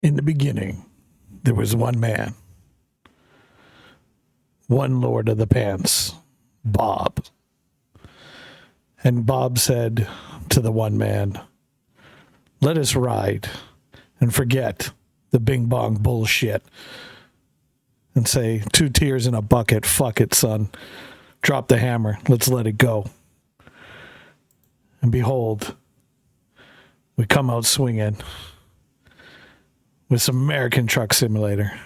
In the beginning, there was one man, one Lord of the Pants, Bob. And Bob said to the one man, let us ride and forget the bing bong bullshit and say 2 tears in a bucket, fuck it, son. Drop the hammer, let's let it go. And behold, we come out swinging with some American Truck Simulator.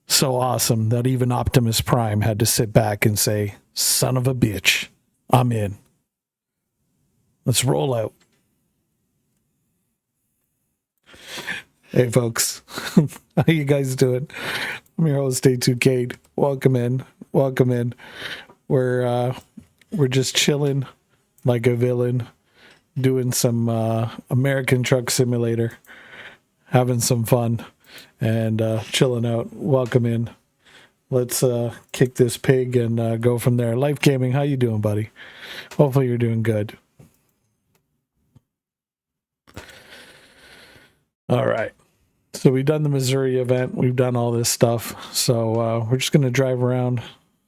So awesome that even Optimus Prime had to sit back and say, son of a bitch, I'm in. Let's roll out. Hey folks, how you guys doing? I'm your host, A2K. Welcome in. Welcome in. We're just chilling like a villain, doing some American Truck Simulator, having some fun, and chilling out. Welcome in. Let's kick this pig and go from there. Life Gaming, how you doing, buddy? Hopefully you're doing good. All right. So we've done the Missouri event. We've done all this stuff. So we're just going to drive around,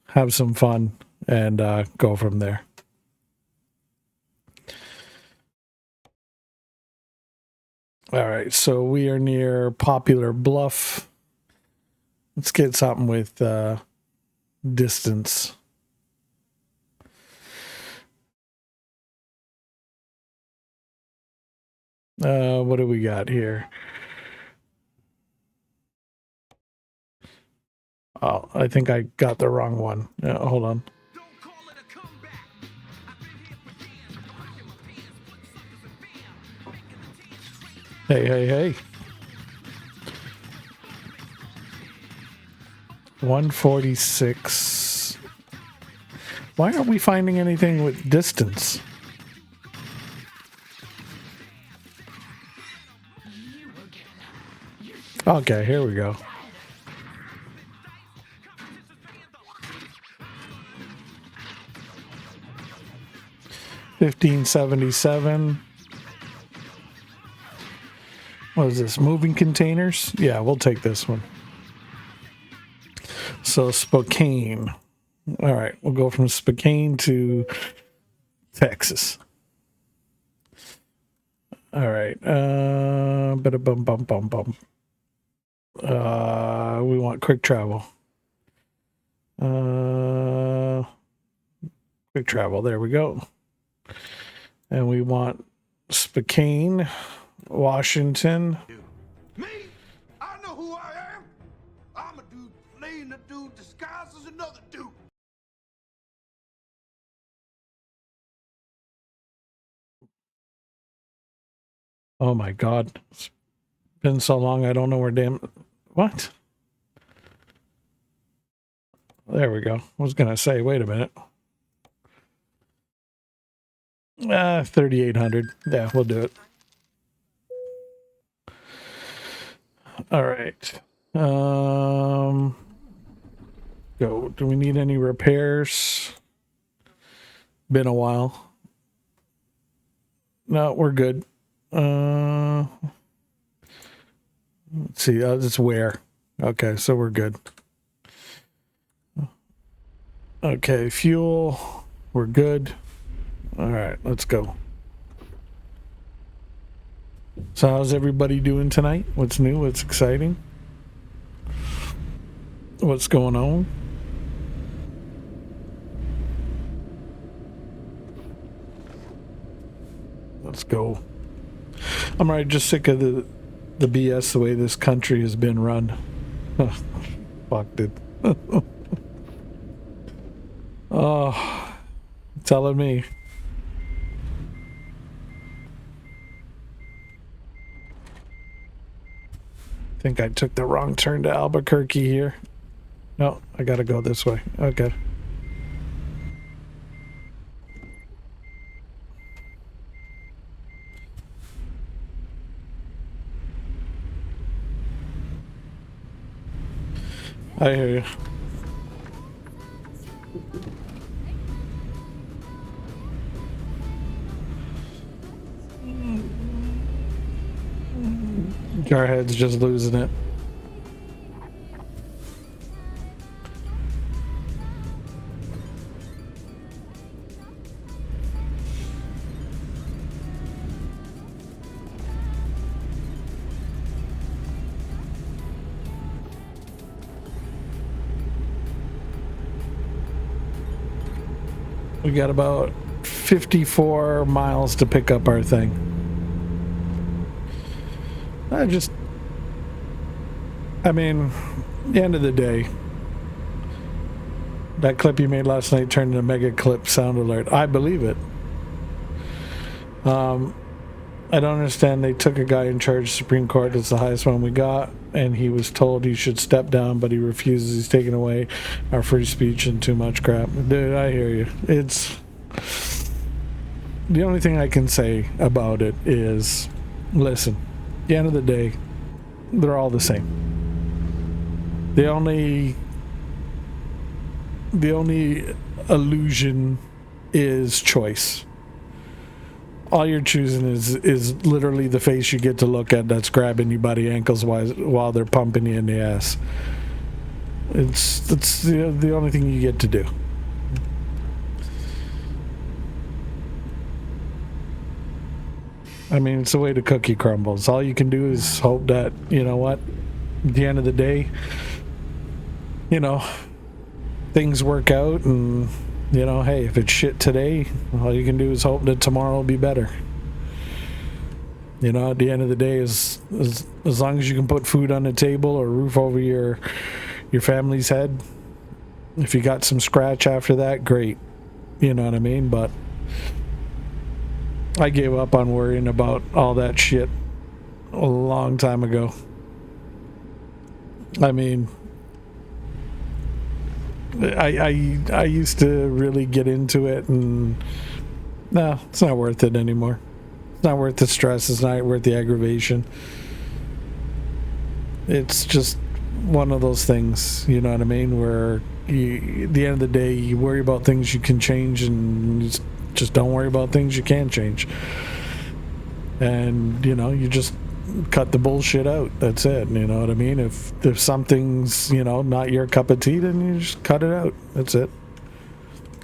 have some fun, and go from there. All right. So we are near Popular Bluff. Let's get something with distance. What do we got here? Oh, I think I got the wrong one. Hold on. Hey. 146. Why aren't we finding anything with distance? Okay, here we go. $15.77. What is this? Moving containers? Yeah, we'll take this one. So Spokane. All right, we'll go from Spokane to Texas. All right. We want quick travel. Quick travel. There we go. And we want Spokane, Washington. Me? I know who I am. I'm a dude playing a dude disguised as another dude. Oh my God. It's been so long I don't know where damn... What? There we go. I was going to say, wait a minute. 3,800. Yeah, we'll do it. All right. Go. Do we need any repairs? Been a while. No, we're good. Let's see. It's where. Okay, so we're good. Okay, fuel. We're good. All right, let's go. So how's everybody doing tonight? What's new? What's exciting? What's going on? Let's go. I'm right, just sick of the BS the way this country has been run. Fucked it. Oh, telling me. I think I took the wrong turn to Albuquerque here. No, I gotta go this way. Okay. I hear you. Our head's just losing it. We got about 54 miles to pick up our thing. I mean, at the end of the day, that clip you made last night turned into a mega clip sound alert. I believe it. I don't understand. They took a guy in charge of Supreme Court. It's the highest one we got, and he was told he should step down, but he refuses. He's taking away our free speech and too much crap. Dude, I hear you. It's the only thing I can say about it is, listen. At the end of the day, they're all the same. The only illusion is choice. All you're choosing is literally the face you get to look at that's grabbing you by the ankles while they're pumping you in the ass. That's the only thing you get to do. I mean, it's the way the cookie crumbles. All you can do is hope that, you know what, at the end of the day, you know, things work out, and you know, hey, if it's shit today, all you can do is hope that tomorrow will be better. You know, at the end of the day, as long as you can put food on the table or a roof over your family's head, if you got some scratch after that, great. You know what I mean? But I gave up on worrying about all that shit a long time ago. I mean, I used to really get into it, and no, it's not worth it anymore. It's not worth the stress. It's not worth the aggravation. It's just one of those things, you know what I mean, where at the end of the day, you worry about things you can change, and you just don't worry about things you can't change. And, you know, you just cut the bullshit out. That's it. You know what I mean? If something's, you know, not your cup of tea, then you just cut it out. That's it.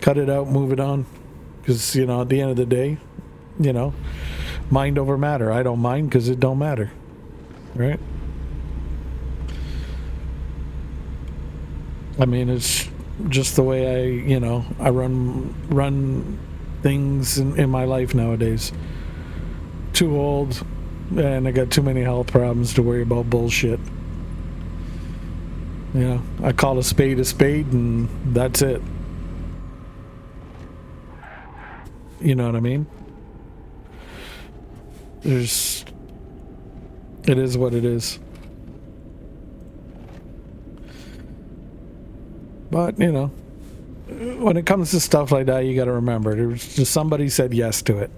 Cut it out, move it on. Because, you know, at the end of the day, you know, mind over matter. I don't mind because it don't matter. Right? I mean, it's just the way I run things in my life nowadays. Too old, and I got too many health problems to worry about bullshit. You know, I call a spade, and that's it. You know what I mean? It is what it is. But, you know, when it comes to stuff like that, you got to remember, there's just somebody said yes to it.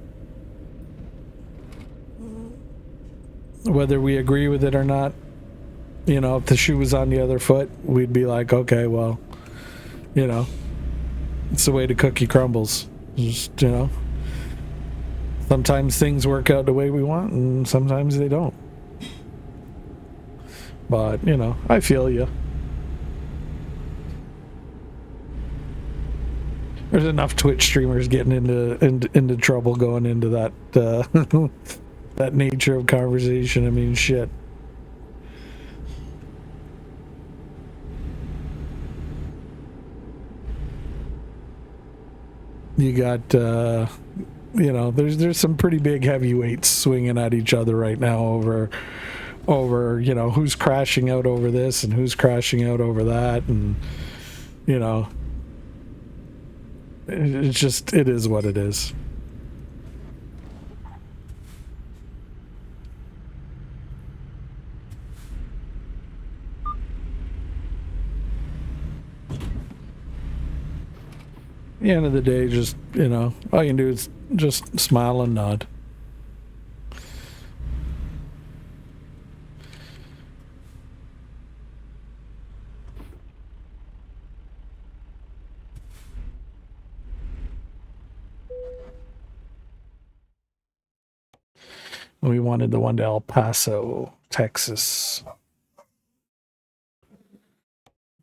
Whether we agree with it or not, you know, if the shoe was on the other foot, we'd be like, okay, well, you know, it's the way the cookie crumbles. Just, you know, sometimes things work out the way we want, and sometimes they don't. But, you know, I feel you. There's enough Twitch streamers getting into trouble going into that that nature of conversation. I mean, shit. You got, you know, there's some pretty big heavyweights swinging at each other right now over, you know, who's crashing out over this and who's crashing out over that, and, you know, it's just, it is what it is. At the end of the day, just, you know, all you can do is just smile and nod. We wanted the one to El Paso. Texas.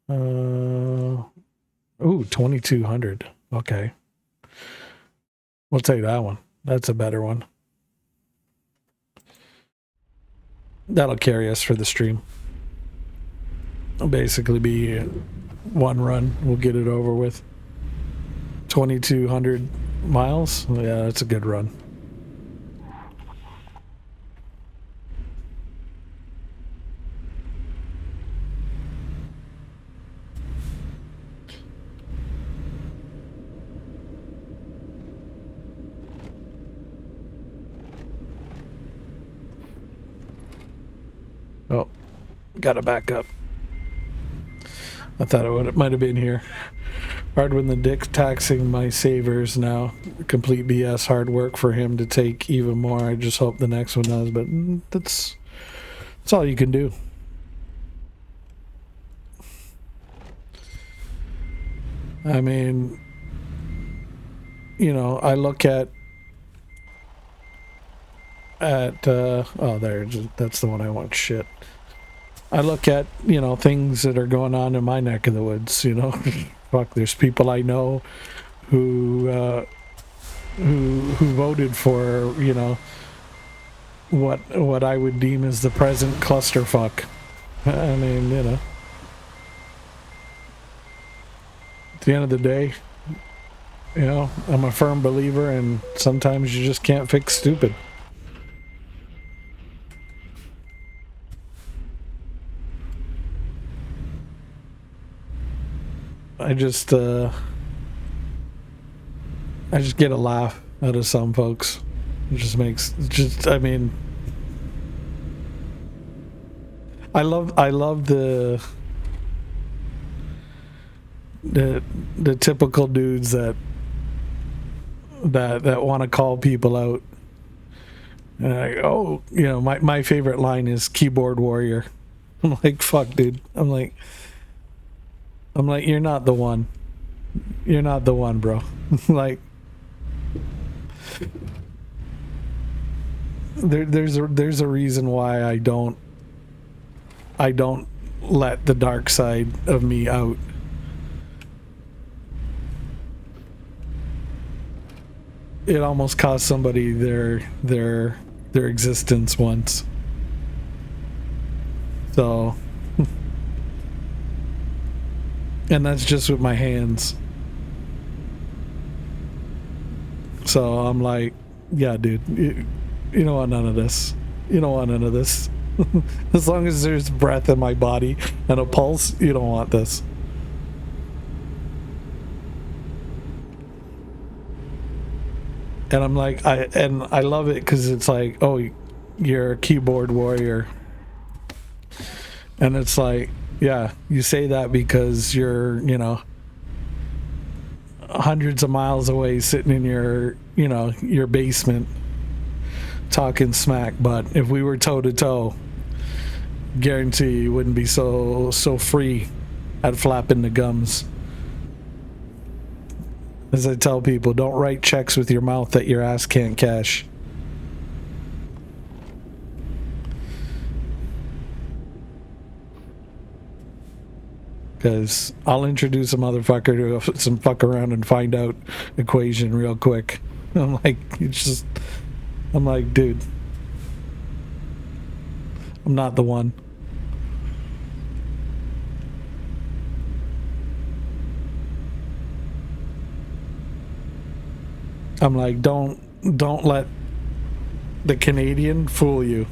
Ooh, 2200. Okay. We'll take that one. That's a better one. That'll carry us for the stream. It'll basically be one run. We'll get it over with. 2200 miles. Yeah, that's a good run. Oh, gotta back up. I thought it might have been here. Hard when the dick's taxing my savers now. Complete BS. Hard work for him to take even more. I just hope the next one does, but that's all you can do. I mean, you know, I look at oh, that's the one I want. Shit. I look at, you know, things that are going on in my neck of the woods, you know. Fuck, there's people I know who voted for, you know, what I would deem as the present clusterfuck. I mean, you know, at the end of the day, you know, I'm a firm believer, and sometimes you just can't fix stupid. I just get a laugh out of some folks. It just makes I mean, I love the typical dudes that want to call people out. And oh, you know, my favorite line is keyboard warrior. I'm like, fuck, dude. I'm like, you're not the one. You're not the one, bro. Like, there's a reason why I don't let the dark side of me out. It almost cost somebody their existence once. So, and that's just with my hands. So I'm like, yeah, dude, you don't want none of this. You don't want none of this. As long as there's breath in my body and a pulse, you don't want this. And I'm like, I love it because it's like, oh, you're a keyboard warrior. And it's like, yeah, you say that because you're, you know, hundreds of miles away sitting in your, you know, your basement talking smack. But if we were toe to toe, guarantee you wouldn't be so free at flapping the gums. As I tell people, don't write checks with your mouth that your ass can't cash. Because I'll introduce a motherfucker to some fuck around and find out equation real quick. I'm like, I'm like, dude, I'm not the one. I'm like, don't let the Canadian fool you.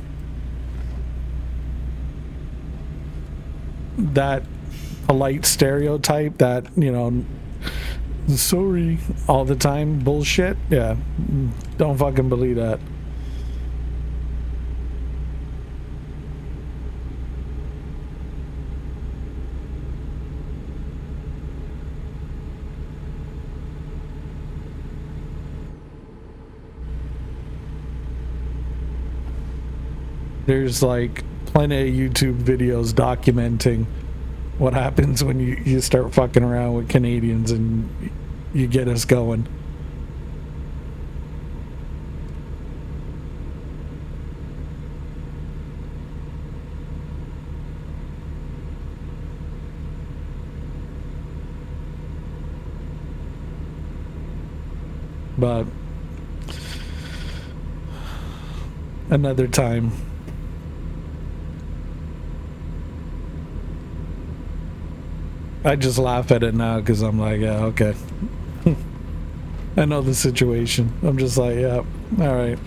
That polite stereotype, that, you know, sorry all the time bullshit, yeah, don't fucking believe that. There's like plenty of YouTube videos documenting what happens when you start fucking around with Canadians and you get us going. but another time. I just laugh at it now because I'm like, yeah, okay. I know the situation. I'm just like, yeah, all right.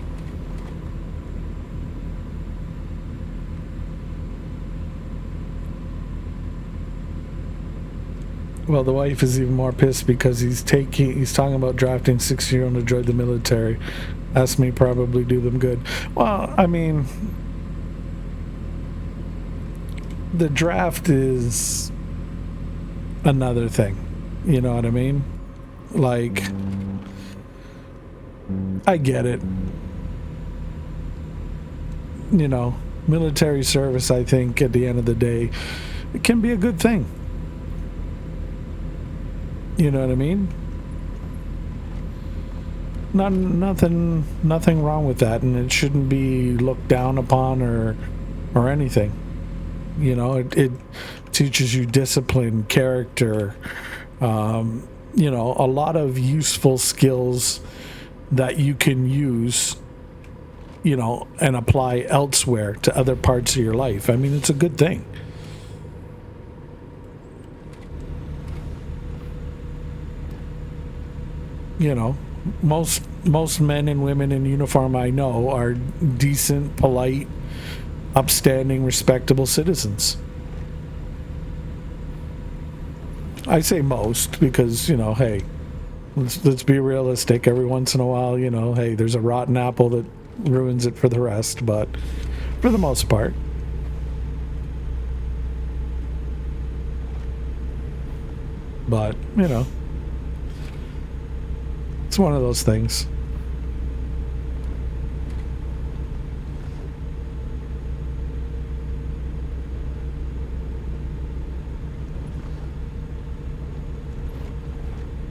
Well, the wife is even more pissed because he's talking about drafting 6-year-old to join the military. That's me probably do them good. Well, I mean, the draft is another thing. You know what I mean? Like, I get it. You know, military service, I think, at the end of the day, it can be a good thing. You know what I mean? Nothing wrong with that, and it shouldn't be looked down upon or anything. You know, it teaches you discipline, character, you know, a lot of useful skills that you can use, you know, and apply elsewhere to other parts of your life. I mean, it's a good thing. You know, most men and women in uniform I know are decent, polite, upstanding, respectable citizens. I say most because, you know, hey, let's be realistic. Every once in a while, you know, hey, there's a rotten apple that ruins it for the rest, but for the most part. But, you know, it's one of those things.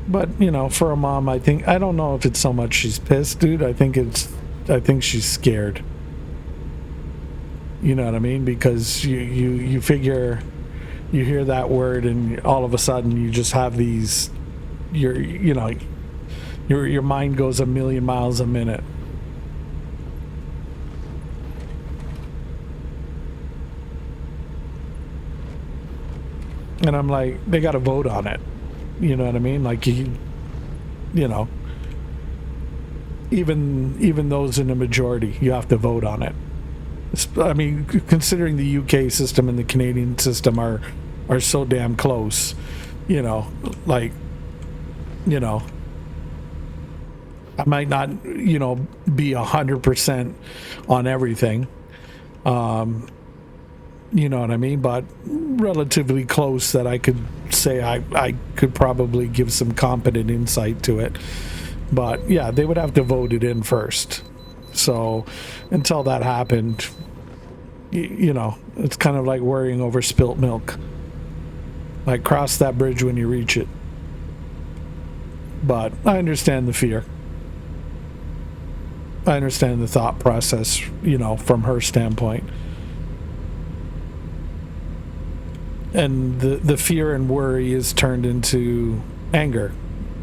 But, you know, for a mom, I don't know if it's so much she's pissed, dude. I think she's scared. You know what I mean? Because you figure, you hear that word and all of a sudden you just have these, you know, your mind goes a million miles a minute. And I'm like, they got to vote on it. You know what I mean? Like, you know, even those in the majority, you have to vote on it. I mean, considering the UK system and the Canadian system are so damn close, you know, like, you know, I might not, you know, be 100% on everything. You know what I mean? But relatively close that I could say I could probably give some competent insight to it. But yeah, they would have to vote it in first. So until that happened, you know, it's kind of like worrying over spilt milk. Like, cross that bridge when you reach it. But I understand the fear. I understand the thought process, you know, from her standpoint. And the fear and worry is turned into anger.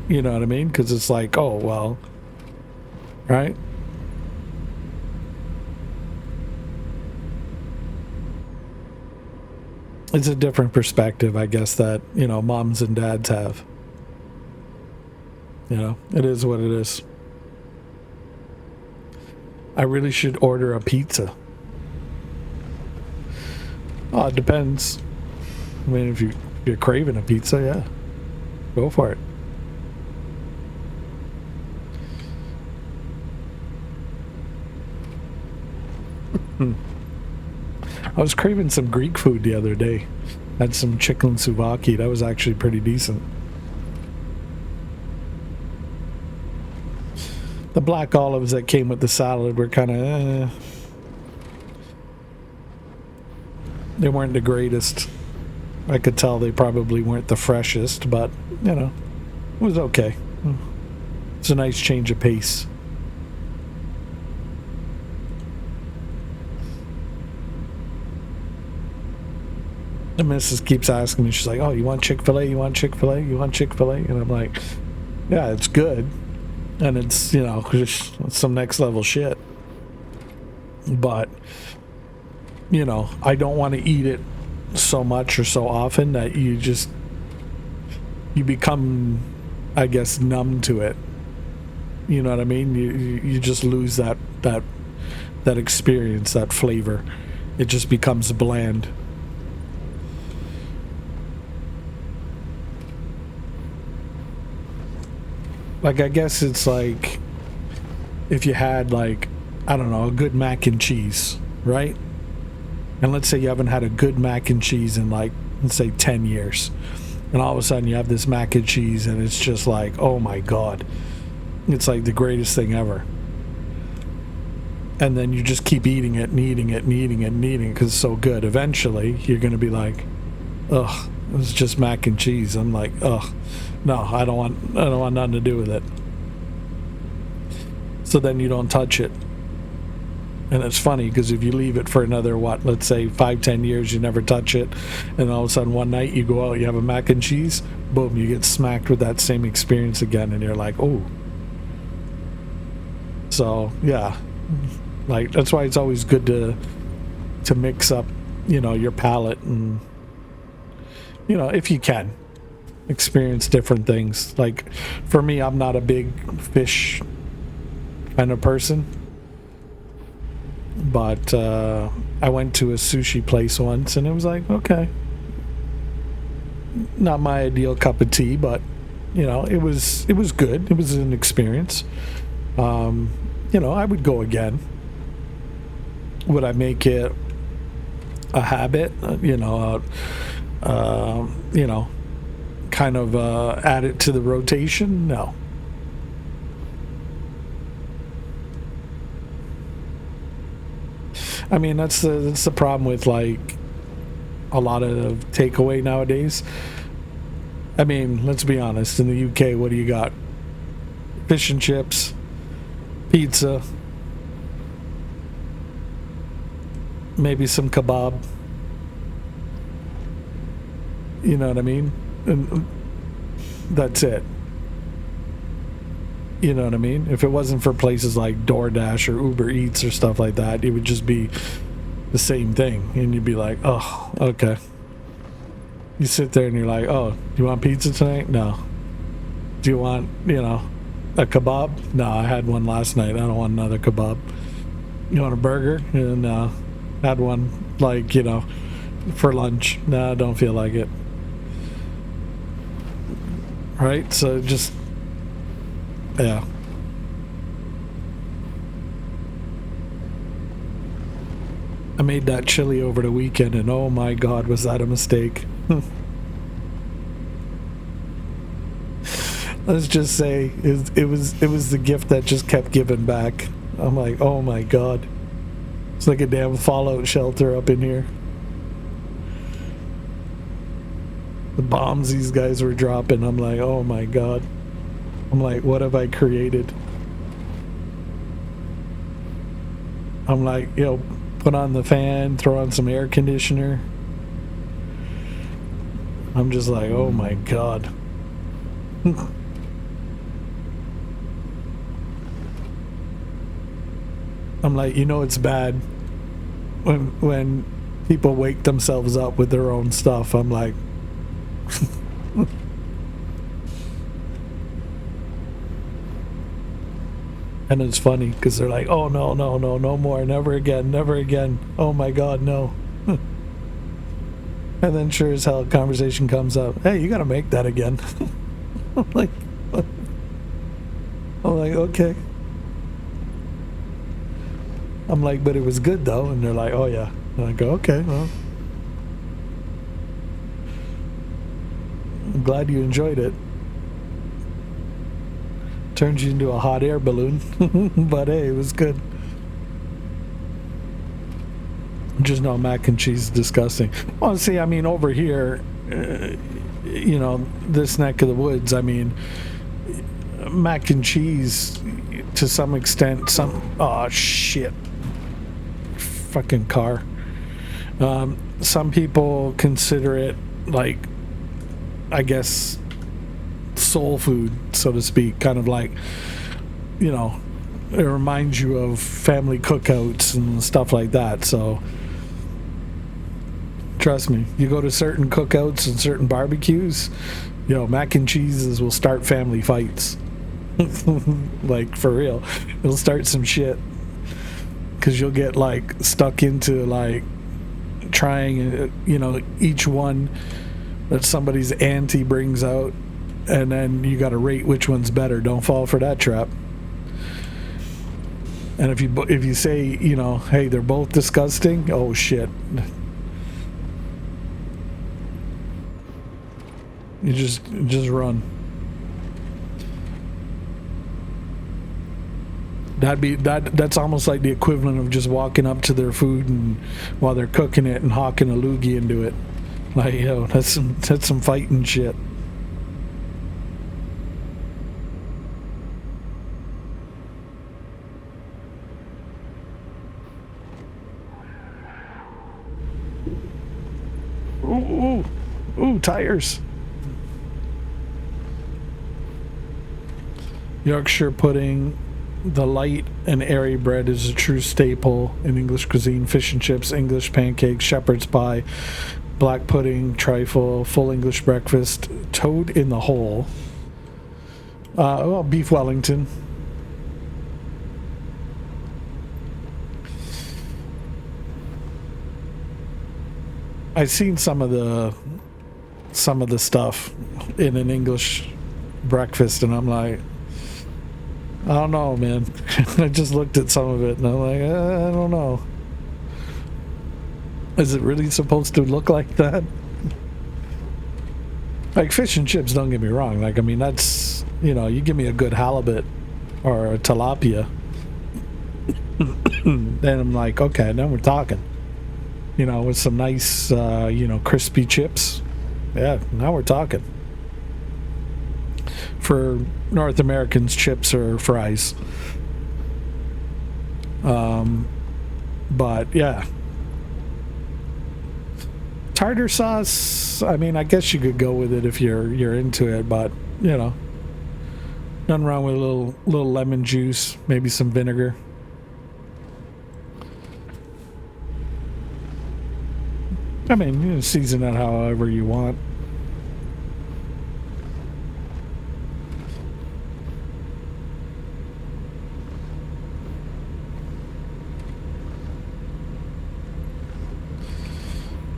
You know what I mean? Because it's like, oh, well, right? It's a different perspective, I guess, that, you know, moms and dads have. You know, it is what it is. I really should order a pizza. Oh, it depends. I mean, if you're craving a pizza, yeah, go for it. I was craving some Greek food the other day. Had some chicken souvlaki. That was actually pretty decent. The black olives that came with the salad were kind of, they weren't the greatest. I could tell they probably weren't the freshest, but, you know, it was okay. It's a nice change of pace. The missus keeps asking me, she's like, oh, you want Chick-fil-A? You want Chick-fil-A? You want Chick-fil-A? And I'm like, yeah, it's good. and it's, you know, just some next level shit. But, you know, I don't want to eat it so much or so often that you become, I guess, numb to it. You know what I mean? You just lose that experience, that flavor. It just becomes bland. Like, I guess it's like if you had, like, I don't know, a good mac and cheese, right? And let's say you haven't had a good mac and cheese in, like, let's say 10 years. And all of a sudden you have this mac and cheese and it's just like, oh my God. It's like the greatest thing ever. And then you just keep eating it and eating it and eating it and eating it because it's so good. Eventually you're going to be like, ugh, it's just mac and cheese. I'm like, ugh, no, I don't want nothing to do with it. So then you don't touch it. And it's funny because if you leave it for another, let's say 5-10 years, you never touch it, and all of a sudden one night you go out, you have a mac and cheese, boom, you get smacked with that same experience again, and you're like, oh. So yeah, like that's why it's always good to mix up, you know, your palate, and, you know, if you can experience different things. Like for me, I'm not a big fish kind of person. But I went to a sushi place once, and it was like, okay, not my ideal cup of tea, but, you know, it was good. It was an experience. You know, I would go again. Would I make it a habit? You know, kind of add it to the rotation? No. I mean, that's the problem with, like, a lot of takeaway nowadays. I mean, let's be honest. In the UK, what do you got? Fish and chips, pizza, maybe some kebab. You know what I mean? And that's it. You know what I mean? If it wasn't for places like DoorDash or Uber Eats or stuff like that, it would just be the same thing. And you'd be like, oh, okay. You sit there and you're like, oh, do you want pizza tonight? No. Do you want, you know, a kebab? No, I had one last night. I don't want another kebab. You want a burger? No. Had one, like, you know, for lunch. No, I don't feel like it. Right? So just... yeah. I made that chili over the weekend, and oh my God, was that a mistake. Let's just say it was the gift that just kept giving back. I'm like, oh my God. It's like a damn fallout shelter up in here. The bombs these guys were dropping, I'm like, oh my God. I'm like, what have I created? I'm like, you know, put on the fan, throw on some air conditioner. I'm just like, oh my God. I'm like, you know, it's bad when people wake themselves up with their own stuff. I'm like, and it's funny because they're like, oh no, no, no, no more, never again, never again. Oh my God, no. And then sure as hell, conversation comes up. Hey, you got to make that again. I'm like, okay. I'm like, but it was good though. And they're like, oh yeah. And I go, okay, well, I'm glad you enjoyed it. Turned you into a hot air balloon. But hey, it was good. Just know mac and cheese is disgusting. Well, see, I mean, over here, you know, this neck of the woods, I mean, mac and cheese, to some extent, oh shit. Fucking car. Some people consider it, like, I guess, soul food, so to speak, kind of like you know, it reminds you of family cookouts and stuff like that. So trust me, you go to certain cookouts and certain barbecues, mac and cheeses will start family fights. Like, for real, it'll start some shit because you'll get like stuck into like trying, each one that somebody's auntie brings out, and then you got to rate which one's better. Don't fall for that trap. And if you say, hey, they're both disgusting, oh shit, you just run. That's almost like the equivalent of just walking up to their food and while they're cooking it and hawking a loogie into it. Like, that's some fighting shit. Ooh, tires. Yorkshire pudding, the light and airy bread, is a true staple in English cuisine. Fish and chips, English pancakes, shepherd's pie, black pudding, trifle, full English breakfast, toad in the hole. Beef Wellington. I've seen some of the stuff in an English breakfast, and I'm like, I don't know, man. I just looked at some of it, and I'm like, I don't know. Is it really supposed to look like that? Like, fish and chips, don't get me wrong. Like, I mean, that's, you give me a good halibut or a tilapia, then I'm like, okay, then we're talking. With some nice, crispy chips. Yeah, now we're talking. For North Americans, chips are fries. But yeah, tartar sauce, I mean, I guess you could go with it if you're into it, but nothing wrong with a little lemon juice, maybe some vinegar. I mean, you can season it however you want.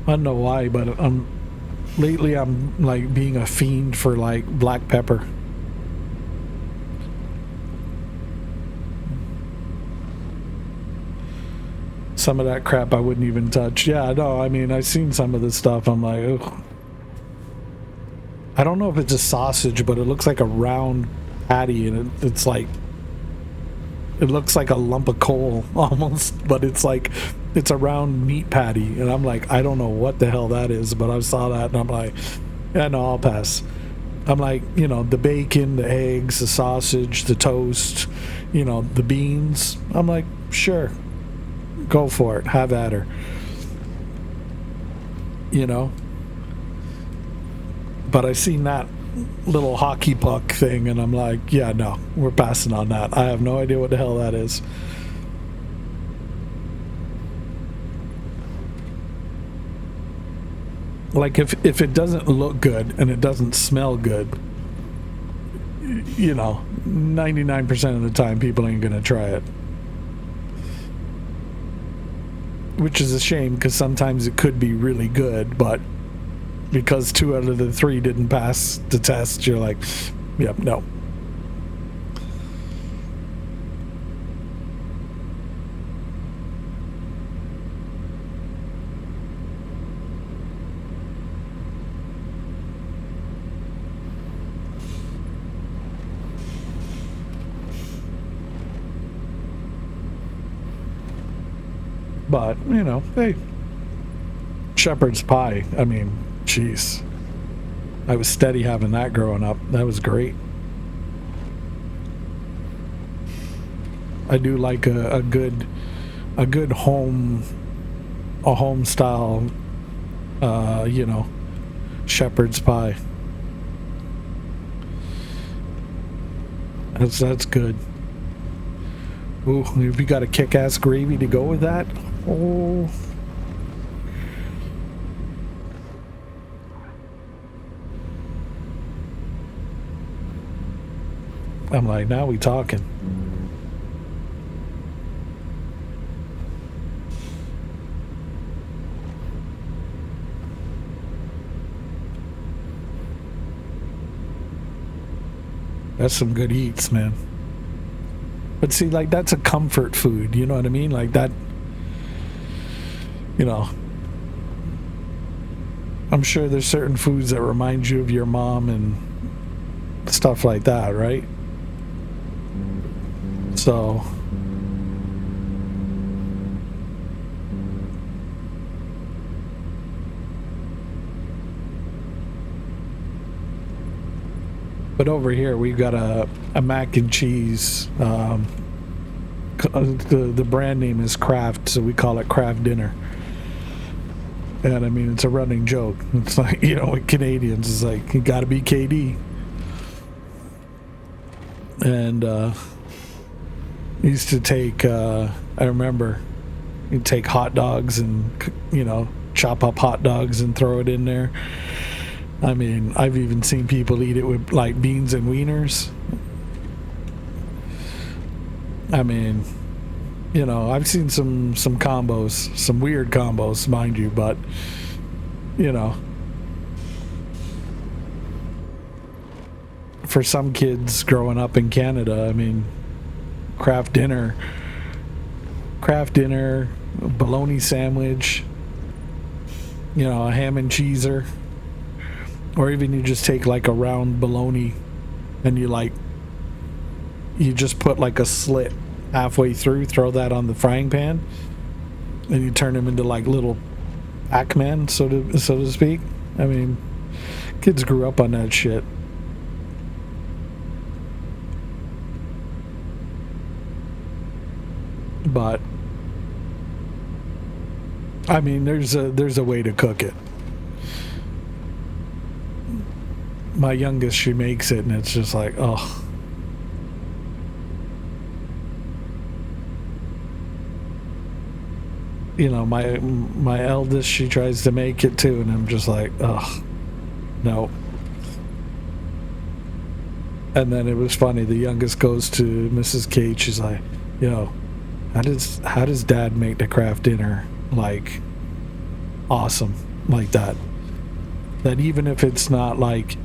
I don't know why, but lately I'm like being a fiend for like black pepper. Some of that crap I wouldn't even touch. Yeah, no, I mean, I've seen some of this stuff. I'm like, ugh. I don't know if it's a sausage, but it looks like a round patty, and it looks like a lump of coal almost, but it's a round meat patty, and I'm like, I don't know what the hell that is, but I saw that, and I'm like, yeah, no, I'll pass. I'm like, the bacon, the eggs, the sausage, the toast, the beans. I'm like, sure. Go for it. Have at her. But I seen that little hockey puck thing, and I'm like, yeah, no, we're passing on that. I have no idea what the hell that is. Like, if it doesn't look good and it doesn't smell good, 99% of the time people ain't gonna try it. Which is a shame, because sometimes it could be really good, but because 2 out of the 3 didn't pass the test, you're like, yep, no. But, hey, shepherd's pie, I mean, jeez. I was steady having that growing up. That was great. I do like a good home style, shepherd's pie. That's good. Ooh, if you got a kick-ass gravy to go with that, oh. I'm like, now we talking. That's some good eats, man. But see, like, that's a comfort food, you know what I mean? Like that, you know, I'm sure there's certain foods that remind you of your mom and stuff like that, right? So but over here we've got a mac and cheese. The brand name is Kraft, so we call it Kraft Dinner. And I mean, it's a running joke. It's like, you know, with Canadians, it's like, you gotta be KD. And used to take, I remember, you'd take hot dogs and, you know, chop up hot dogs and throw it in there. I mean, I've even seen people eat it with like beans and wieners. I mean, you know, I've seen some combos, some weird combos, mind you, but you know, for some kids growing up in Canada, I mean, Kraft dinner, bologna sandwich, you know, a ham and cheeser, or even you just take like a round bologna and you just put like a slit halfway through, throw that on the frying pan, and you turn them into like little Pac-Man, so to speak. I mean, kids grew up on that shit. But I mean, there's a way to cook it. My youngest, she makes it, and it's just like, oh. You know, my eldest, she tries to make it too, and I'm just like, oh, no. And then it was funny. The youngest goes to Mrs. Kate. She's like, yo, how does Dad make the Kraft dinner like awesome like that? That even if it's not like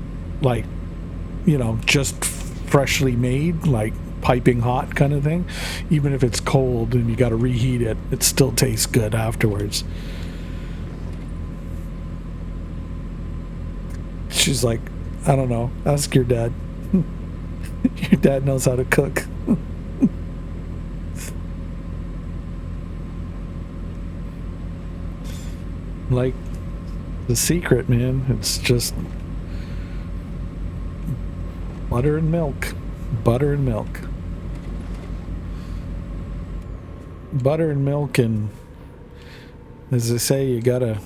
you know, just freshly made, like piping hot kind of thing, even if it's cold and you got to reheat it, it still tastes good afterwards. She's like, I don't know, ask your dad. Your dad knows how to cook. Like the secret, man, it's just butter and milk. Butter and milk. Butter and milk, and as they say, you gotta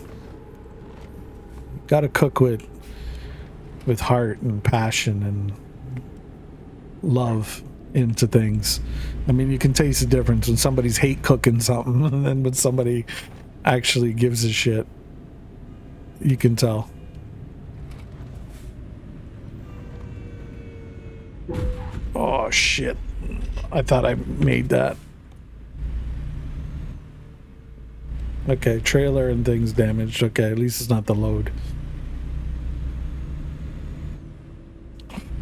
cook with heart and passion and love into things. I mean, you can taste the difference when somebody's hate cooking something and then when somebody actually gives a shit. You can tell. Oh shit. I thought I made that. Okay, trailer and things damaged. Okay, at least it's not the load.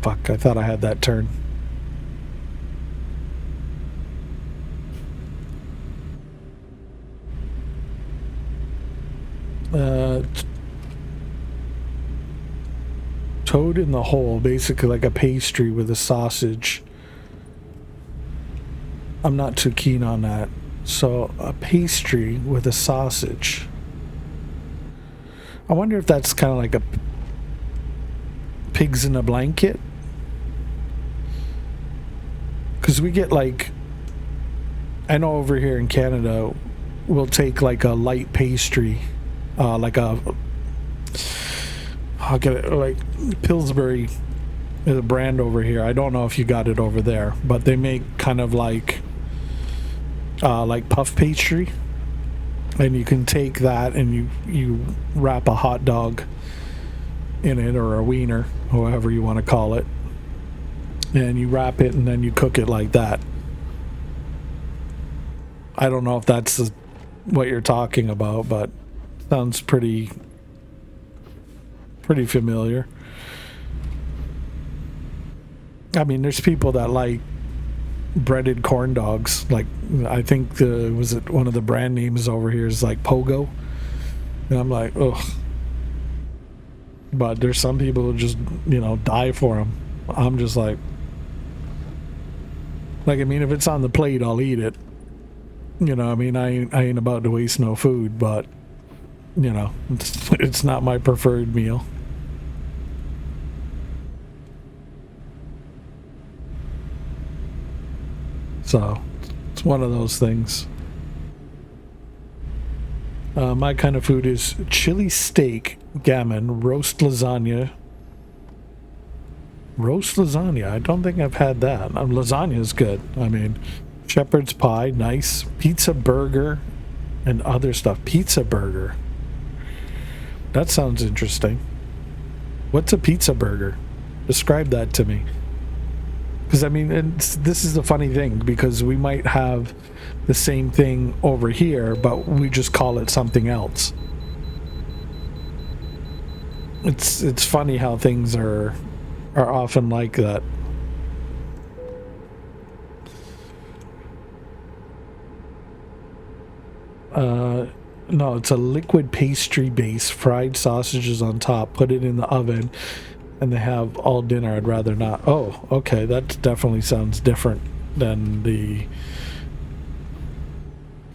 Fuck, I thought I had that turn. Toad in the hole, basically like a pastry with a sausage. I'm not too keen on that. So a pastry with a sausage. I wonder if that's kind of like a pigs in a blanket. Because we get like, I know over here in Canada, we'll take like a light pastry, like a, I'll get it, like Pillsbury is a brand over here. I don't know if you got it over there, but they make kind of like like puff pastry, and you can take that and you wrap a hot dog in it, or a wiener, however you want to call it, and you wrap it and then you cook it like that. I don't know if that's what you're talking about, but sounds pretty familiar. I mean, there's people that like breaded corn dogs. Like, I think was it one of the brand names over here is like Pogo, and I'm like, ugh. But there's some people who just, die for them. I'm just like, I mean, if it's on the plate, I'll eat it. I mean, I ain't about to waste no food, but it's not my preferred meal. So it's one of those things. My kind of food is chili steak, gammon, roast lasagna. Roast lasagna. I don't think I've had that. Lasagna is good. I mean, shepherd's pie, nice. Pizza burger and other stuff. Pizza burger. That sounds interesting. What's a pizza burger? Describe that to me. Because, I mean, this is the funny thing, because we might have the same thing over here, but we just call it something else. It's funny how things are often like that. No, it's a liquid pastry base, fried sausages on top, put it in the oven, and they have all dinner. I'd rather not. Oh, okay, that definitely sounds different than the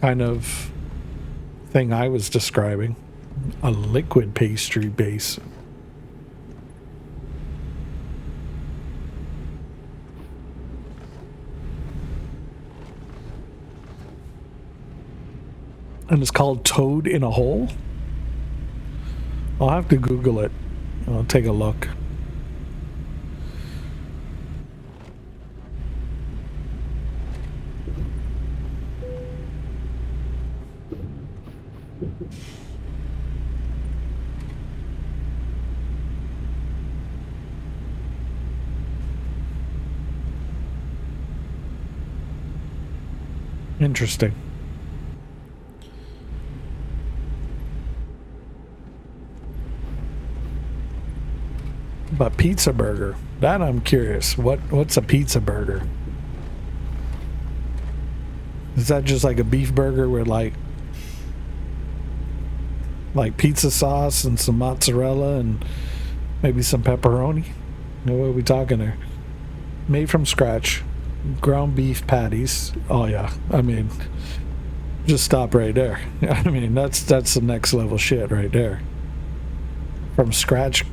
kind of thing I was describing. A liquid pastry base. And it's called Toad in a Hole? I'll have to Google it. I'll take a look. Interesting. But pizza burger, that I'm curious. What's a pizza burger? Is that just like a beef burger with like pizza sauce and some mozzarella and maybe some pepperoni? What are we talking there? Made from scratch, ground beef patties. Oh yeah, I mean, just stop right there. I mean, that's the next level shit right there. From scratch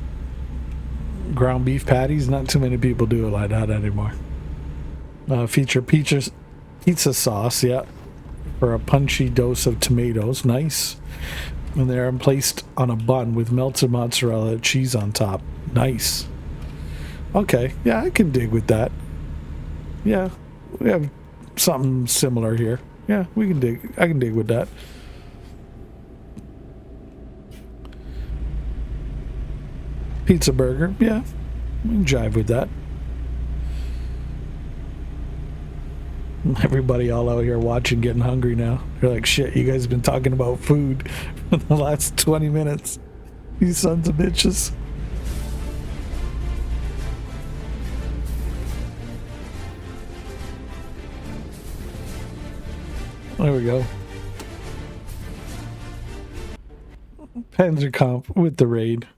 ground beef patties. Not too many people do it like that anymore. Feature pizza sauce, yeah, for a punchy dose of tomatoes. Nice. And they're placed on a bun with melted mozzarella cheese on top. Nice. Okay, yeah, I can dig with that. Yeah, we have something similar here. Yeah, we can dig. I can dig with that. Pizza burger, yeah, we can jive with that. Everybody all out here watching getting hungry now. They're like, shit, you guys have been talking about food for the last 20 minutes. You sons of bitches. There we go. Panzer Comp with the raid.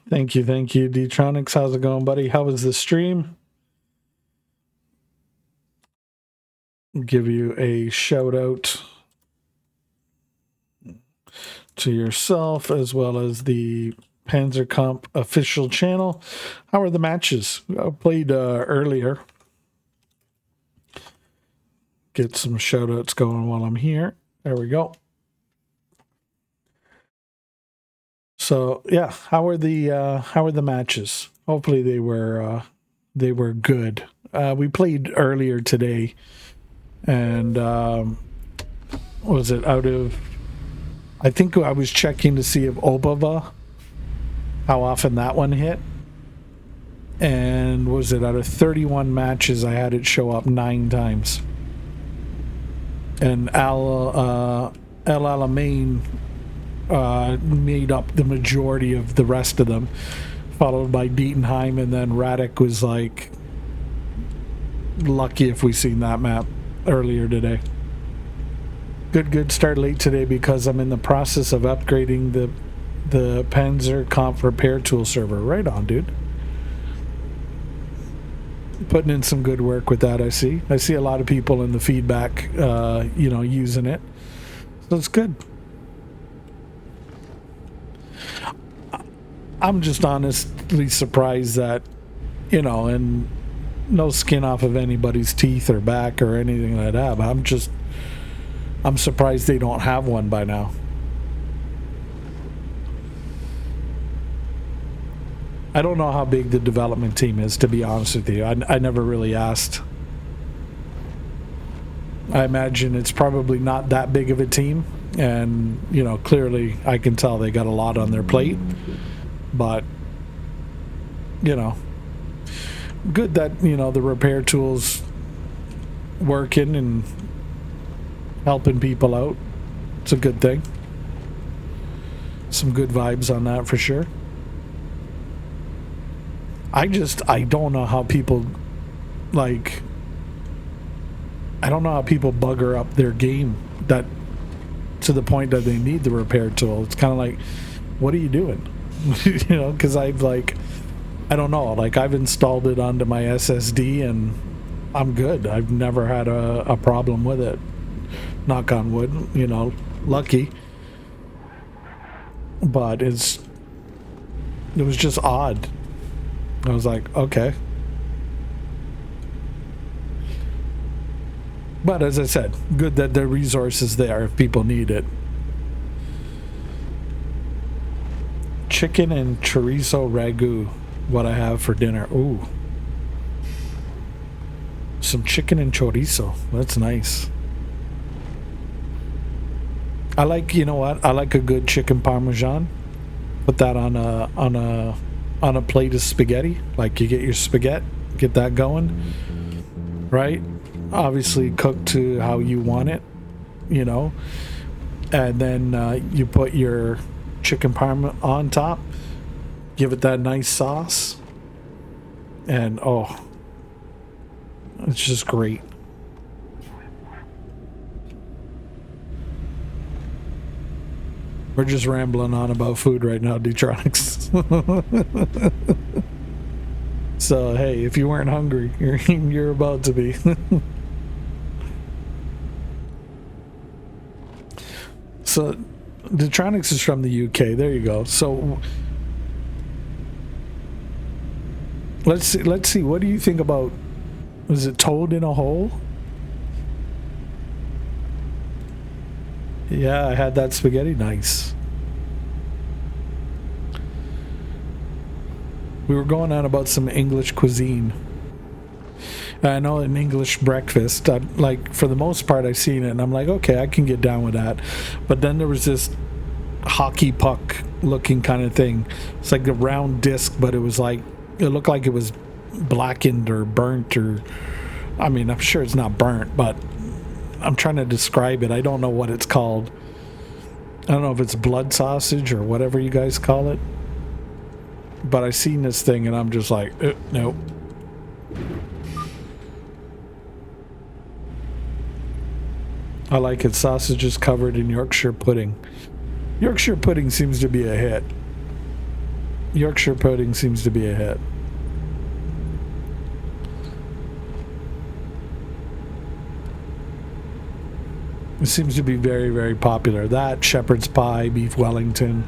Thank you, D-Tronics. How's it going, buddy? How was the stream? Give you a shout out to yourself as well as the Panzer Comp official channel. How are the matches? I played earlier. Get some shout outs going while I'm here. There we go. So yeah, how are the matches? Hopefully they were good. We played earlier today. And was it out of, I think I was checking to see if Obava, how often that one hit. And was it out of 31 matches, I had it show up 9 times. And El Alamein made up the majority of the rest of them, followed by Dietenheim, and then Radek was like, lucky if we seen that map earlier today. Good start late today because I'm in the process of upgrading the Panzer Comp repair tool server. Right on, dude. Putting in some good work with that. I see a lot of people in the feedback using it, so it's good. I'm just honestly surprised that, and no skin off of anybody's teeth or back or anything like that, but I'm surprised they don't have one by now. I don't know how big the development team is, to be honest with you. I never really asked. I imagine it's probably not that big of a team, and clearly I can tell they got a lot on their plate, but good that the repair tools working and helping people out. It's a good thing. Some good vibes on that for sure. I don't know how people bugger up their game that to the point that they need the repair tool. It's kind of like, what are you doing? Because I don't know, I've installed it onto my SSD and I'm good. I've never had a problem with it. Knock on wood, lucky. But it was just odd. I was like, okay. But as I said, good that the resource is there if people need it. Chicken and chorizo ragu, what I have for dinner. Ooh. Some chicken and chorizo. That's nice. I like, I like a good chicken parmesan. Put that on a plate of spaghetti. Like, you get your spaghetti, get that going, right? Obviously cooked to how you want it, and then you put your chicken parm on top, give it that nice sauce, and it's just great. We're just rambling on about food right now, Detronics. So hey, if you weren't hungry, you're about to be. So Detronics is from the UK. There you go. So let's see. What do you think about? Was it Toad in a Hole? Yeah, I had that spaghetti. Nice. We were going on about some English cuisine. I know an English breakfast, for the most part, I've seen it, and I'm like, okay, I can get down with that. But then there was this hockey puck looking kind of thing. It's like a round disc, but it looked like it was blackened or burnt, or, I mean, I'm sure it's not burnt, but I'm trying to describe it. I don't know what it's called. I don't know if it's blood sausage or whatever you guys call it. But I seen this thing and I'm just like, nope. I like it. Sausages covered in Yorkshire pudding. Yorkshire pudding seems to be a hit. Yorkshire pudding seems to be a hit. It seems to be very, very popular. That, shepherd's pie, beef Wellington.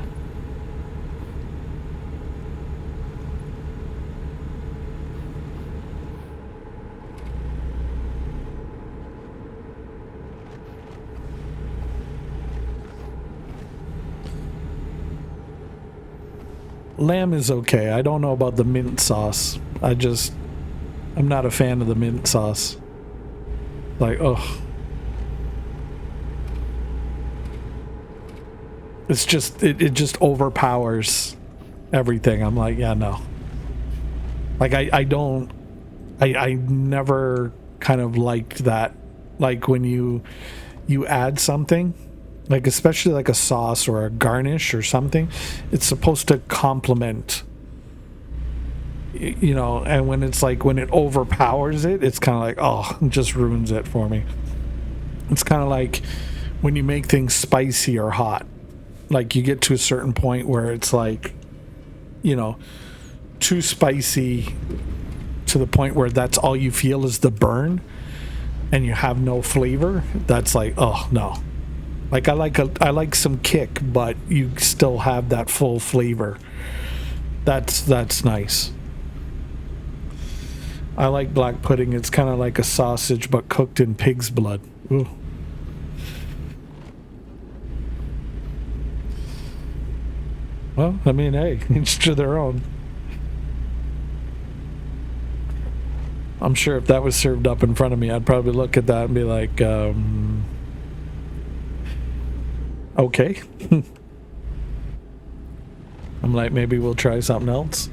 Lamb is okay. I don't know about the mint sauce. I'm not a fan of the mint sauce. Like, oh. It's just, it just overpowers everything. I'm like, yeah, no. Like, I never kind of liked that. Like when you add something, like especially like a sauce or a garnish or something, it's supposed to complement, you know, and when it's like when it overpowers it, it's kind of like, oh, it just ruins it for me. It's kind of like when you make things spicy or hot, like you get to a certain point where it's like, you know, too spicy to the point where that's all you feel is the burn and you have no flavor. That's like, oh no. Like I like some kick, but you still have that full flavor. That's nice. I like black pudding. It's kind of like a sausage but cooked in pig's blood. Ooh. Well, I mean, hey, each to their own. I'm sure if that was served up in front of me, I'd probably look at that and be like, okay. I'm like, maybe we'll try something else.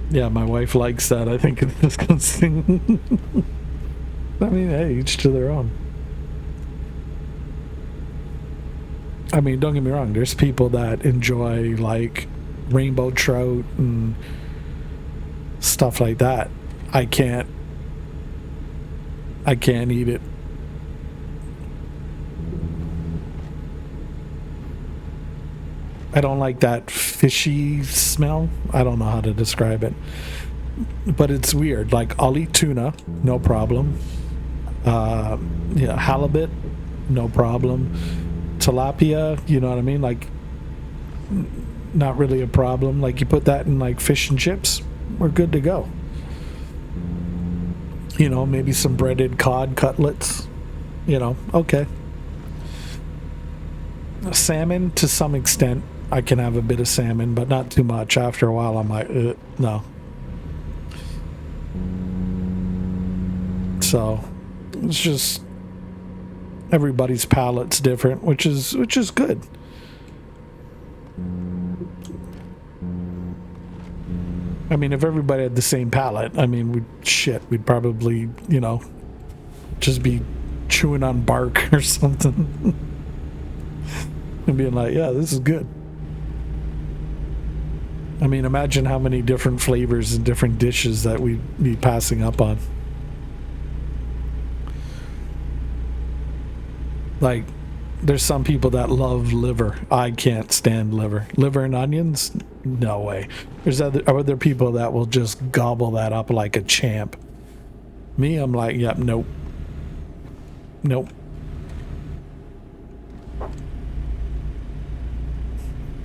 Yeah, my wife likes that. I think it's disgusting. I mean, hey, each to their own. I mean, don't get me wrong. There's people that enjoy like rainbow trout and stuff like that. I can't eat it. I don't like that fishy smell. I don't know how to describe it, but it's weird. Like I'll eat tuna, no problem. Yeah, halibut, no problem. Tilapia, you know what I mean? Like, not really a problem. Like you put that in like fish and chips, we're good to go. You know, maybe some breaded cod cutlets. You know, okay. Salmon to some extent. I can have a bit of salmon, but not too much. After a while, I'm like, no. So it's just everybody's palate's different, which is good. I mean, if everybody had the same palate, I mean, we'd probably, you know, just be chewing on bark or something. And being like, yeah, this is good. I mean, imagine how many different flavors and different dishes that we'd be passing up on. Like, there's some people that love liver. I can't stand liver. Liver and onions? No way. There's other people that will just gobble that up like a champ. Me, I'm like, yep, nope. Nope.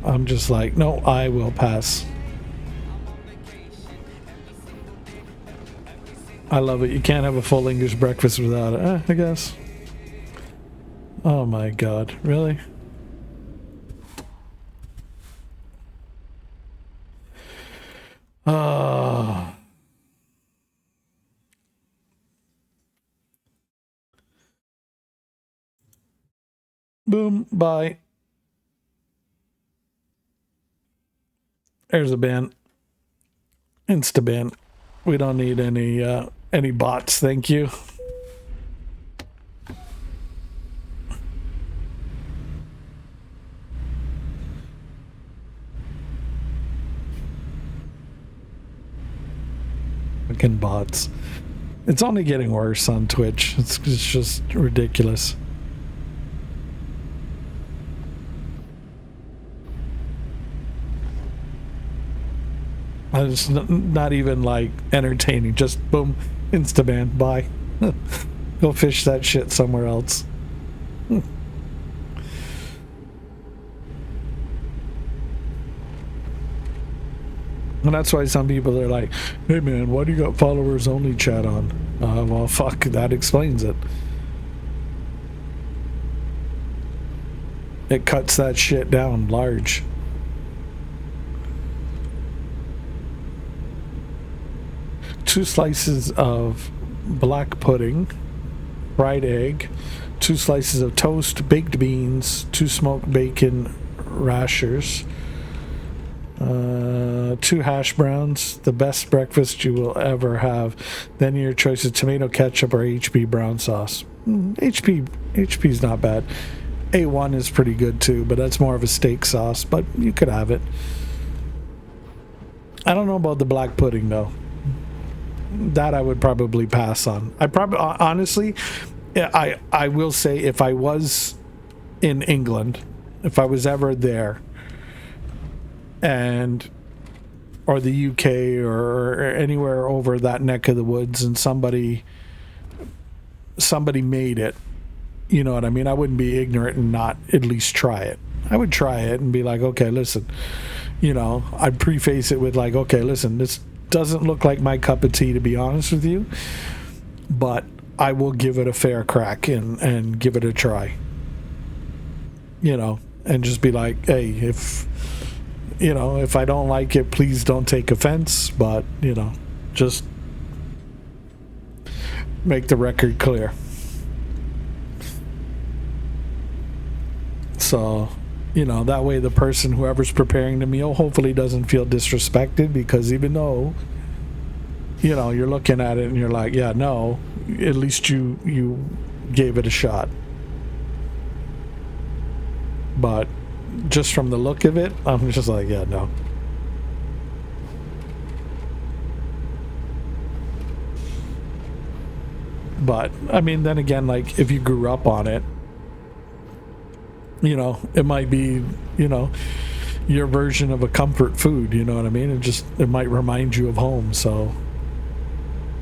I'm just like, no, I will pass. I love it. You can't have a full English breakfast without it, I guess. Oh my god, really? Boom, bye. There's a ban. Insta ban. We don't need any bots, thank you. Fucking bots. It's only getting worse on Twitch. It's just ridiculous. It's not even like entertaining. Just boom, insta ban. Bye. Go fish that shit somewhere else. And that's why some people are like, hey man, why do you got followers only chat on? Well, fuck, that explains it. It cuts that shit down large. Two slices of black pudding, fried egg, 2 slices of toast, baked beans, 2 smoked bacon rashers, 2 hash browns, the best breakfast you will ever have. Then your choice is tomato ketchup or HP brown sauce. HP's not bad. A1 is pretty good too, but that's more of a steak sauce, but you could have it. I don't know about the black pudding though. That I would probably pass on. I probably honestly, I will say if I was in England, if I was ever there, and or the UK or anywhere over that neck of the woods, and somebody made it, you know what I mean? I wouldn't be ignorant and not at least try it. I would try it and be like, okay, listen, you know, I'd preface it with like, okay, listen, this doesn't look like my cup of tea, to be honest with you, but I will give it a fair crack and give it a try, you know, and just be like, hey, if I don't like it, please don't take offense, but, you know, just make the record clear. So, you know, that way the person, whoever's preparing the meal, hopefully doesn't feel disrespected, because even though, you know, you're looking at it and you're like, yeah, no, at least you gave it a shot. But just from the look of it, I'm just like, yeah, no. But I mean, then again, like if you grew up on it, you know, it might be, you know, your version of a comfort food, you know what I mean? It might remind you of home. So,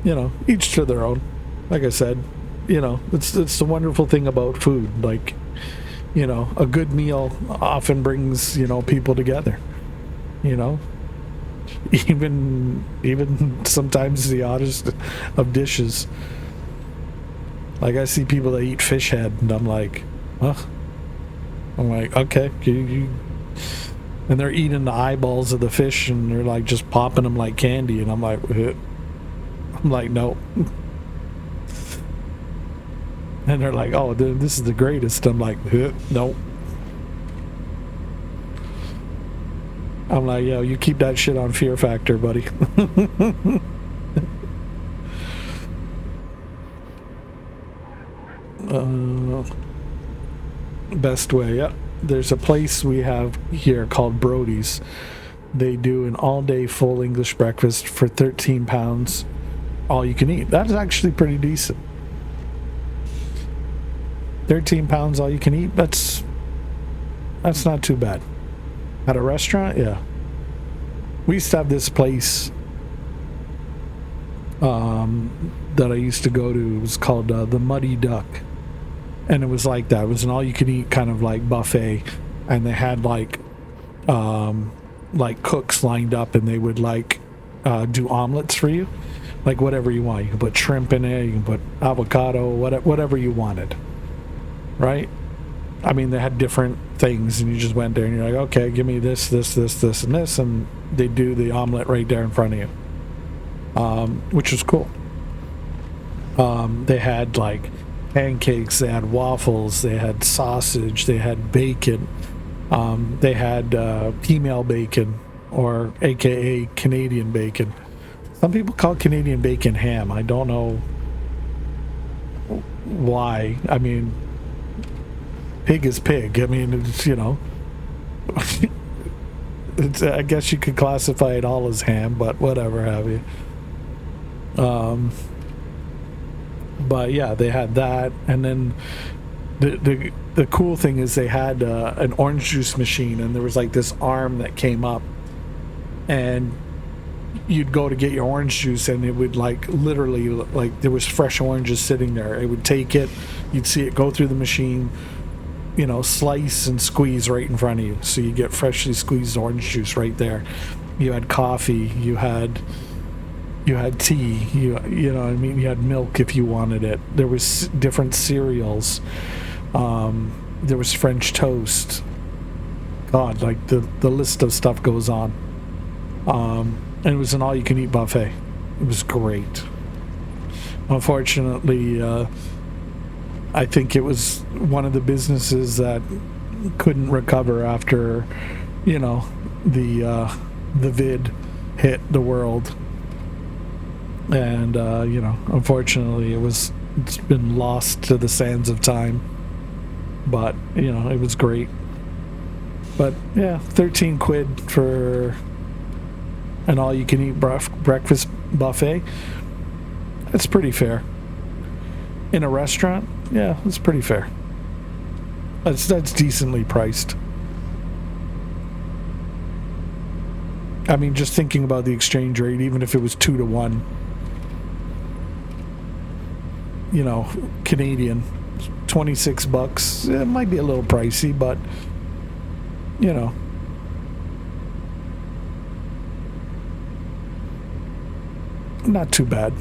you know, each to their own. Like I said, you know, it's the wonderful thing about food. Like, you know, a good meal often brings, you know, people together, you know, even sometimes the oddest of dishes. Like I see people that eat fish head and I'm like, huh? I'm like, okay, and they're eating the eyeballs of the fish and they're like just popping them like candy, and I'm like, no. And they're like, oh, this is the greatest. I'm like, no. I'm like, yo, you keep that shit on Fear Factor, buddy. Best way, yeah. There's a place we have here called Brody's. They do an all-day full English breakfast for £13, all you can eat. That's actually pretty decent. £13 all you can eat. That's not too bad. At a restaurant, yeah. We used to have this place that I used to go to. It was called the Muddy Duck. And it was like that. It was an all-you-can-eat kind of like buffet, and they had like cooks lined up, and they would like do omelets for you, like whatever you want. You can put shrimp in it, you can put avocado, whatever you wanted, right? I mean, they had different things, and you just went there, and you're like, okay, give me this, and this, and they do the omelet right there in front of you, which was cool. They had like pancakes, they had waffles, they had sausage, they had bacon, they had female bacon, or aka Canadian bacon. Some people call Canadian bacon ham. I don't know why. I mean, pig is pig. I mean, it's, you know, I guess you could classify it all as ham, but whatever have you. But yeah, they had that, and then the cool thing is they had an orange juice machine, and there was like this arm that came up, and you'd go to get your orange juice, and it would like literally, like there was fresh oranges sitting there. It would take it, you'd see it go through the machine, you know, slice and squeeze right in front of you, so you get freshly squeezed orange juice right there. You had coffee, you had tea, you know what I mean, you had milk if you wanted it. There was different cereals, there was French toast. God, like the list of stuff goes on. And it was an all-you-can-eat buffet. It was great. Unfortunately, I think it was one of the businesses that couldn't recover after, the vid hit the world, and unfortunately, it's been lost to the sands of time. But it was great. But yeah, 13 quid for an all-you-can-eat breakfast buffet. That's pretty fair. In a restaurant, yeah, it's pretty fair. That's decently priced. I mean, just thinking about the exchange rate, even if it was 2 to 1, Canadian, $26. It might be a little pricey, but not too bad.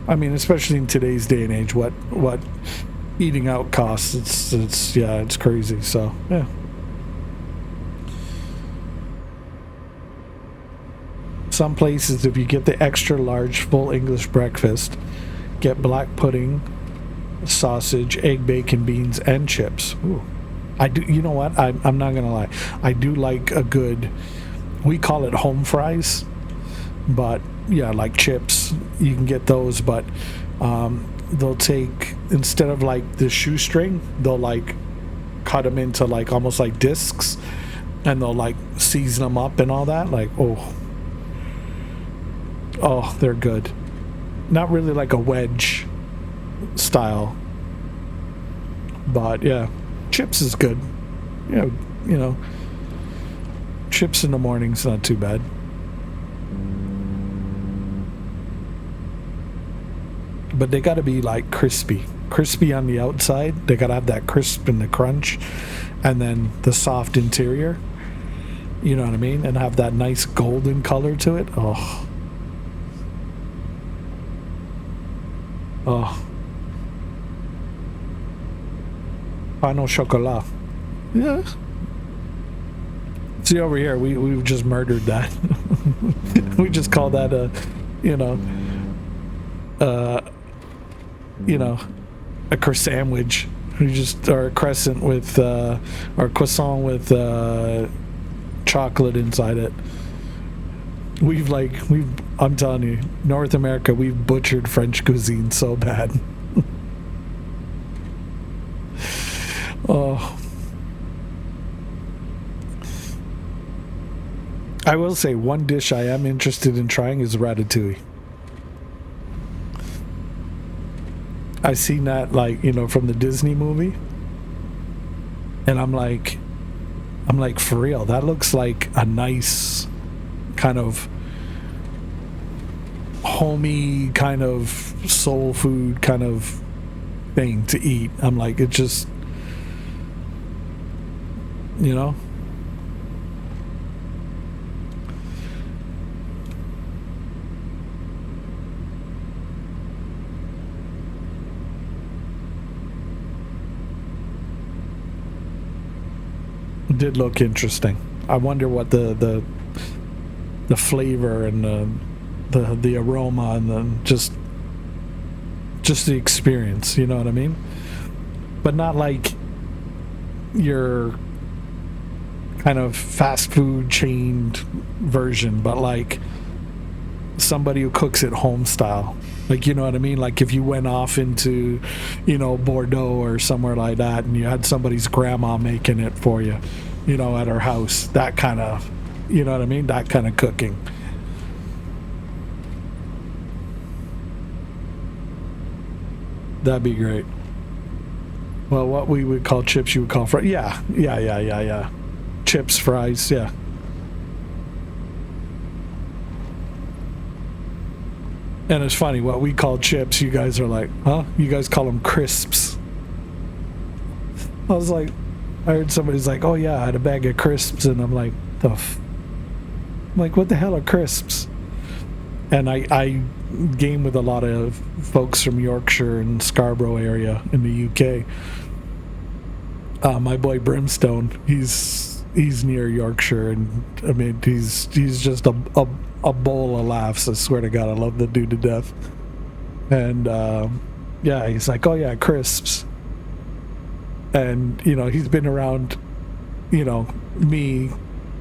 I mean, especially in today's day and age, what eating out costs, it's crazy. So yeah. Some places, if you get the extra large full English breakfast, get black pudding, sausage, egg, bacon, beans, and chips. Ooh. I do. You know what? I'm not gonna lie. I do like a good. We call it home fries, but yeah, like chips. You can get those, but they'll take, instead of like the shoestring, they'll like cut them into like almost like discs, and they'll like season them up and all that. Like oh, they're good. Not really like a wedge style, but yeah, chips is good. Chips in the morning's not too bad. But they got to be like crispy on the outside. They got to have that crisp and the crunch, and then the soft interior. You know what I mean? And have that nice golden color to it. Oh. Pain au chocolat. Yeah. See, over here, we've just murdered that. We just call that a croissant. Or a crescent with or a croissant with chocolate inside it. I'm telling you, North America, we've butchered French cuisine so bad. Oh. I will say one dish I am interested in trying is ratatouille. I seen that from the Disney movie, and I'm like for real, that looks like a nice kind of homey kind of soul food kind of thing to eat. I'm like, it just did look interesting. I wonder what the flavor and the aroma and just the experience, you know what I mean? But not like your kind of fast food chained version, but like somebody who cooks it home style. Like, you know what I mean? Like if you went off into, Bordeaux or somewhere like that, and you had somebody's grandma making it for you, at her house. That kind of, you know what I mean? That kind of cooking. That'd be great. Well, what we would call chips, you would call fries. Yeah. Chips, fries, yeah. And it's funny, what we call chips, you guys are like, huh? You guys call them crisps. I was like, I heard somebody's like, oh yeah, I had a bag of crisps, and I'm like, I'm like, what the hell are crisps? And I game with a lot of folks from Yorkshire and Scarborough area in the UK, My boy Brimstone, he's near Yorkshire, and I mean he's just a bowl of laughs. I swear to God, I love the dude to death. And yeah, he's like, oh yeah, crisps. And he's been around me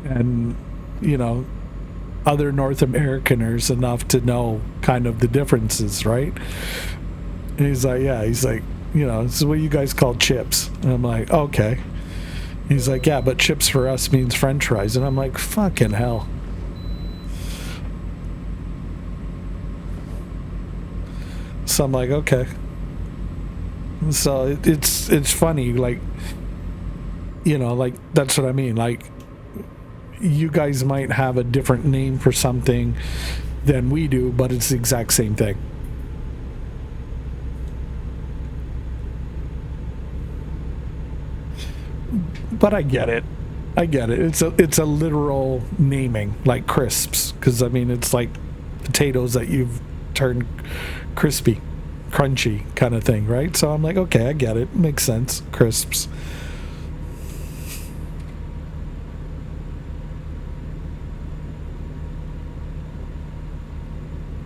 and other North Americaners enough to know kind of the differences, right? And he's like, yeah, he's like, this is what you guys call chips. And I'm like, okay. He's like, yeah, but chips for us means French fries. And I'm like, fucking hell. So I'm like, okay. So it's funny, like, like that's what I mean. Like, you guys might have a different name for something than we do, but it's the exact same thing. But I get it. It's a literal naming, like crisps, because I mean it's like potatoes that you've turned crispy, crunchy kind of thing, right? So I'm like, okay, I get it. Makes sense. Crisps.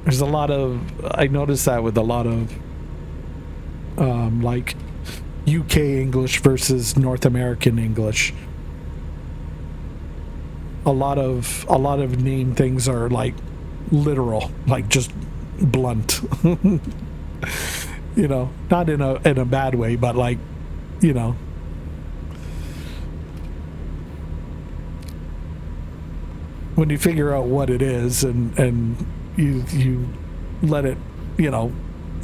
There's a lot of, I noticed that with a lot of like UK English versus North American English. A lot of name things are like literal, like just blunt. Not in a bad way, but like, when you figure out what it is and you let it,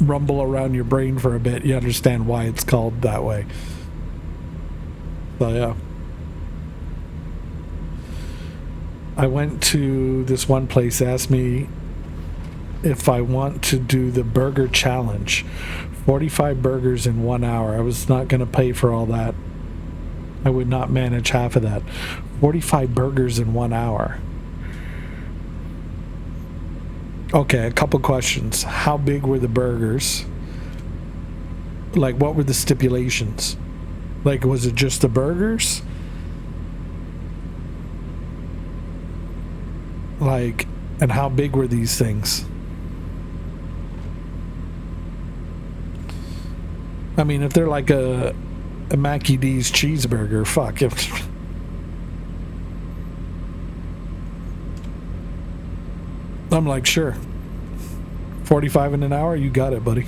rumble around your brain for a bit, you understand why it's called that way. So yeah. I went to this one place, asked me if I want to do the burger challenge. 45 burgers in 1 hour. I was not going to pay for all that. I would not manage half of that. 45 burgers in 1 hour. Okay, a couple questions. How big were the burgers? Like, what were the stipulations? Like, was it just the burgers? Like, and how big were these things? I mean, if they're like a Mackie D's cheeseburger, fuck. I'm like, sure. 45 in an hour, you got it, buddy.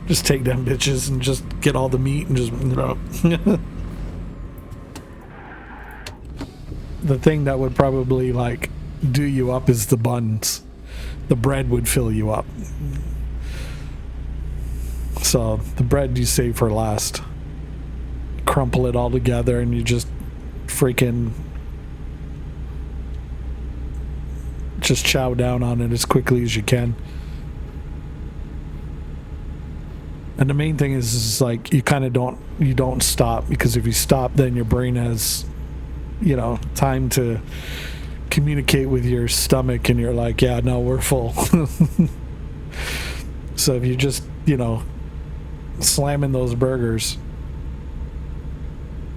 Just take them bitches and just get all the meat and just, The thing that would probably like do you up is the buns. The bread would fill you up. So the bread you save for last. Crumple it all together and you just freaking just chow down on it as quickly as you can. And the main thing is like you kind of don't stop, because if you stop, then your brain has time to communicate with your stomach, and you're like, yeah, no, we're full. So if you just slamming those burgers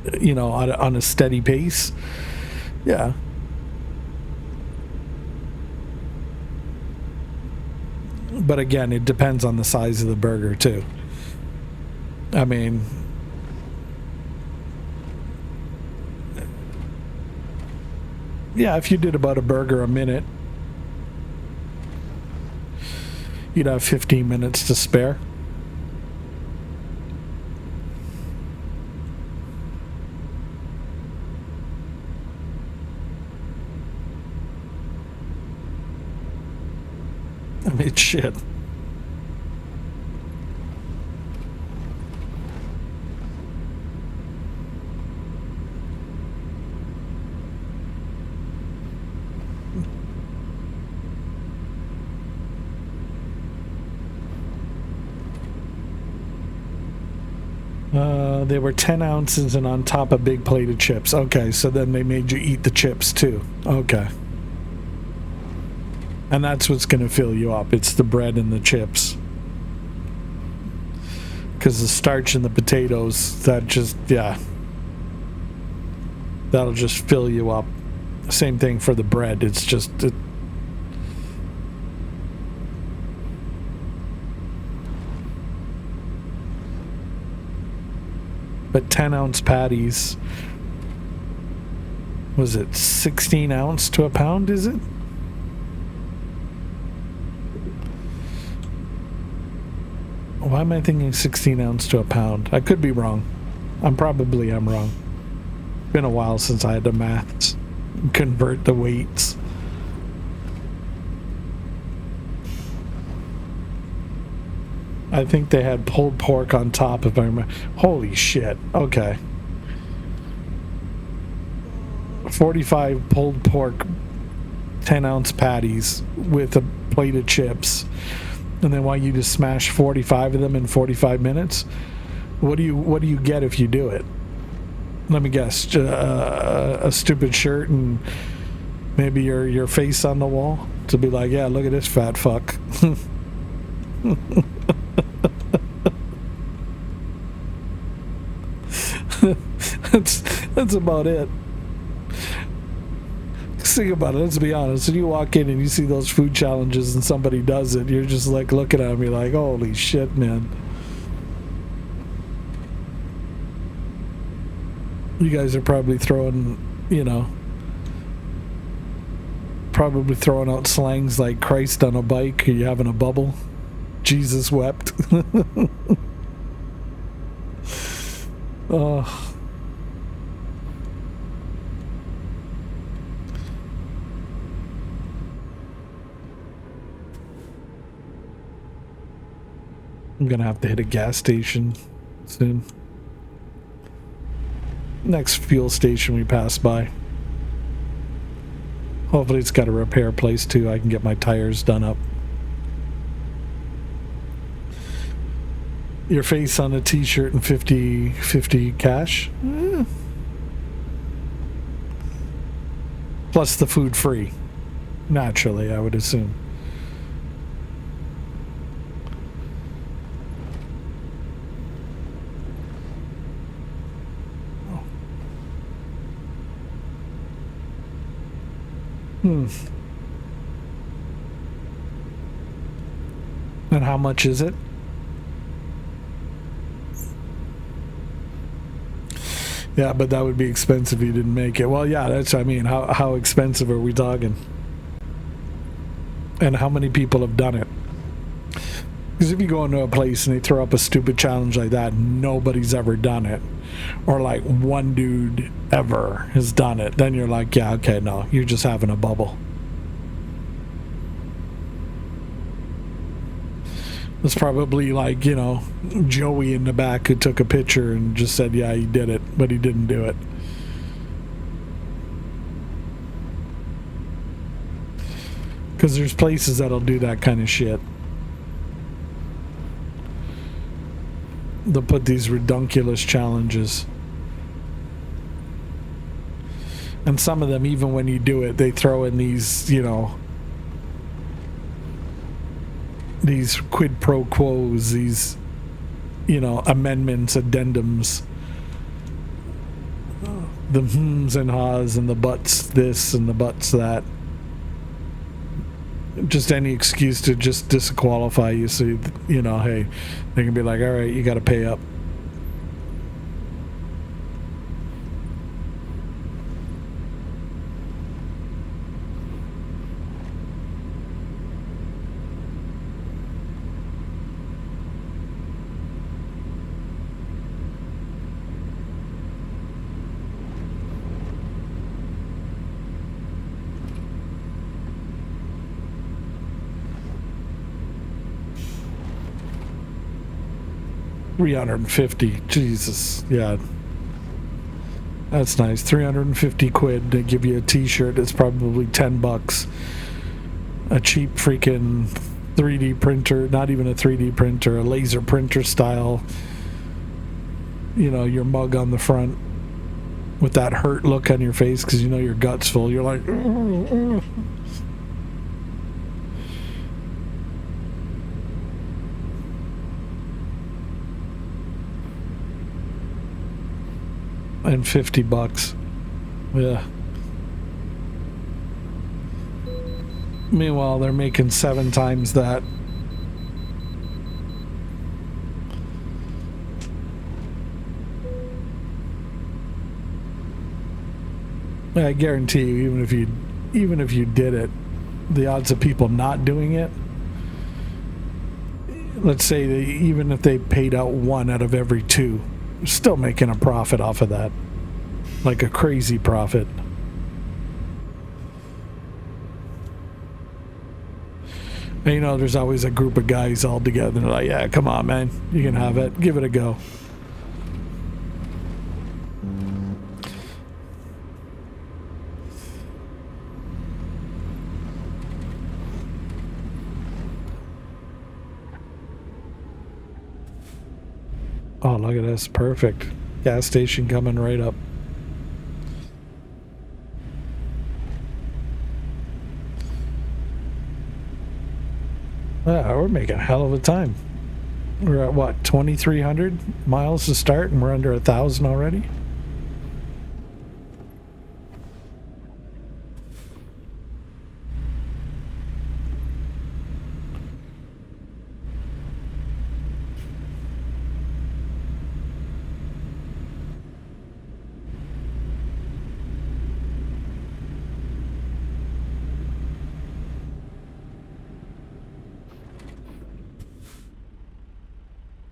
on a steady pace, yeah. But again, it depends on the size of the burger too. I mean, yeah, if you did about a burger a minute, you'd have 15 minutes to spare. I mean, shit. They were 10 ounces and on top a big plate of chips. Okay, so then they made you eat the chips too. Okay. And that's what's going to fill you up. It's the bread and the chips. Because the starch and the potatoes, that just, yeah. That'll just fill you up. Same thing for the bread. It's just but 10-ounce patties, was it 16 ounce to a pound, is it? Why am I thinking 16 ounce to a pound? I could be wrong. I'm wrong. Been a while since I had to maths convert the weights. I think they had pulled pork on top, if I remember. Holy shit. Okay. 45 pulled pork, 10-ounce patties with a plate of chips, and they want you to smash 45 of them in 45 minutes. What do you get if you do it? Let me guess. A stupid shirt and maybe your face on the wall to be like, yeah, look at this fat fuck. That's about it. Think about it. Let's be honest. When you walk in and you see those food challenges and somebody does it, you're just like looking at them. You're like, holy shit, man. You guys are probably throwing, probably throwing out slangs like Christ on a bike. Are you having a bubble? Jesus wept. Oh. I'm gonna have to hit a gas station soon. Next fuel station we pass by. Hopefully it's got a repair place too. I can get my tires done up. Your face on a t-shirt and 50 cash. Plus the food free. Naturally, I would assume. And how much is it? Yeah, but that would be expensive if you didn't make it. Well, yeah, that's what I mean. How expensive are we talking? And how many people have done it? Because if you go into a place and they throw up a stupid challenge like that, nobody's ever done it. Or like one dude ever has done it. Then you're like, yeah, okay, no, you're just having a bubble. It's probably like, Joey in the back who took a picture and just said, yeah, he did it, but he didn't do it. Because there's places that'll do that kind of shit. They'll put these redunculous challenges. And some of them, even when you do it, they throw in these, these quid pro quos, these, amendments, addendums. The hms and ha's and the buts this and the buts that. Just any excuse to just disqualify you, so hey, they can be like, all right, you got to pay up. $350, Jesus, yeah, that's nice. 350 quid. They give you a t-shirt that's probably $10. A cheap freaking 3D printer, not even a 3D printer, a laser printer style, your mug on the front with that hurt look on your face because your gut's full. You're like, and $50. Yeah. Meanwhile, they're making 7 times that. I guarantee you, even if you did it, the odds of people not doing it, let's say even if they paid out 1 out of every 2, still making a profit off of that, like a crazy profit. And, you know, there's always a group of guys all together like, yeah, come on, man, you can have it, give it a go. Oh, look at this. Perfect. Gas station coming right up. Yeah, we're making a hell of a time. We're at what, 2,300 miles to start, and we're under 1,000 already?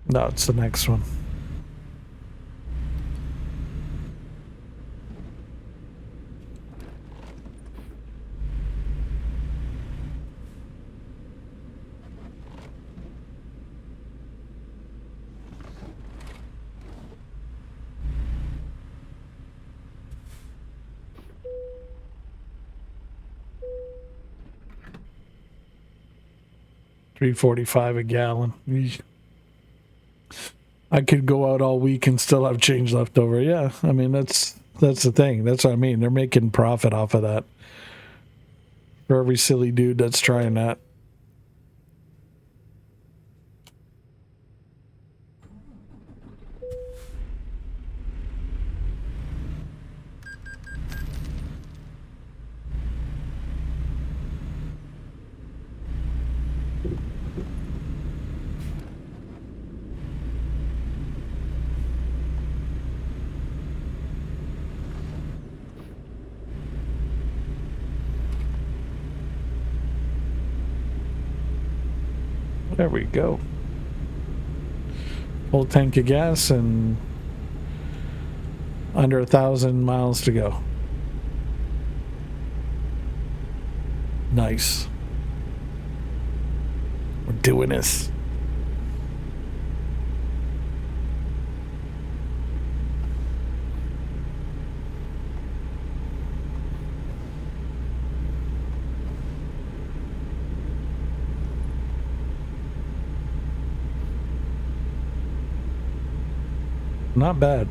No, it's the next one. $3.45 a gallon. Eesh. I could go out all week and still have change left over. Yeah, I mean that's the thing. That's what I mean. They're making profit off of that. For every silly dude that's trying that. There we go. Full tank of gas and under 1,000 miles to go. Nice. We're doing this. Not bad.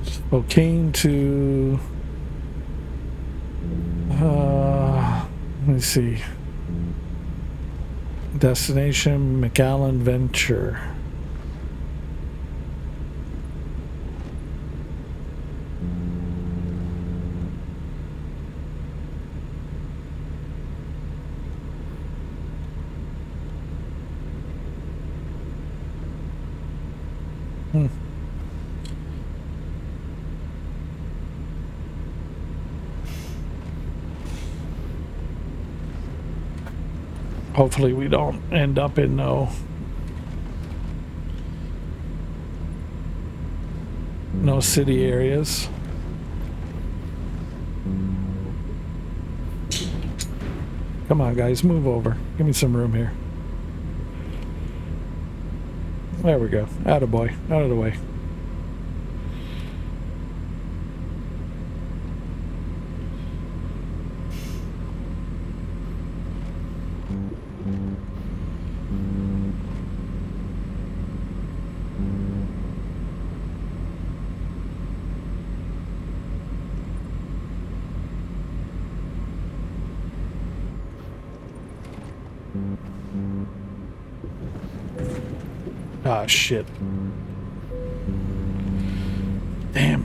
Spokane to let me see. Destination McAllen Venture. Hopefully we don't end up in no city areas. Come on, guys, move over. Give me some room here. There we go. Attaboy. Out of the way. Ah, shit. Damn.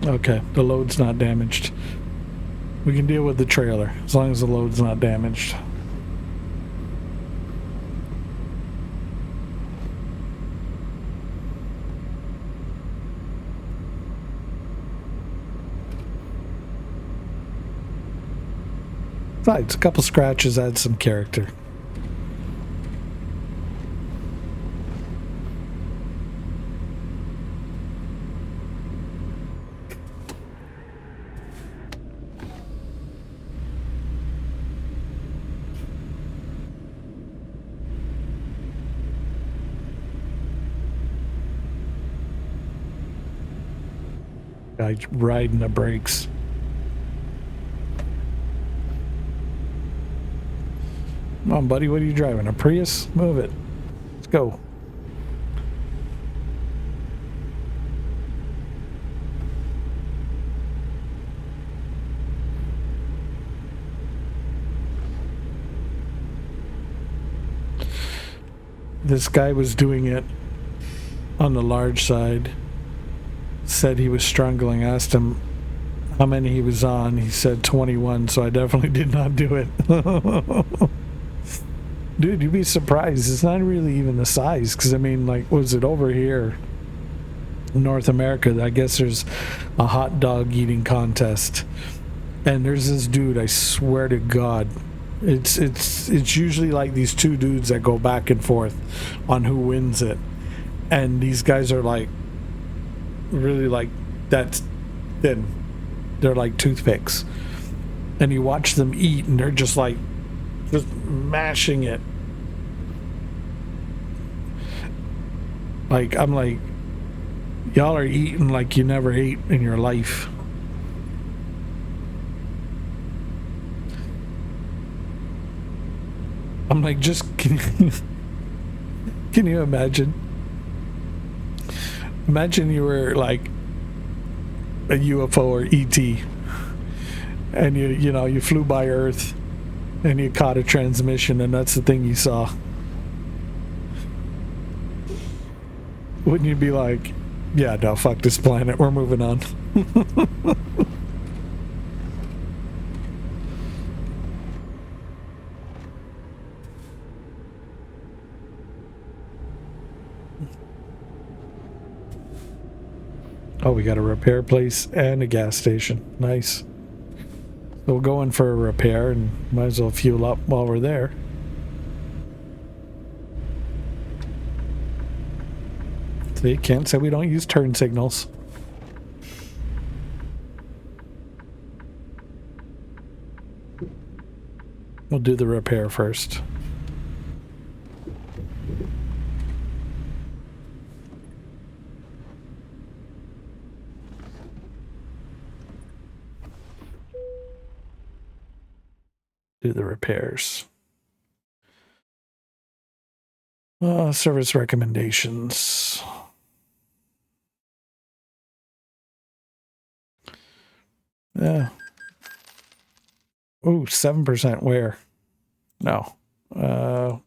Okay, the load's not damaged. We can deal with the trailer as long as the load's not damaged. Besides, a couple scratches add some character. Guy riding the brakes. Come on, buddy. What are you driving? A Prius? Move it. Let's go. This guy was doing it on the large side. Said he was struggling. Asked him how many he was on. He said 21, so I definitely did not do it. Dude, you'd be surprised. It's not really even the size. Because, I mean, like, was it over here in North America? I guess there's a hot dog eating contest. And there's this dude, I swear to God. It's usually like these two dudes that go back and forth on who wins it. And these guys are like, really like, that's thin. They're like toothpicks. And you watch them eat and they're just like, just mashing it. Like, I'm like, y'all are eating like you never ate in your life. I'm like, just, can you imagine? Imagine you were like a UFO or ET and you know, you flew by Earth and you caught a transmission and that's the thing you saw. Wouldn't you be like, yeah, no, fuck this planet, we're moving on? Oh, we got a repair place and a gas station. Nice. So we'll go in for a repair and might as well fuel up while we're there. See, can't say we don't use turn signals. We'll do the repair first. Do the repairs. Service recommendations. Yeah. Ooh, 7% wear. No. We'll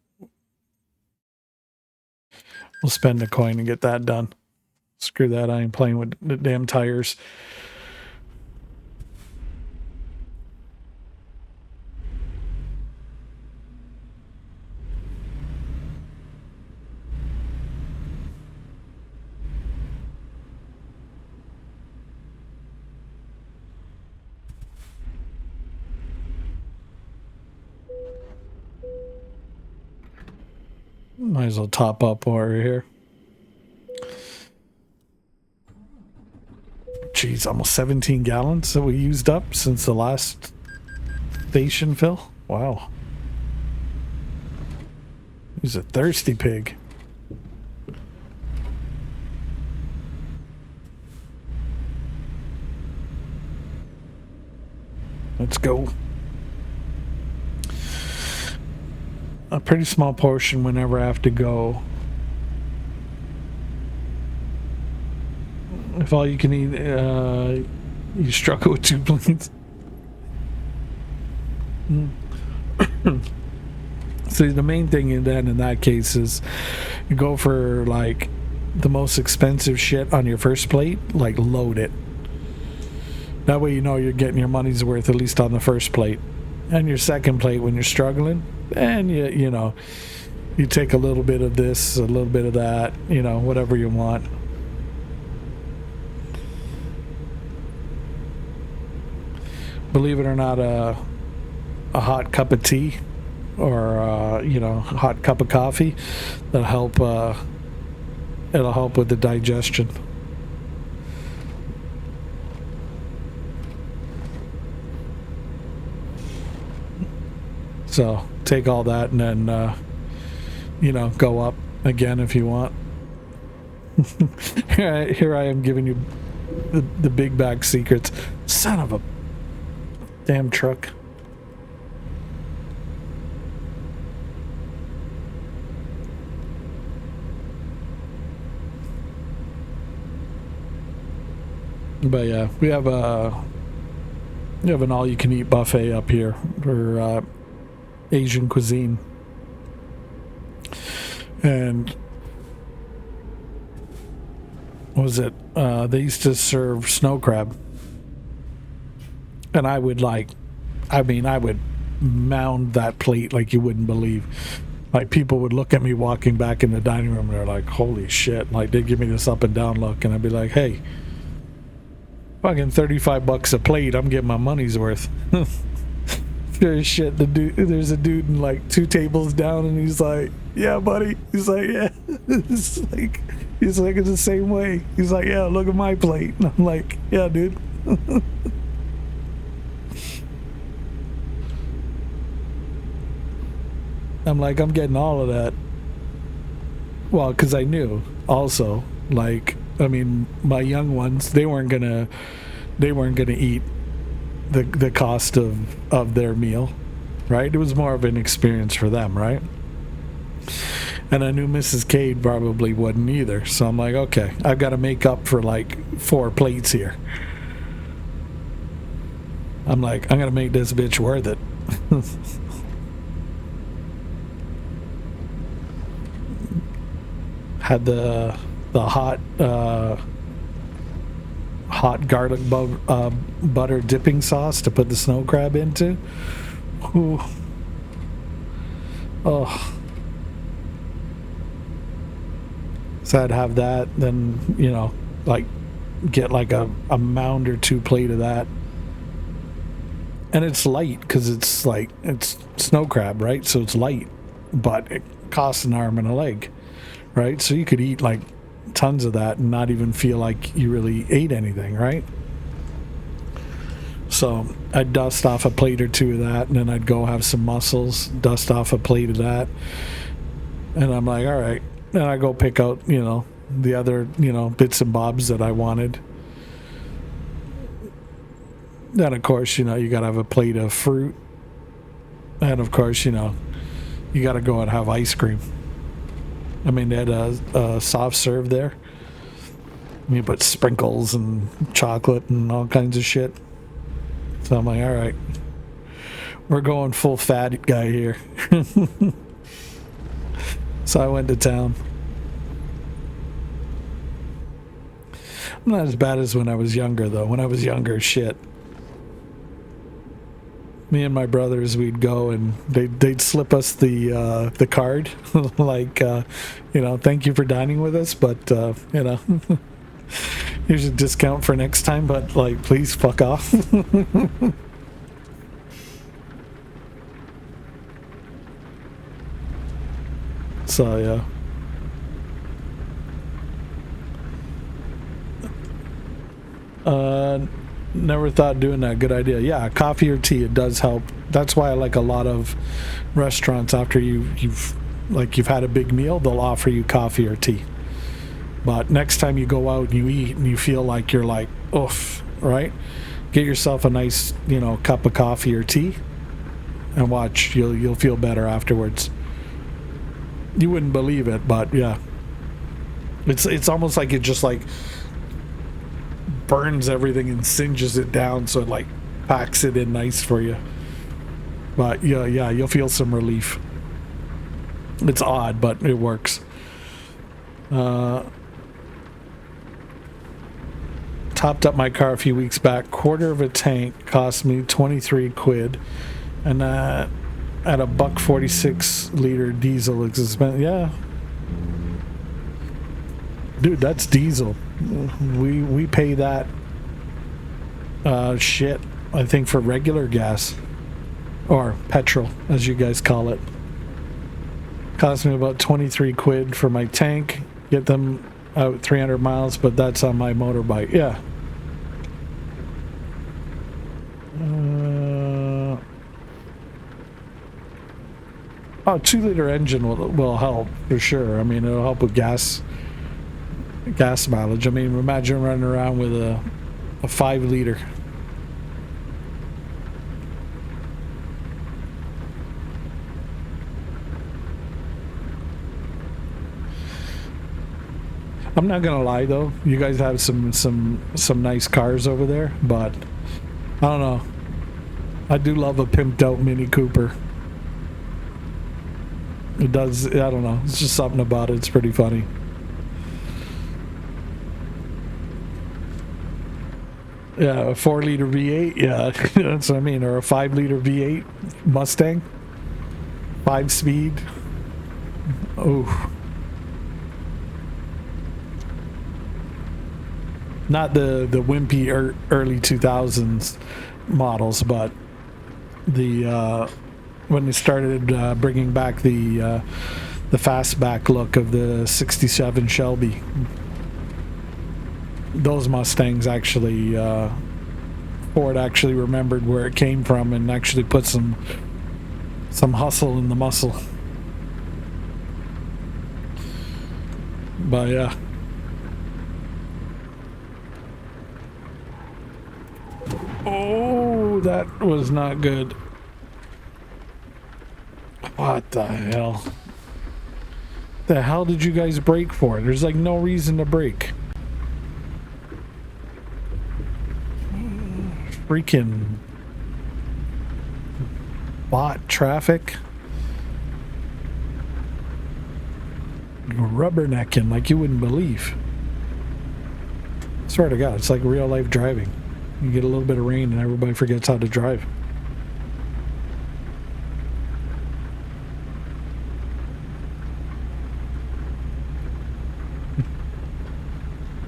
spend a coin and get that done. Screw that, I ain't playing with the damn tires. Might as well top up while we're here. Jeez, almost 17 gallons that we used up since the last station fill. Wow. He's a thirsty pig. Let's go. A pretty small portion whenever I have to go. If all you can eat, you struggle with 2 planes. See, the main thing in that case is you go for like the most expensive shit on your first plate, like load it. That way you know you're getting your money's worth, at least on the first plate. And your second plate, when you're struggling, and you know, you take a little bit of this, a little bit of that, you know, whatever you want. Believe it or not, a hot cup of tea or you know, a hot cup of coffee, that'll help. It'll help with the digestion. So take all that and then you know, go up again if you want. Here I am giving you the big bag secrets. Son of a damn truck. But yeah, we have an all-you-can-eat buffet up here for Asian cuisine, and what was it? They used to serve snow crab, and I would mound that plate like you wouldn't believe. Like, people would look at me walking back in the dining room, and they're like, "Holy shit!" Like, they'd give me this up and down look, and I'd be like, "Hey, fucking $35 a plate. I'm getting my money's worth." There's shit. There's a dude in like 2 tables down, and he's like, "Yeah, buddy." He's like, "Yeah." He's like it's the same way. He's like, "Yeah, look at my plate." And I'm like, "Yeah, dude." I'm like, I'm getting all of that. Well, because I knew also, like, I mean, my young ones, they weren't gonna eat the cost of their meal, right? It was more of an experience for them, right? And I knew Mrs. Cade probably wouldn't either. So I'm like, okay, I've got to make up for like 4 plates here. I'm like, I'm gonna make this bitch worth it. Had the hot garlic butter dipping sauce to put the snow crab into. Ooh. Oh. So I'd have that, then, you know, like, get like a mound or 2 plate of that. And it's light because it's like, it's snow crab, right? So it's light, but it costs an arm and a leg, right? So you could eat like tons of that and not even feel like you really ate anything, right? So I'd dust off a plate or 2 of that, and then I'd go have some mussels, dust off a plate of that, and I'm like, all right. Then I go pick out, you know, the other, you know, bits and bobs that I wanted. Then, of course, you know, you got to have a plate of fruit. And, of course, you know, you got to go and have ice cream. I mean, they had a soft serve there. You put sprinkles and chocolate and all kinds of shit. So I'm like, all right, we're going full fat guy here. So I went to town. I'm not as bad as when I was younger, though. When I was younger, shit. Me and my brothers, we'd go and they'd slip us the card, like, you know, thank you for dining with us, but you know, here's a discount for next time, but like, please fuck off. So yeah. Never thought doing that. Good idea. Yeah, coffee or tea, it does help. That's why I like a lot of restaurants, after you've had a big meal, they'll offer you coffee or tea. But next time you go out and you eat and you feel like you're like, oof, right? Get yourself a nice, you know, cup of coffee or tea, and watch, you'll feel better afterwards. You wouldn't believe it, but yeah. It's almost like it just like burns everything and singes it down, so it like packs it in nice for you. But yeah, you'll feel some relief. It's odd, but it works. topped up my car a few weeks back. Quarter of a tank cost me 23 quid, and at a buck 46 liter diesel expense. Yeah, dude, that's diesel. We pay that shit, I think, for regular gas or petrol, as you guys call it. Cost me about 23 quid for my tank. Get them out 300 miles, but that's on my motorbike. Yeah. Oh, 2-liter engine will help for sure. I mean, it'll help with gas mileage. I mean, imagine running around with a 5-liter. I'm not gonna lie though, you guys have some nice cars over there, but I don't know. I do love a pimped out Mini Cooper. It does. I don't know. It's just something about it. It's pretty funny. Yeah, a 4-liter V8. Yeah, that's what I mean. Or a 5-liter V8 Mustang, 5-speed. Oh. Not the wimpy early 2000s models, but the when they started bringing back the fastback look of the '67 Shelby. Those Mustangs actually, Ford actually remembered where it came from and actually put some hustle in the muscle. But yeah. Oh, that was not good. What the hell? The hell did you guys brake for? There's like no reason to brake. Freaking bot traffic. Rubbernecking like you wouldn't believe. Swear to God, it's like real life driving. You get a little bit of rain and everybody forgets how to drive.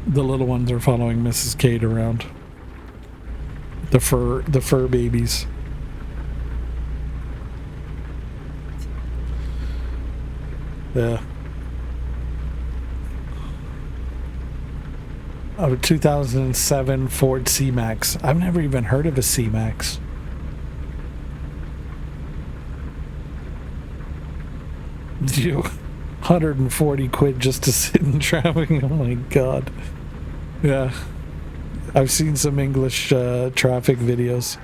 The little ones are following Mrs. Kate around. The fur babies. Yeah. A 2007 Ford C-Max. I've never even heard of a C-Max. You 140 quid just to sit in traffic. Oh my God. Yeah. I've seen some English traffic videos.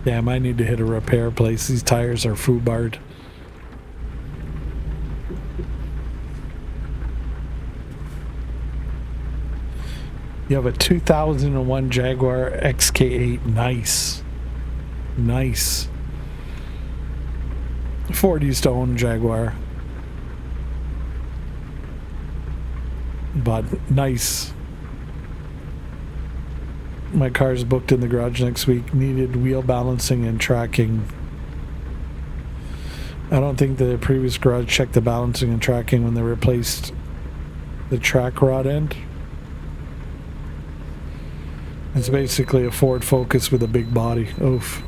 Damn, I need to hit a repair place. These tires are foobarred. You have a 2001 Jaguar XK8. Nice. Nice. Ford used to own Jaguar. But nice. My car's booked in the garage next week. Needed wheel balancing and tracking. I don't think the previous garage checked the balancing and tracking when they replaced the track rod end. It's basically a Ford Focus with a big body. Oof.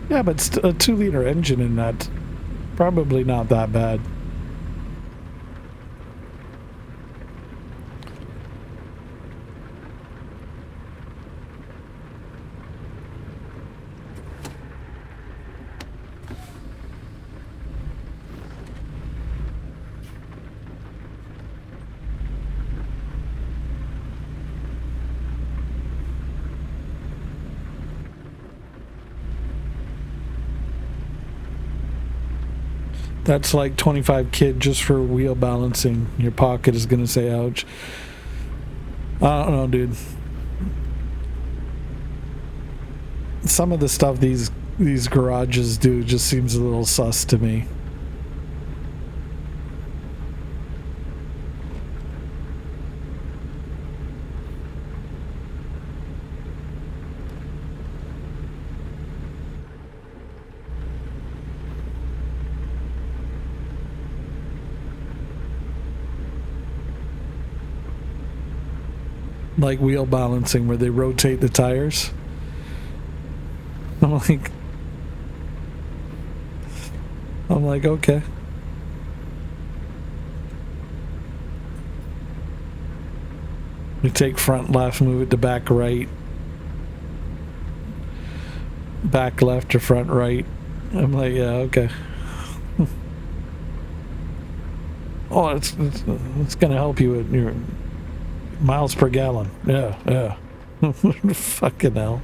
Yeah, but a 2-liter engine in that, probably not that bad. That's like 25 kid just for wheel balancing. Your pocket is gonna say ouch. I don't know, dude. Some of the stuff these garages do just seems a little sus to me. Like wheel balancing where they rotate the tires. I'm like, okay. You take front left, move it to back right. Back left to front right. I'm like, yeah, okay. Oh, it's gonna help you with your miles per gallon. Yeah. Fucking hell.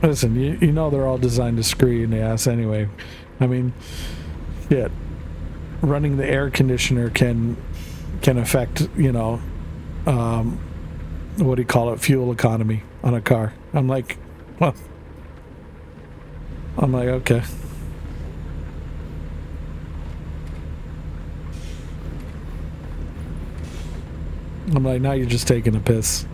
Listen, you know they're all designed to screw you in the ass anyway. I mean, shit. Running the air conditioner can affect, what do you call it, fuel economy on a car. I'm like, well, okay. I'm like, now you're just taking a piss.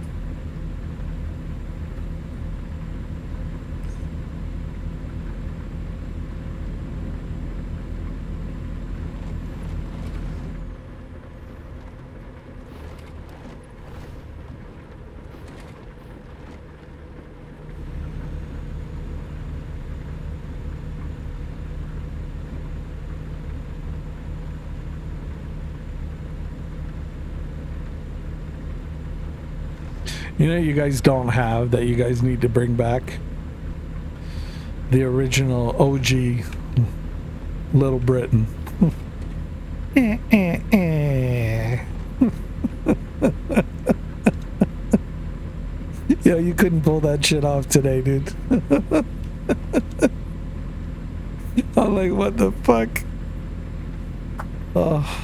You know, you guys don't have that you guys need to bring back the original OG Little Britain. Yeah, you couldn't pull that shit off today, dude. I'm like, what the fuck? Oh.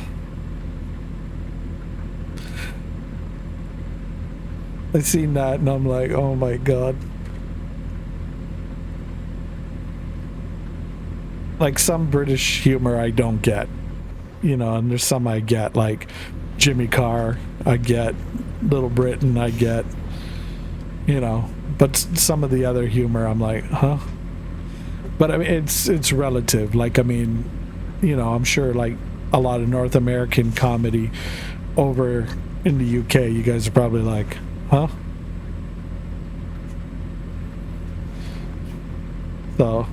I seen that and I'm like, oh my god. Like some British humor I don't get, and there's some I get, like Jimmy Carr I get, Little Britain I get, but some of the other humor I'm like, huh? But I mean, it's relative. Like, I mean, I'm sure like a lot of North American comedy over in the UK, you guys are probably like, huh? So,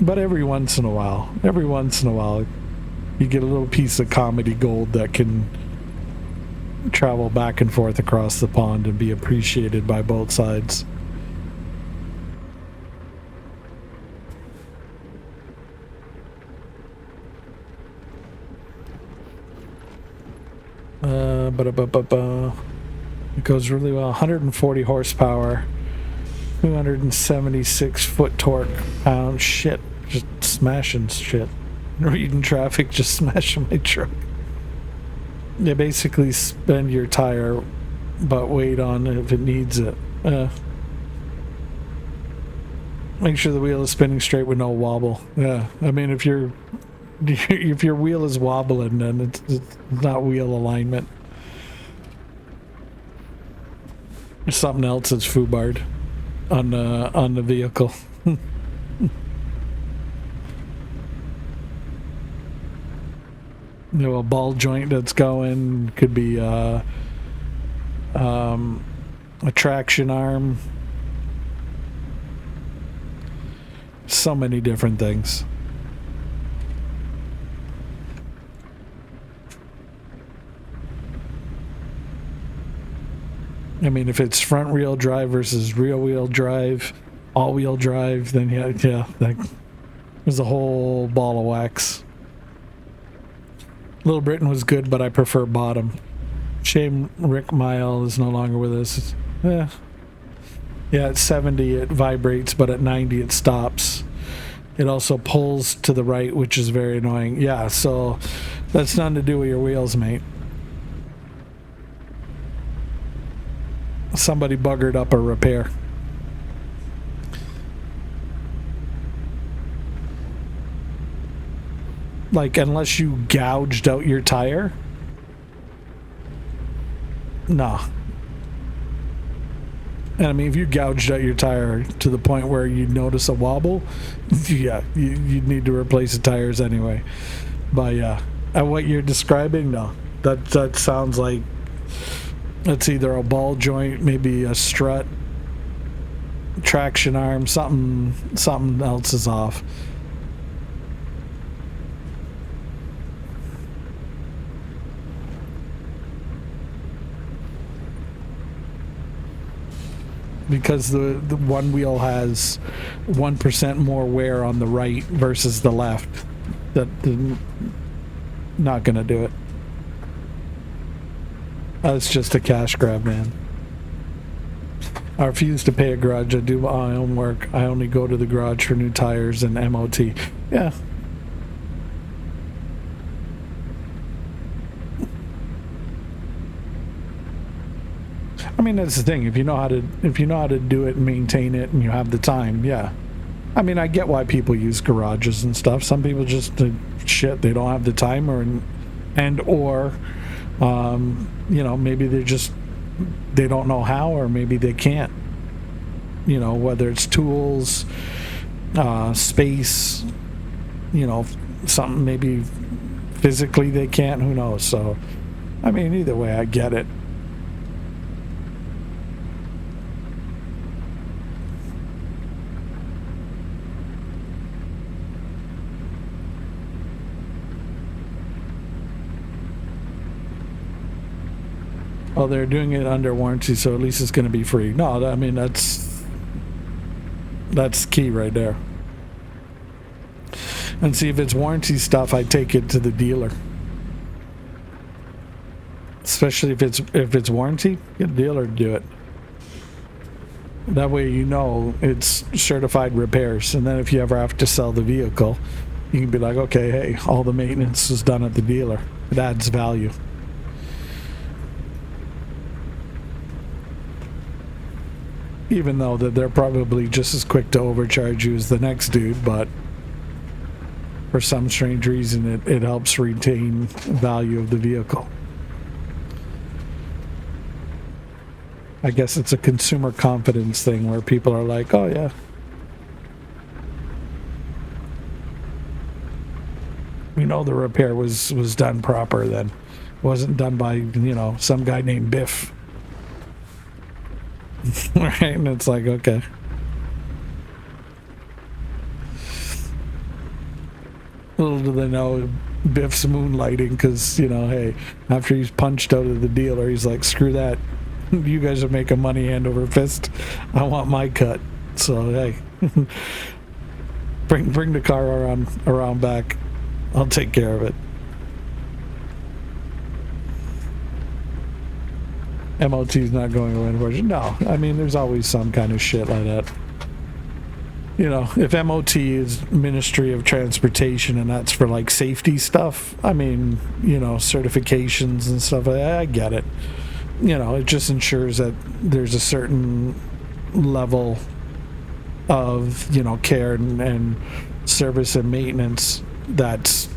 but every once in a while, you get a little piece of comedy gold that can travel back and forth across the pond and be appreciated by both sides. It goes really well. 140 horsepower, 276 foot torque pound. Shit, just smashing shit. Reading traffic, just smashing my truck. You basically spend your tire, but wait on it if it needs it. Make sure the wheel is spinning straight with no wobble. Yeah, I mean if your wheel is wobbling, then it's not wheel alignment. There's something else that's foobarred on the vehicle. A ball joint that's going, could be a traction arm. So many different things. I mean, if it's front wheel drive versus rear wheel drive, all wheel drive, then yeah, there's a whole ball of wax. Little Britain was good, but I prefer bottom. Shame Rick Mile is no longer with us. Yeah. Yeah, at 70 it vibrates, but at 90 it stops. It also pulls to the right, which is very annoying. Yeah, so that's nothing to do with your wheels, mate. Somebody buggered up a repair. Like, unless you gouged out your tire? No. And I mean, if you gouged out your tire to the point where you notice a wobble, yeah, you'd need to replace the tires anyway. But yeah, and what you're describing, no. That sounds like it's either a ball joint, maybe a strut, traction arm, something else is off. Because the one wheel has 1% more wear on the right versus the left. Not gonna do it. It's just a cash grab, man. I refuse to pay a garage. I do my own work. I only go to the garage for new tires and MOT. Yeah. I mean, that's the thing. If you know how to do it and maintain it, and you have the time, yeah. I mean, I get why people use garages and stuff. Some people just shit. They don't have the time, or you know, maybe they don't know how, or maybe they can't. You know, whether it's tools, space, you know, something maybe physically they can't. Who knows? So, I mean, either way, I get it. Oh, they're doing it under warranty, so at least it's going to be free. No, I mean, that's key right there. And see, if it's warranty stuff, I take it to the dealer. Especially if it's warranty, get the dealer to do it. That way you know it's certified repairs. And then if you ever have to sell the vehicle, you can be like, okay, hey, all the maintenance is done at the dealer. It adds value. Even though that they're probably just as quick to overcharge you as the next dude, but for some strange reason it helps retain value of the vehicle. I guess it's a consumer confidence thing where people are like, oh yeah, we know the repair was done proper then. It wasn't done by, you know, some guy named Biff. Right, and it's like, okay. Little do they know Biff's moonlighting, because, you know, hey, after he's punched out of the dealer, he's like, screw that. You guys are making money hand over fist. I want my cut. So, hey, bring the car around back. I'll take care of it. MOT's not going away, unfortunately. No, I mean, there's always some kind of shit like that. You know, if MOT is Ministry of Transportation and that's for like safety stuff, I mean, you know, certifications and stuff, I get it. You know, it just ensures that there's a certain level of, you know, care and service and maintenance that's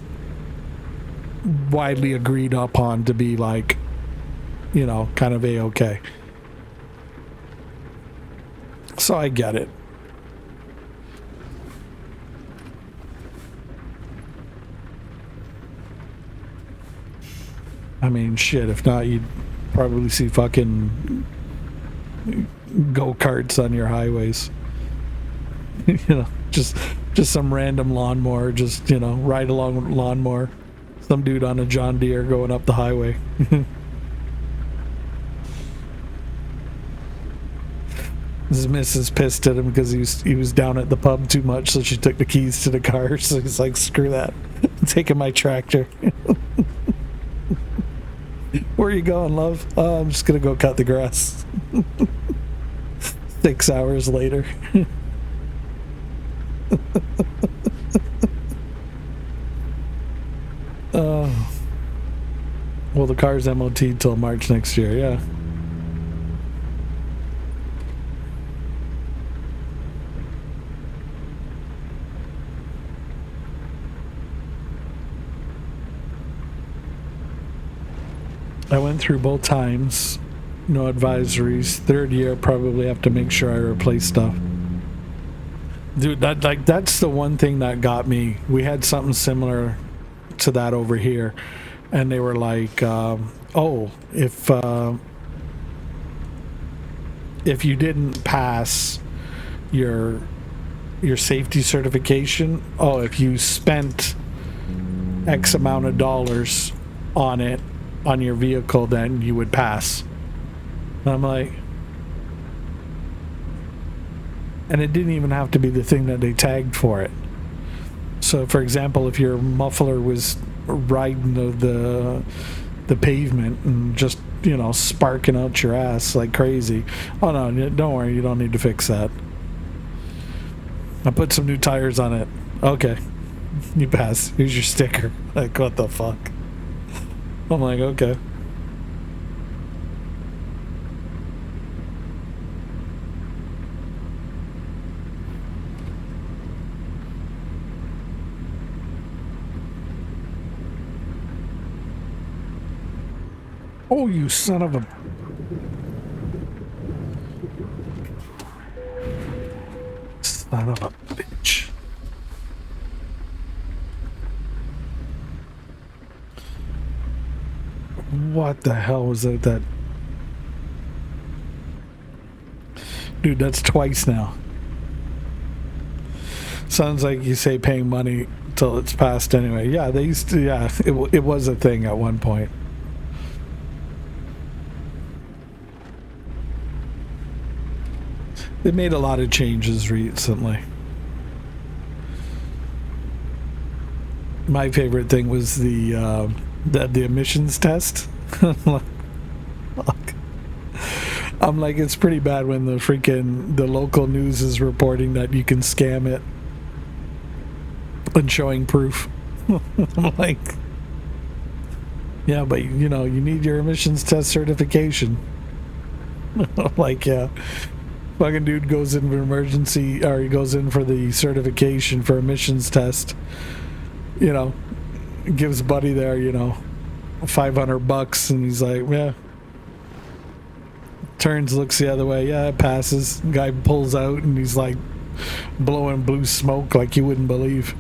widely agreed upon to be like, you know, kind of A-okay. So I get it. I mean, shit, if not, you'd probably see fucking go-karts on your highways. You know, just some random lawnmower, just, you know, ride along lawnmower. Some dude on a John Deere going up the highway. His missus pissed at him because he was down at the pub too much, so she took the keys to the car. So he's like, screw that. I'm taking my tractor. Where are you going, love? Oh, I'm just gonna go cut the grass. 6 hours later. Oh. Well, the car's MOT till March next year, yeah. I went through both times. No advisories. Third year, probably have to make sure I replace stuff. Dude, that's the one thing that got me. We had something similar to that over here, and they were like, "Oh, if you didn't pass your safety certification, oh, if you spent X amount of dollars on it on your vehicle, then you would pass." And I'm like, and it didn't even have to be the thing that they tagged for it. So, for example, if your muffler was riding the pavement and just, you know, sparking out your ass like crazy, oh no, don't worry, you don't need to fix that. I put some new tires on it. Okay, you pass. Here's your sticker. Like, what the fuck? I'm like, okay. Oh, you son of a... Son of a bitch. What the hell was that? Dude, that's twice now. Sounds like you say paying money till it's passed anyway. Yeah, they used to, yeah, it was a thing at one point. They made a lot of changes recently. My favorite thing was the emissions test. I'm like, it's pretty bad when the local news is reporting that you can scam it and showing proof. I'm like, yeah, but you know, you need your emissions test certification. Like, yeah. Fucking dude goes in for emergency, or he goes in for the certification for emissions test. You know, gives buddy there, you know, $500, and he's like, yeah. Turns, looks the other way, yeah, it passes. Guy pulls out, and he's like blowing blue smoke like you wouldn't believe.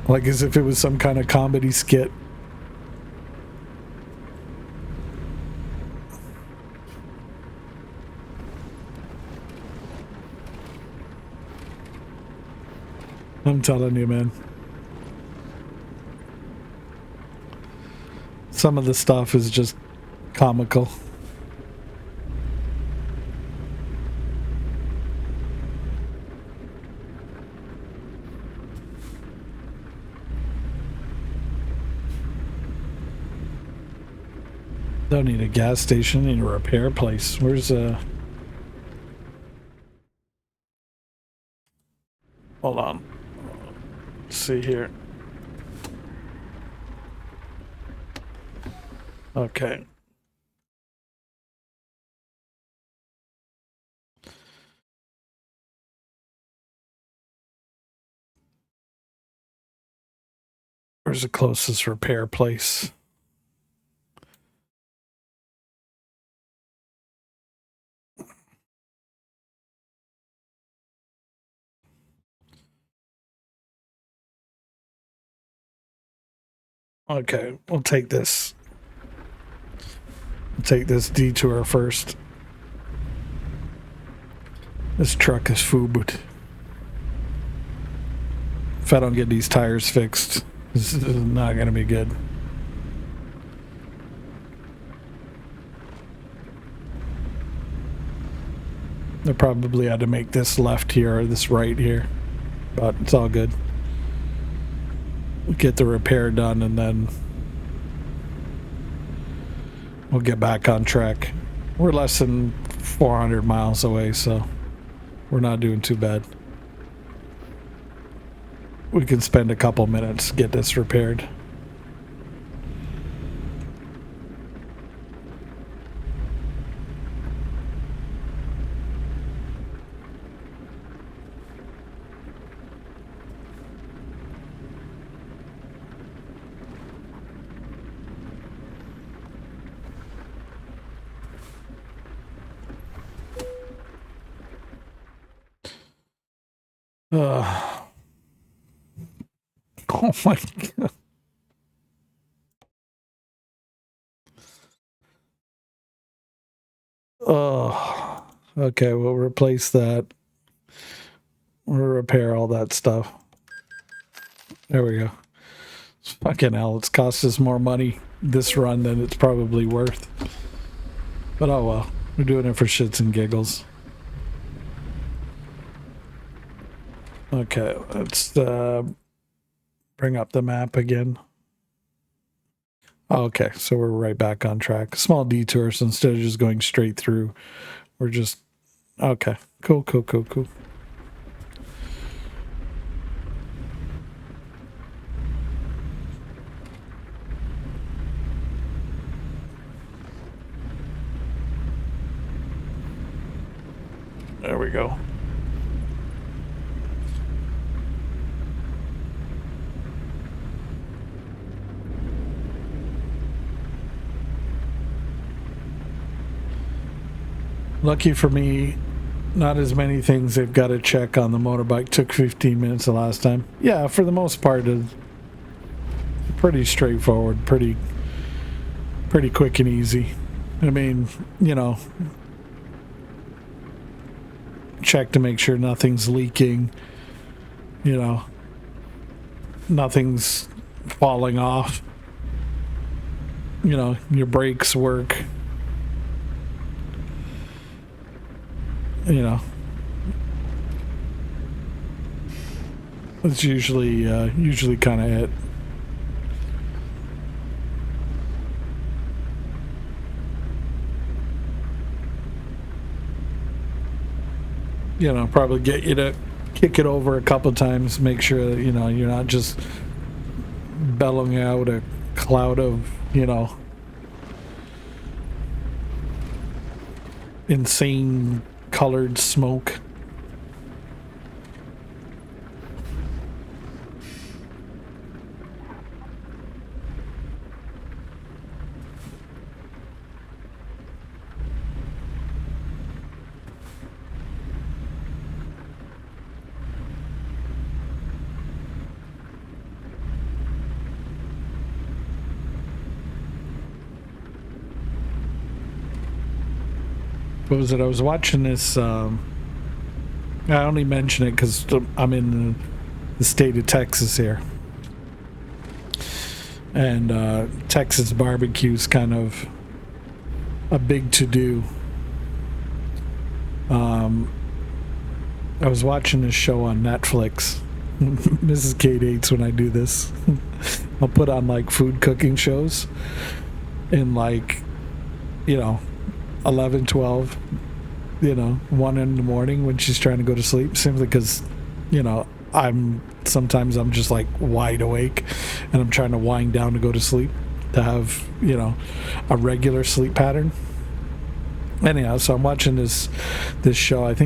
Like as if it was some kind of comedy skit. I'm telling you, man. Some of the stuff is just comical. Don't need a gas station, need a repair place. Where's hold on. Let's see here. Okay. Where's the closest repair place? Okay, we'll take this. We'll take this detour first. This truck is FUBUD. If I don't get these tires fixed, this is not going to be good. I probably had to make this left here or this right here, but it's all good. We'll get the repair done and then we'll get back on track. We're less than 400 miles away, so we're not doing too bad. We can spend a couple minutes to get this repaired. Oh my god. Oh, okay, we'll replace that. We'll repair all that stuff. There we go. Fucking hell, it's cost us more money this run than it's probably worth. But oh well, we're doing it for shits and giggles. Okay, let's bring up the map again. Okay, so we're right back on track. Small detours instead of just going straight through. We're just... Okay, cool. There we go. Lucky for me, not as many things they've got to check on the motorbike. Took 15 minutes the last time. Yeah, for the most part, it's pretty straightforward, pretty quick and easy. I mean, you know, check to make sure nothing's leaking, you know, nothing's falling off, you know, your brakes work. You know, that's usually kind of it. You know, probably get you to kick it over a couple times, make sure that, you know, you're not just bellowing out a cloud of, you know, insane colored smoke. What was it? I was watching this. I only mention it because I'm in the state of Texas here, and Texas barbecue is kind of a big to-do. I was watching this show on Netflix. Mrs. Kate hates when I do this. I'll put on like food cooking shows in like, you know, 11, 12, you know, 1 in the morning when she's trying to go to sleep, simply because, you know, sometimes I'm just like wide awake and I'm trying to wind down to go to sleep to have, you know, a regular sleep pattern. Anyhow, so I'm watching this show. I don't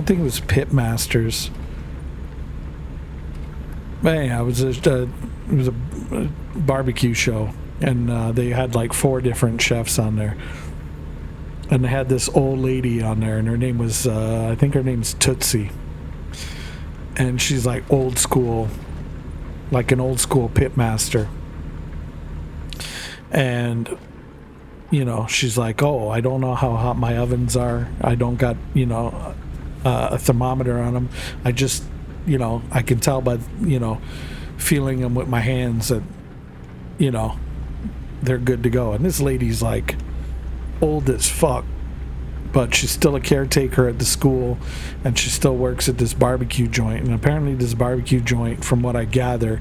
think it was Pit Masters. But anyhow, it was a barbecue show. And they had like 4 different chefs on there. And they had this old lady on there, and her name was, I think her name's Tootsie. And she's like old school, like an old school pit master. And, you know, she's like, oh, I don't know how hot my ovens are. I don't got, you know, a thermometer on them. I just, you know, I can tell by, you know, feeling them with my hands that, you know, they're good to go. And this lady's like old as fuck, but she's still a caretaker at the school, and she still works at this barbecue joint. And apparently this barbecue joint, from what I gather,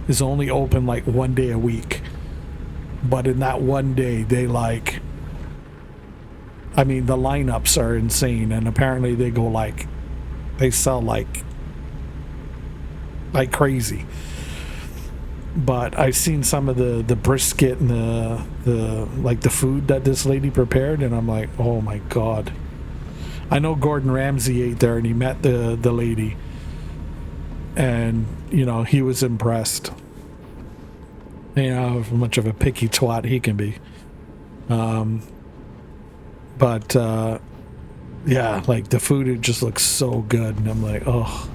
is only open like 1 day a week. But in that one day, they like, I mean, the lineups are insane, and apparently they go like, they sell like crazy. But I've seen some of the brisket and the like the food that this lady prepared, and I'm like, oh my god. I know Gordon Ramsay ate there, and he met the lady, and you know he was impressed. You know how much of a picky twat he can be. But yeah, like the food, it just looks so good, and I'm like, oh.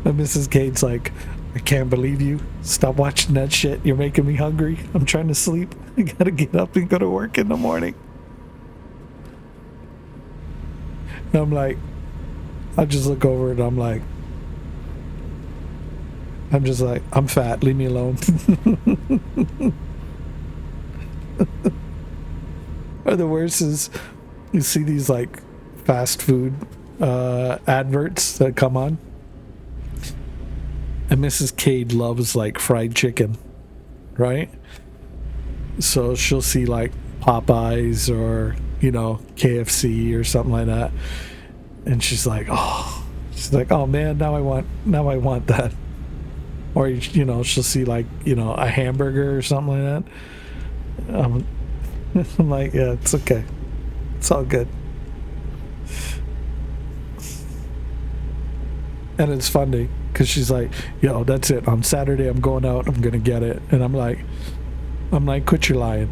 And Mrs. Cade's like, I can't believe you. Stop watching that shit. You're making me hungry. I'm trying to sleep. I gotta get up and go to work in the morning. And I'm like, I just look over and I'm just like, I'm fat. Leave me alone. Or the worst is you see these like fast food adverts that come on. And Mrs. Cade loves like fried chicken, right? So she'll see like Popeyes or, you know, KFC or something like that. And she's like, oh man, now I want that. Or, you know, she'll see like, you know, a hamburger or something like that. I'm like, yeah, it's okay. It's all good. And it's funny because she's like, yo, that's it. On Saturday, I'm going out. I'm going to get it. And I'm like, quit your lying.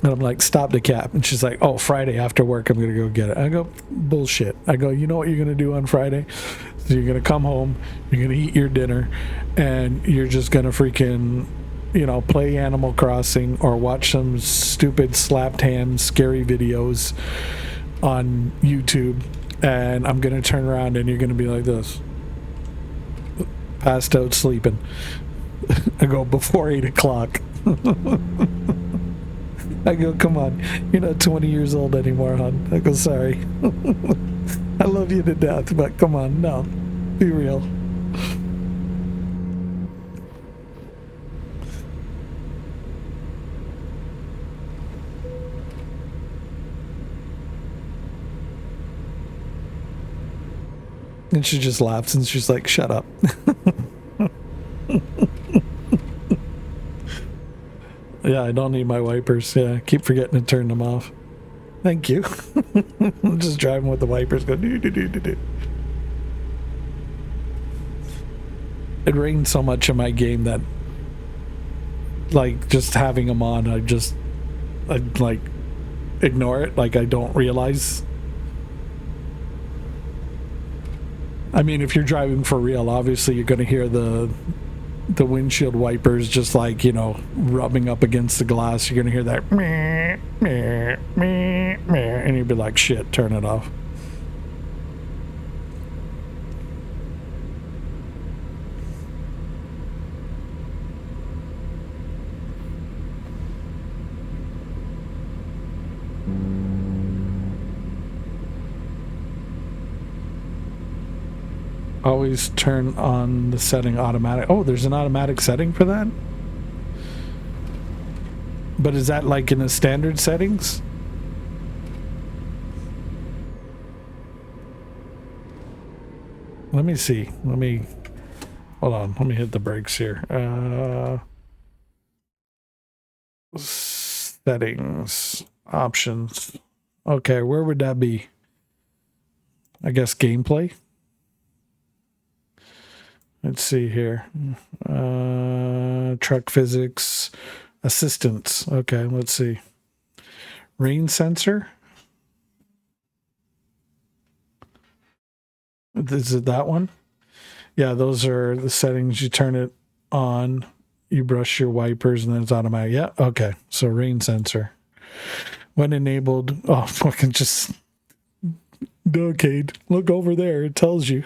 And I'm like, stop the cap. And she's like, oh, Friday after work, I'm going to go get it. I go, bullshit. I go, you know what you're going to do on Friday? So you're going to come home, you're going to eat your dinner, and you're just going to freaking, you know, play Animal Crossing or watch some stupid slapped ham scary videos on YouTube. And I'm going to turn around and you're going to be like this, passed out sleeping. I go, before 8 o'clock. I go, come on, you're not 20 years old anymore, hon. I go, sorry. I love you to death, but come on, no, be real. And she just laughs and she's like, shut up. Yeah, I don't need my wipers. Yeah, I keep forgetting to turn them off. Thank you. I'm just driving with the wipers going do do do do do. It rained so much in my game that like just having them on, I'd like ignore it, like I don't realize. I mean, if you're driving for real, obviously you're going to hear the windshield wipers just like, you know, rubbing up against the glass. You're going to hear that meh, meh, meh, meh, and you'd be like, shit, turn it off. Always turn on the setting automatic. Oh, there's an automatic setting for that? But is that like in the standard settings? Let me see. Hold on. Let me hit the brakes here. Settings. Options. Okay, where would that be? I guess gameplay. Let's see here. Truck physics. Assistance. Okay, let's see. Rain sensor. Is it that one? Yeah, those are the settings. You turn it on, you brush your wipers, and then it's automatic. Yeah, okay. So rain sensor. When enabled, oh, fucking just... Decade. Look over there. It tells you.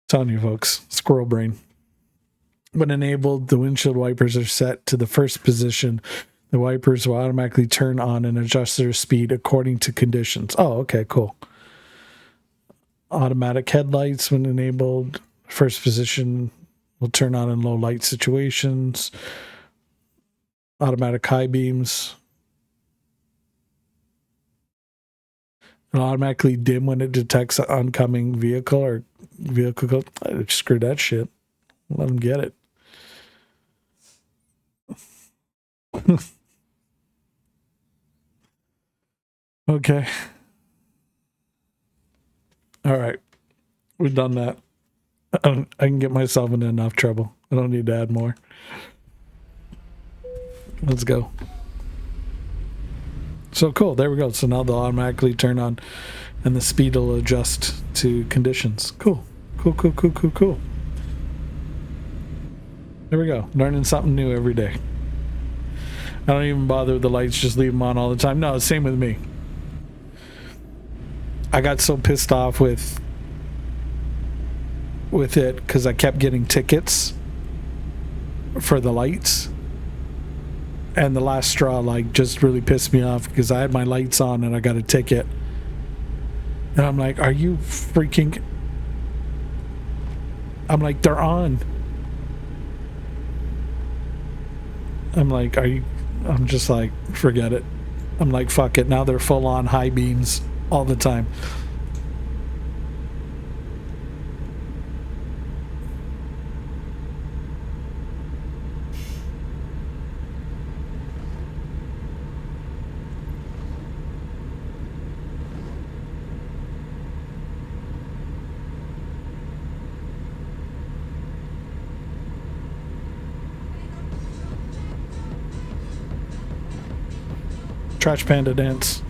Telling you, folks. Squirrel brain. When enabled, the windshield wipers are set to the first position. The wipers will automatically turn on and adjust their speed according to conditions. Oh, okay, cool. Automatic headlights, when enabled, first position will turn on in low light situations. Automatic high beams. It'll automatically dim when it detects an oncoming vehicle or vehicle. Screw that shit. Let them get it. Okay. All right. We've done that. I can get myself in enough trouble. I don't need to add more. Let's go. So cool. There we go. So now they'll automatically turn on and the speed will adjust to conditions. Cool. Cool. There we go. Learning something new every day. I don't even bother with the lights. Just leave them on all the time. No, same with me. I got so pissed off with it because I kept getting tickets for the lights, and the last straw like just really pissed me off because I had my lights on and I got a ticket, and I'm like, are you freaking, I'm like, they're on. I'm like, are you, I'm just like, forget it. I'm like, fuck it. Now they're full on high beams all the time. Trash Panda dance.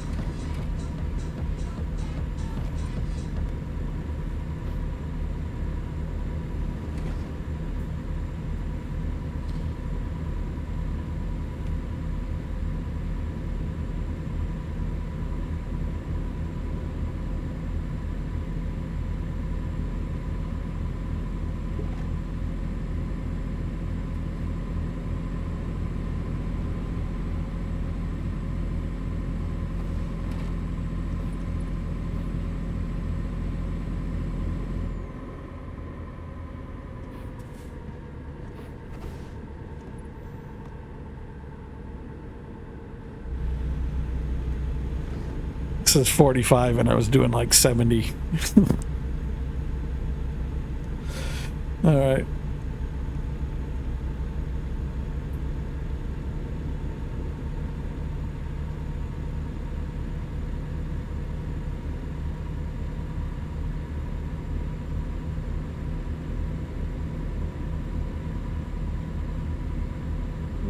This is 45 and I was doing like 70. All right.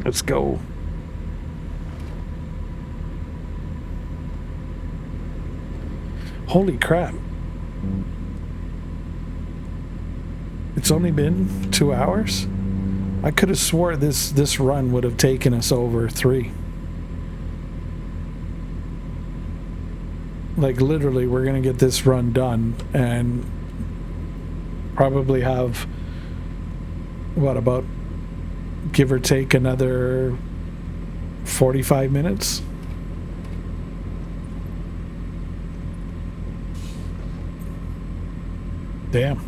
Let's go. Holy crap. It's only been 2 hours? I could have swore this run would have taken us over 3. Like literally, we're gonna get this run done and probably have, what, about give or take another 45 minutes? Damn.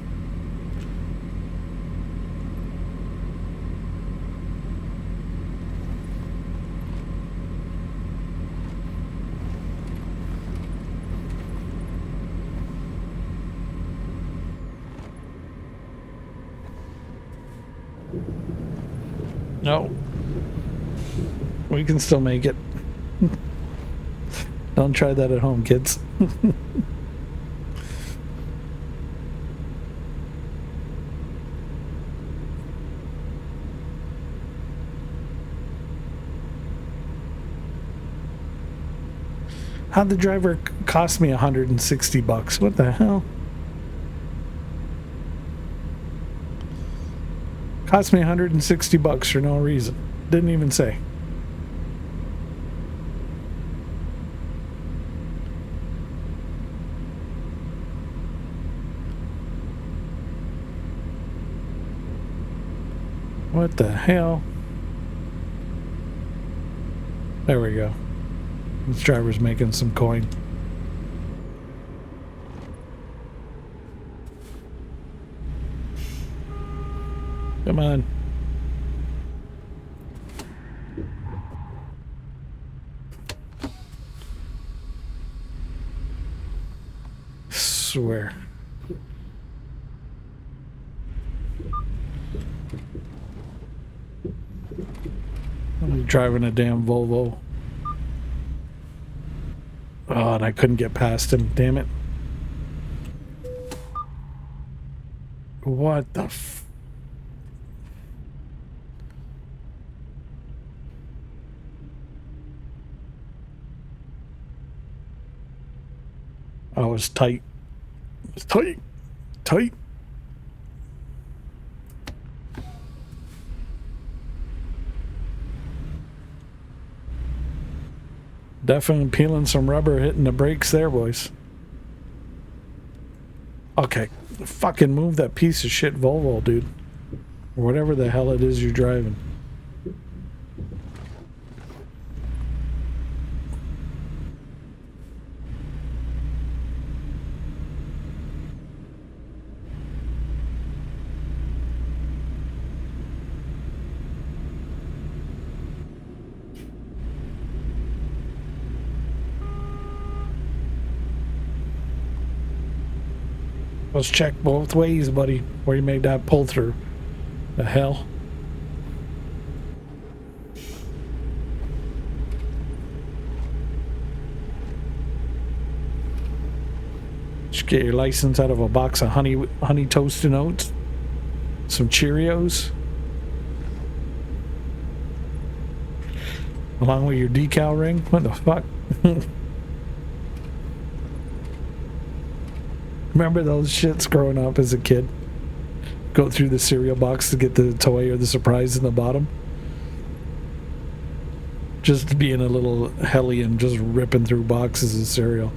No. We can still make it. Don't try that at home, kids. How'd the driver cost me $160? What the hell? Cost me $160 for no reason. Didn't even say. What the hell? There we go. This driver's making some coin. Come on. Swear. I'm driving a damn Volvo. Oh, and I couldn't get past him. Damn it. What the f... Oh, it was tight. It was tight. Tight. Definitely peeling some rubber, hitting the brakes there, boys. Okay. Fucking move that piece of shit Volvo, dude. Or whatever the hell it is you're driving. Let's check both ways, buddy, where you made that pull through. The hell? Just get your license out of a box of honey toasted oats, some Cheerios, along with your decal ring. What the fuck? Remember those shits growing up as a kid? Go through the cereal box to get the toy or the surprise in the bottom. Just being a little hellion, just ripping through boxes of cereal.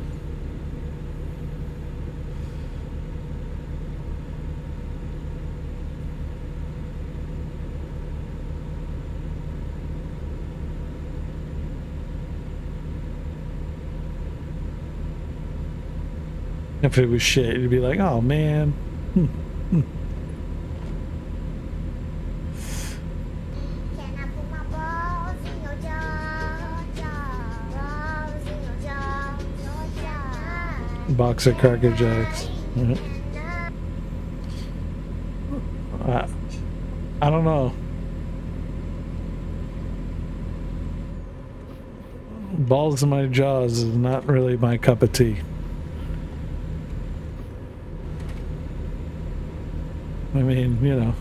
If it was shit, it'd be like, oh man. Box of Cracker Jacks. I don't know. Balls in my jaws is not really my cup of tea. I mean, you know,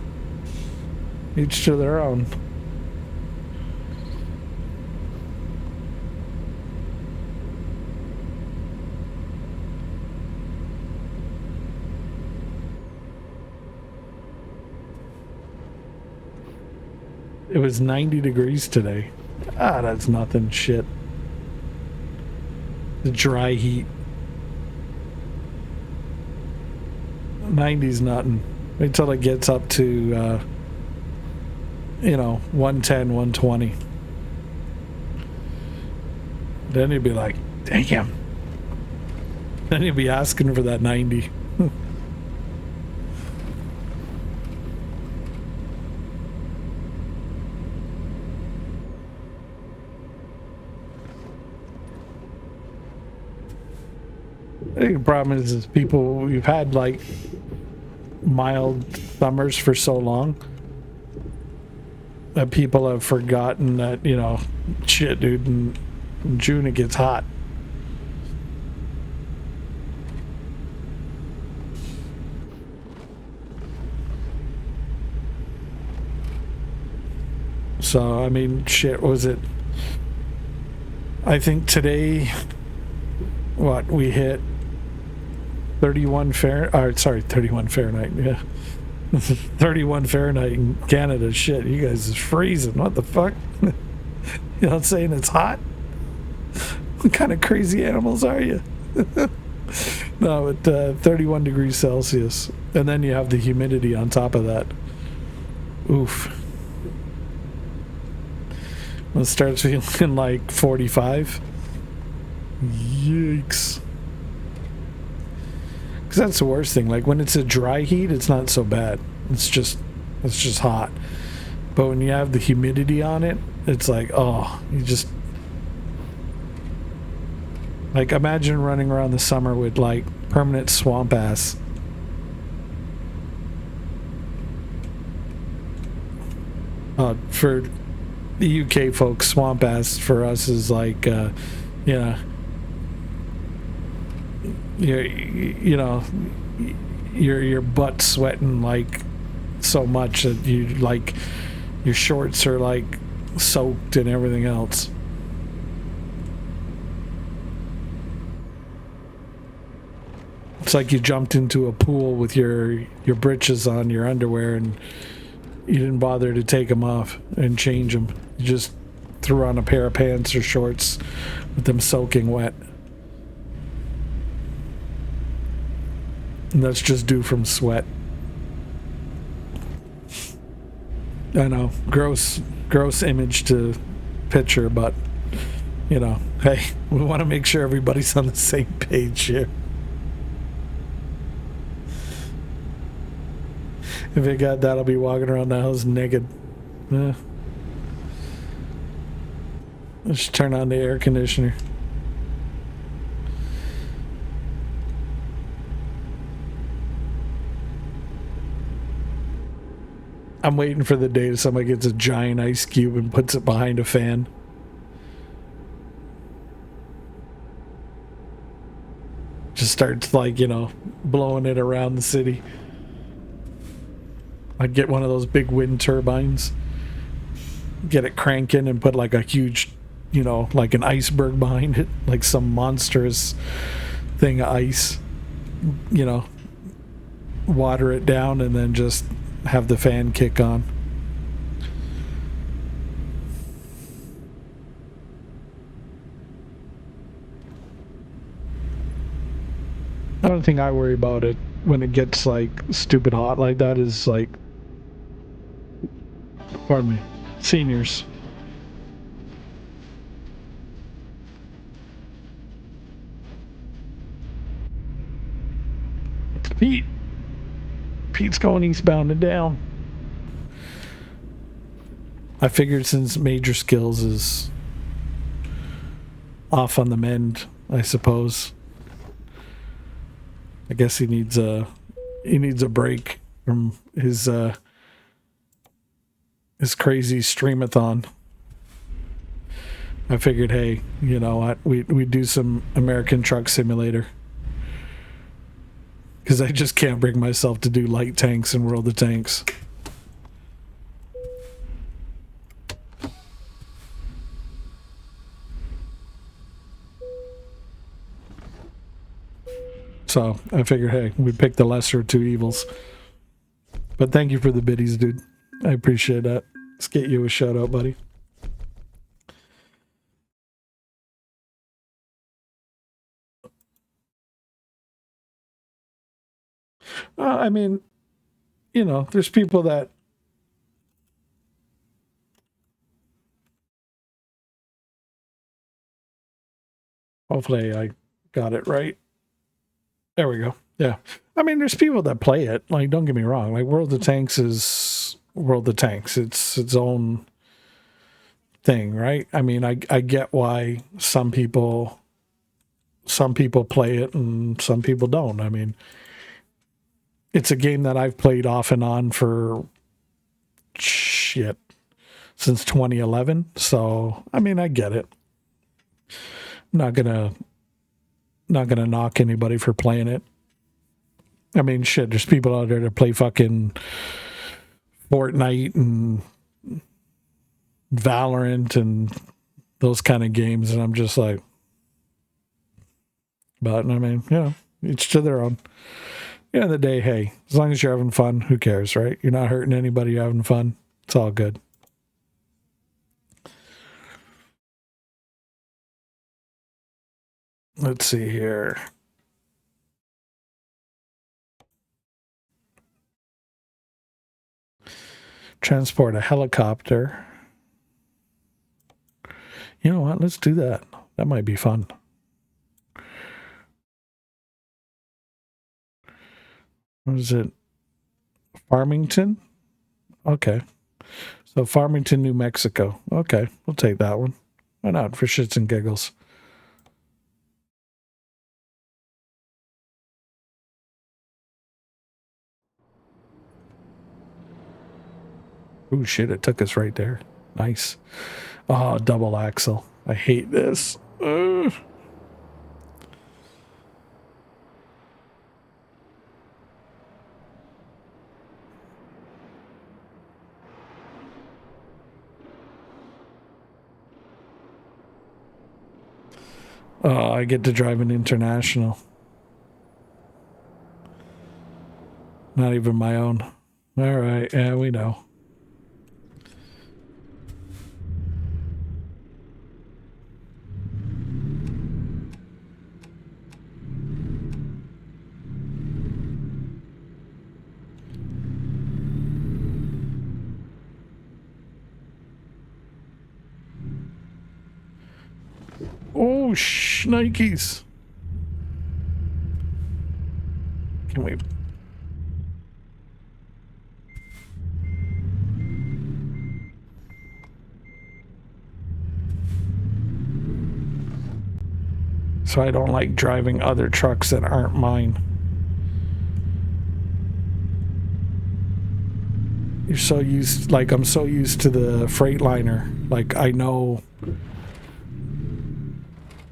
each to their own. It was 90 degrees today. Ah, that's nothing. Shit. The dry heat. 90's nothing. Wait till it gets up to, you know, 110, 120. Then you'd be like, damn. Then you'd be asking for that 90. I think the problem is people, we've had like mild summers for so long that people have forgotten that, you know, shit, dude, in June it gets hot. So, I mean, shit, was it? I think today, what, we hit 31 Fahrenheit, yeah. 31 Fahrenheit in Canada. Shit, you guys is freezing. What the fuck? You know what I'm saying? It's hot? What kind of crazy animals are you? No, at 31 degrees Celsius. And then you have the humidity on top of that. Oof. When it starts feeling like 45. Yikes. Because that's the worst thing. Like when it's a dry heat, it's not so bad. It's just It's just hot. But when you have the humidity on it, it's like, oh, you just like imagine running around the summer with like permanent swamp ass. For the UK folks, swamp ass for us is like, yeah, you know, your butt sweating like so much that you like your shorts are like soaked and everything else. It's like you jumped into a pool with your britches on, your underwear, and you didn't bother to take them off and change them. You just threw on a pair of pants or shorts with them soaking wet. And that's just due from sweat. I know, gross image to picture, but you know, hey, we want to make sure everybody's on the same page here. If it got that, I'll be walking around the house naked. Let's turn on the air conditioner. I'm waiting for the day that somebody gets a giant ice cube and puts it behind a fan. Just starts like, you know, blowing it around the city. I'd get one of those big wind turbines, get it cranking and put like a huge, you know, like an iceberg behind it, like some monstrous thing of ice, you know, water it down and then just have the fan kick on. I don't think I worry about it when it gets like stupid hot like that is like, pardon me, seniors. Pete's going eastbound and down. I figured since Major Skills is off on the mend, I suppose. I guess he needs a break from his crazy streamathon. I figured, hey, you know what? We do some American Truck Simulator because I just can't bring myself to do light tanks and World of Tanks. So I figured, hey, we pick the lesser of two evils. But thank you for the biddies, dude. I appreciate that. Let's get you a shout out, buddy. I mean, you know, there's people that hopefully I got it right. There we go. Yeah. I mean, there's people that play it. Like, don't get me wrong. Like, World of Tanks is World of Tanks. It's its own thing, right? I mean, I get why some people play it and some people don't. I mean, it's a game that I've played off and on for shit since 2011. So, I mean, I get it. I'm not gonna knock anybody for playing it. I mean, shit, there's people out there that play fucking Fortnite and Valorant and those kind of games, and I'm just like, but I mean, you know, each to their own. At the end of the day, hey, as long as you're having fun, who cares, right? You're not hurting anybody, you're having fun. It's all good. Let's see here. Transport a helicopter. You know what? Let's do that. That might be fun. What is it? Farmington? Okay. So Farmington, New Mexico. Okay, we'll take that one. Why not? For shits and giggles. Ooh, shit, it took us right there. Nice. Oh, double axle. I hate this. Ugh. Oh, I get to drive an international. Not even my own. All right, yeah, we know. Oh, Nikes. Can we? So I don't like driving other trucks that aren't mine. You're so used, like, I'm so used to the Freightliner. Like, I know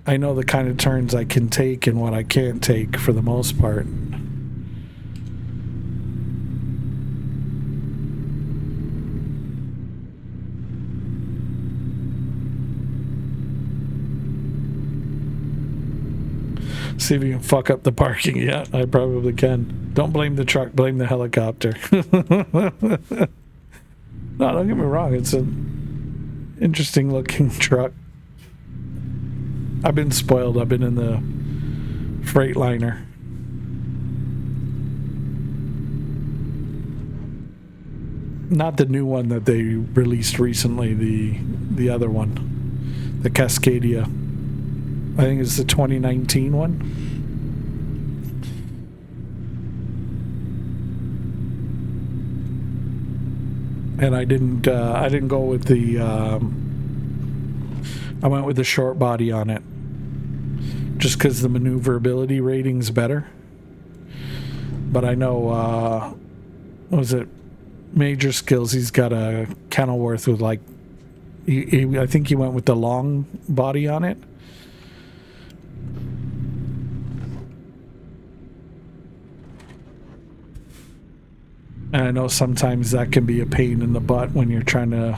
the kind of turns I can take and what I can't take for the most part. See if you can fuck up the parking. Yeah, I probably can. Don't blame the truck, blame the helicopter. No, don't get me wrong. It's an interesting looking truck. I've been spoiled. I've been in the Freightliner. Not the new one that they released recently, the other one. The Cascadia. I think it's the 2019 one. And I didn't go with the I went with the short body on it just because the maneuverability rating's better. But I know what was it, Major Skills, he's got a Kenilworth with like I think he went with the long body on it. And I know sometimes that can be a pain in the butt when you're trying to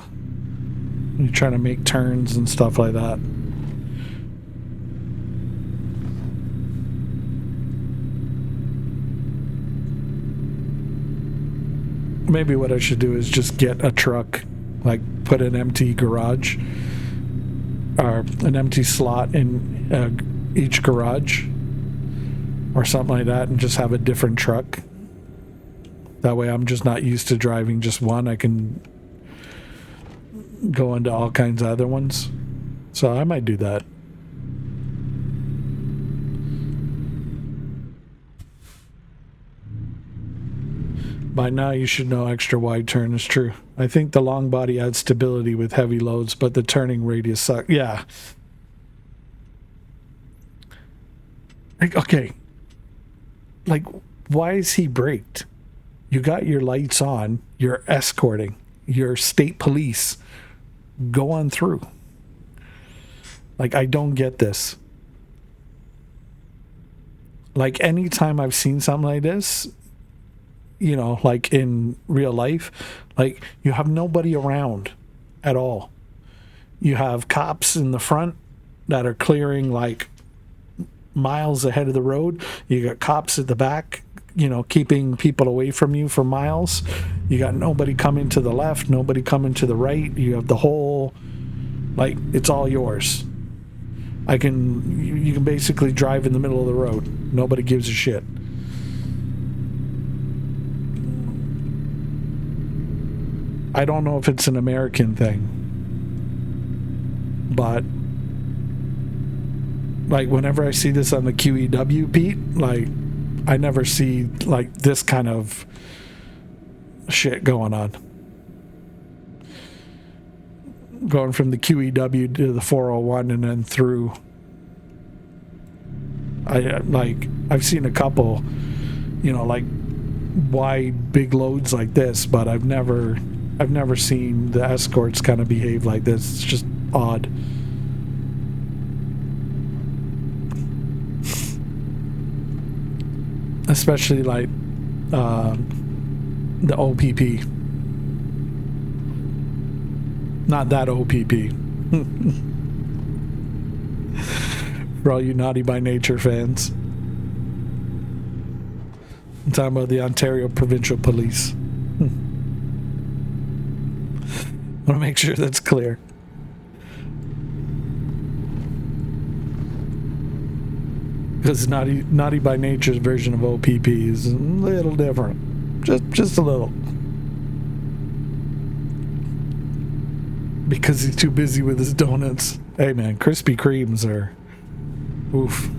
make turns and stuff like that. Maybe what I should do is just get a truck, like put an empty garage or an empty slot in each garage or something like that, and just have a different truck. That way I'm just not used to driving just one. I can go into all kinds of other ones. So I might do that. By now you should know extra wide turn is true. I think the long body adds stability with heavy loads, but the turning radius sucks. Yeah. Like, okay. Like, why is he braked? You got your lights on, you're escorting, you're state police. Go on through. Like, I don't get this. Like, anytime I've seen something like this, you know, like in real life, like, you have nobody around at all. You have cops in the front that are clearing like miles ahead of the road. You got cops at the back, you know, keeping people away from you for miles. You got nobody coming to the left, nobody coming to the right. You have the whole, like, it's all yours. You can basically drive in the middle of the road. Nobody gives a shit. I don't know if it's an American thing, but like whenever I see this on the QEW, Pete, like I never see like this kind of shit going on. going from the QEW to the 401 and then through. I've seen a couple, you know, like wide big loads like this, but I've never seen the escorts kind of behave like this. It's just odd. Especially like the OPP. Not that OPP. For all you Naughty by Nature fans. I'm talking about the Ontario Provincial Police. I want to make sure that's clear. Because Naughty by Nature's version of OPP is a little different. Just a little. Because he's too busy with his donuts. Hey man, Krispy Kremes are... oof.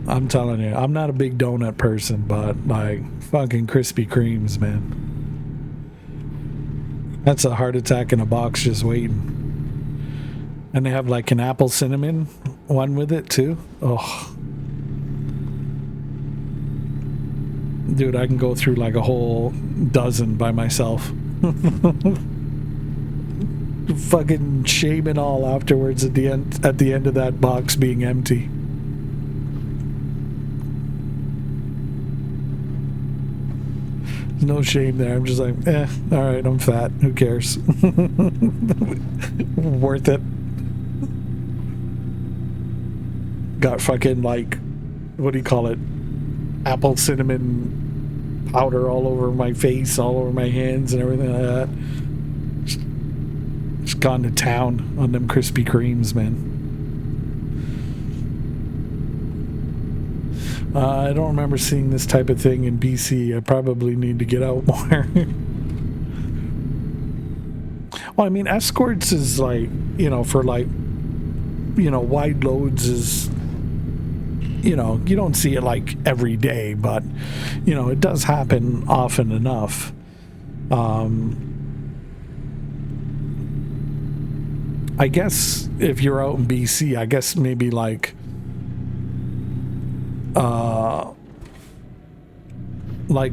I'm telling you, I'm not a big donut person, but like fucking Krispy Kremes, man. That's a heart attack in a box just waiting. And they have like an apple cinnamon one with it too. Oh. Dude, I can go through like a whole dozen by myself. Fucking shame and all afterwards at the end of that box being empty. No shame there. I'm just like, alright, I'm fat. Who cares? Worth it. Got fucking like, what do you call it? Apple cinnamon powder all over my face, all over my hands and everything like that. Just gone to town on them Krispy Kremes, man. I don't remember seeing this type of thing in BC. I probably need to get out more. Well, I mean, escorts is like, you know, for like, you know, wide loads is, you know, you don't see it like every day, but, you know, it does happen often enough. I guess if you're out in BC, I guess maybe like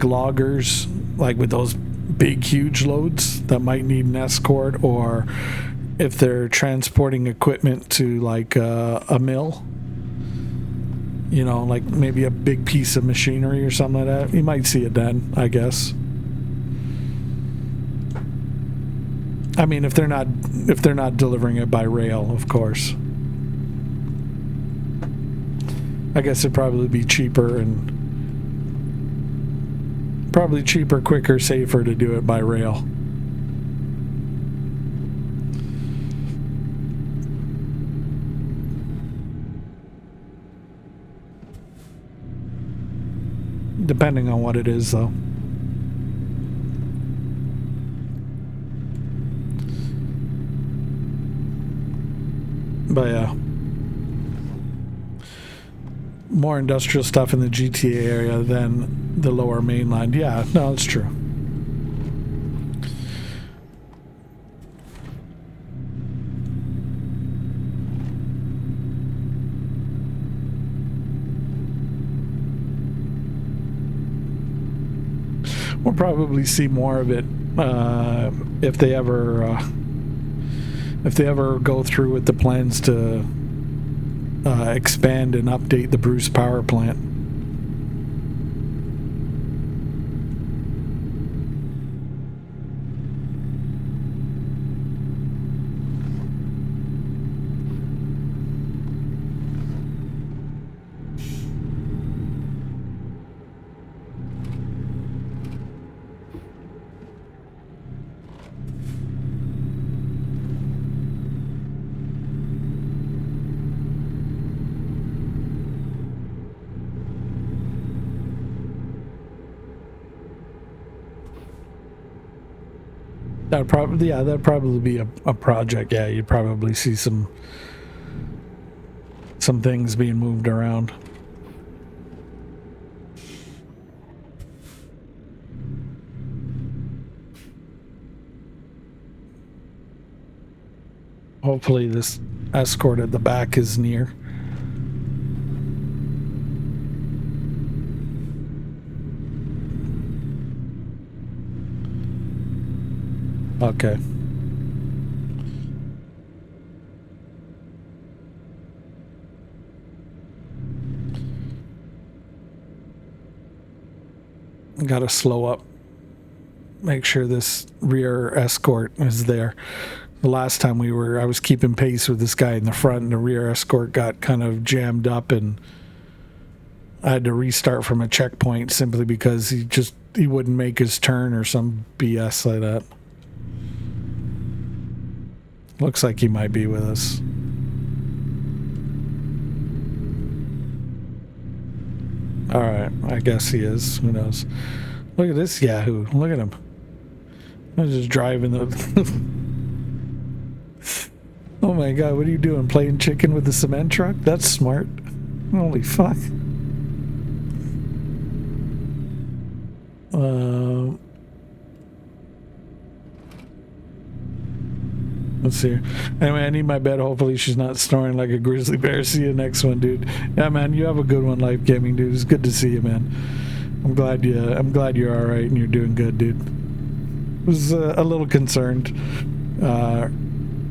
loggers, like with those big huge loads that might need an escort, or if they're transporting equipment to like a mill, you know, like maybe a big piece of machinery or something like that, you might see it then, I guess. I mean, if they're not delivering it by rail, of course. I guess it'd probably be cheaper and probably cheaper, quicker, safer to do it by rail. Depending on what it is, though. But yeah. More industrial stuff in the GTA area than the lower mainland. Yeah, no, it's true. We'll probably see more of it if they ever go through with the plans to expand and update the Bruce power plant. That'd probably be a project. Yeah, you'd probably see some things being moved around. Hopefully this escort at the back is near. Okay. Gotta slow up. Make sure this rear escort is there. The last time I was keeping pace with this guy in the front, and the rear escort got kind of jammed up, and I had to restart from a checkpoint simply because he wouldn't make his turn or some BS like that. Looks like he might be with us. Alright, I guess he is. Who knows? Look at this Yahoo. Look at him. I'm just driving the... Oh my god, what are you doing? Playing chicken with the cement truck? That's smart. Holy fuck. Let's see. Anyway, I need my bed. Hopefully she's not snoring like a grizzly bear. See you next one, dude. Yeah, man, you have a good one, Life Gaming, dude. It's good to see you, man. I'm glad you're all right and you're doing good, dude. Was a little concerned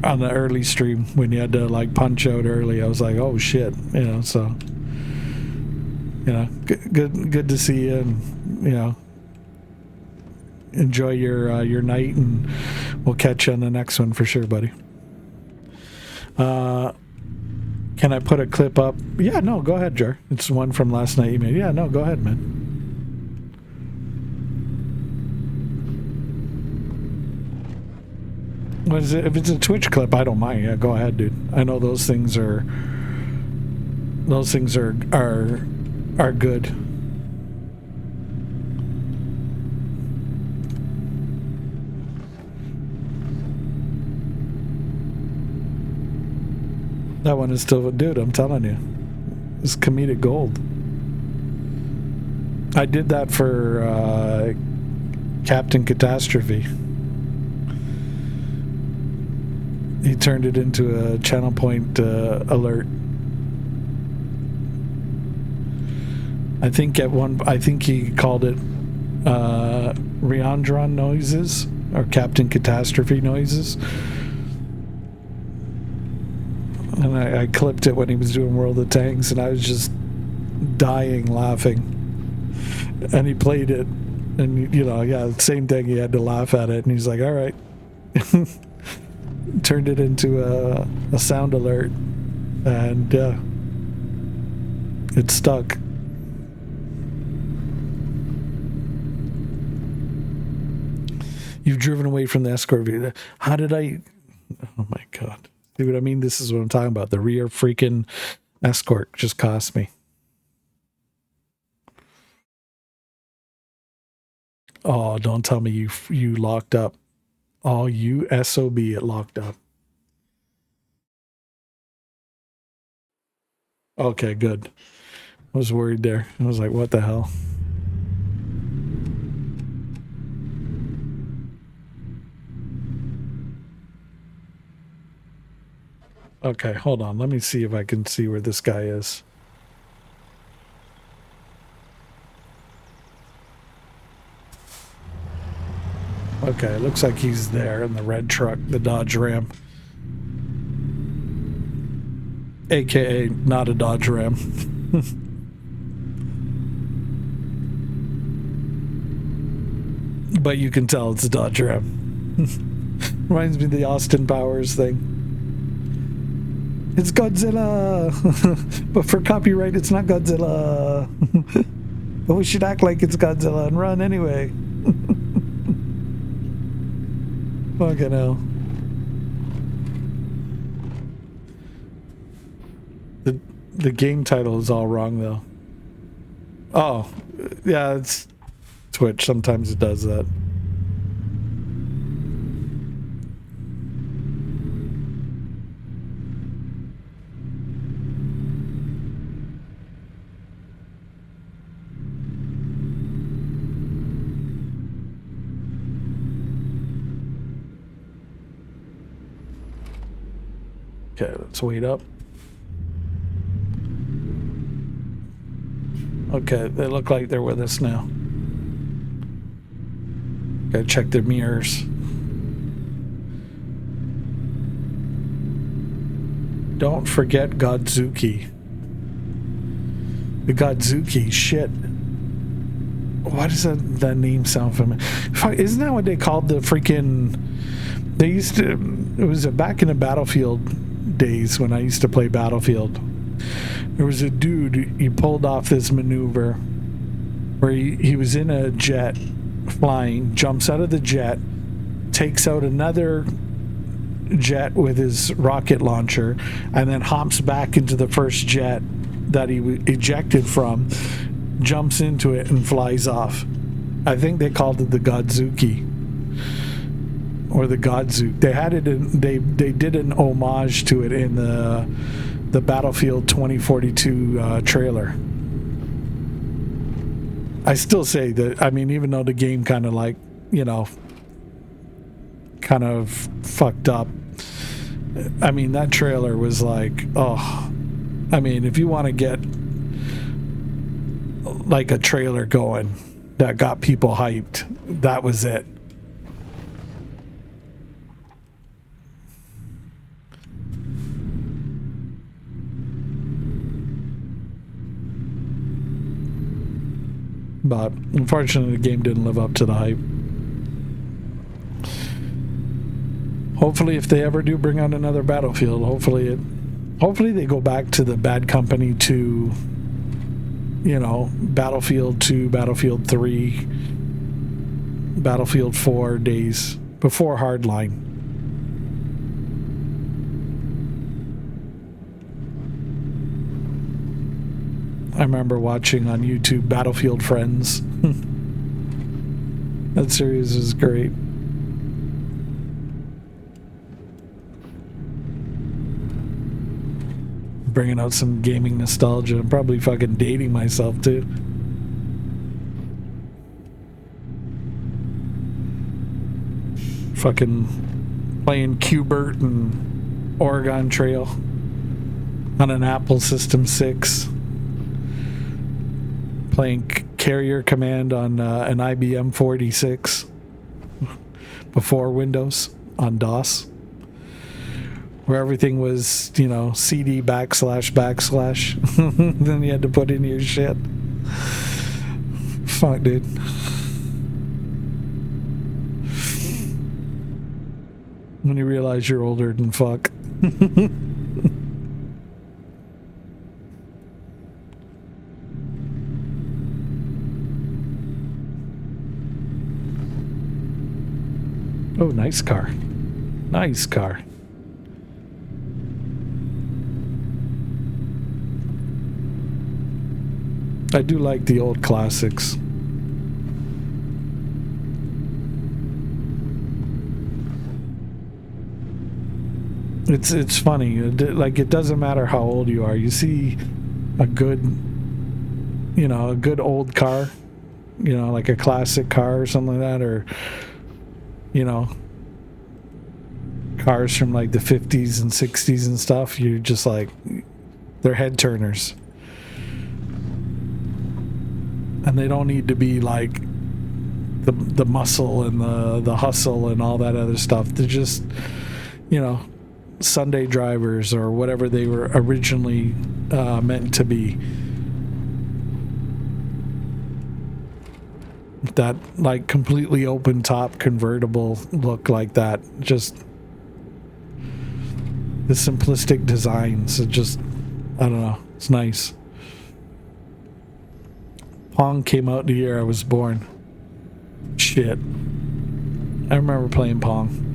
on the early stream when you had to like punch out early. I was like, oh shit, you know. So, you know, good to see you, and you know, enjoy your night, and we'll catch you on the next one for sure, buddy. Can I put a clip up? Yeah, no, go ahead, Jar. It's one from last night you made. Yeah, no, go ahead, man. What is it? If it's a Twitch clip, I don't mind. Yeah, go ahead, dude. I know those things are good. That one is still, dude, I'm telling you, it's comedic gold. I did that for Captain Catastrophe. He turned it into a channel point alert. I think he called it Riandron noises or Captain Catastrophe noises. And I clipped it when he was doing World of Tanks, and I was just dying laughing. And he played it, and you know, yeah, same thing. He had to laugh at it, and he's like, "All right." Turned it into a sound alert, and it stuck. You've driven away from the escort vehicle. How did I? Oh my god! See what I mean? This is what I'm talking about. The rear freaking escort just cost me. Oh, don't tell me you locked up. Oh, you SOB, it locked up. Okay, good. I was worried there. I was like, what the hell? Okay, hold on. Let me see if I can see where this guy is. Okay, looks like he's there in the red truck, the Dodge Ram. AKA not a Dodge Ram. But you can tell it's a Dodge Ram. Reminds me of the Austin Powers thing. It's Godzilla! But for copyright, it's not Godzilla. But we should act like it's Godzilla and run anyway. Fucking hell. The game title is all wrong, though. Oh, yeah, it's Twitch. Sometimes it does that. Okay, let's wait up. Okay, they look like they're with us now. Gotta check their mirrors. Don't forget Godzuki. The Godzuki, shit. Why does that name sound familiar? Fuck, isn't that what they called the freaking... They used to... It was back in the Battlefield days when I used to play Battlefield. There was a dude, he pulled off this maneuver where he was in a jet flying, jumps out of the jet, takes out another jet with his rocket launcher, and then hops back into the first jet that he ejected from, jumps into it, and flies off. I think they called it the Godzuki. Or the Godzook. They had it in, they did an homage to it in the Battlefield 2042 trailer. I still say that, I mean, even though the game kind of like, you know, kind of fucked up, I mean, that trailer was like, oh, I mean, if you want to get like a trailer going that got people hyped, that was it. But unfortunately, the game didn't live up to the hype. Hopefully, if they ever do bring out another Battlefield, hopefully they go back to the Bad Company 2, you know, Battlefield 2, Battlefield 3, Battlefield 4 days before Hardline. I remember watching on YouTube Battlefield Friends. That series is great. Bringing out some gaming nostalgia. I'm probably fucking dating myself too. Fucking playing Q*bert and Oregon Trail on an Apple System 6. Playing Carrier Command on an IBM 46 before Windows on DOS, where everything was, you know, CD //. Then you had to put in your shit. Fuck, dude. When you realize you're older than fuck. Oh, nice car. Nice car. I do like the old classics. It's funny. Like, it doesn't matter how old you are. You see a good, you know, a good old car, you know, like a classic car or something like that, or, you know, cars from like the 50s and 60s and stuff. You're just like, they're head turners. And they don't need to be like the muscle and the hustle and all that other stuff. They're just, you know, Sunday drivers or whatever they were originally meant to be. That like completely open top convertible look like that. Just the simplistic designs. It just, I don't know. It's nice. Pong came out the year I was born. Shit. I remember playing Pong.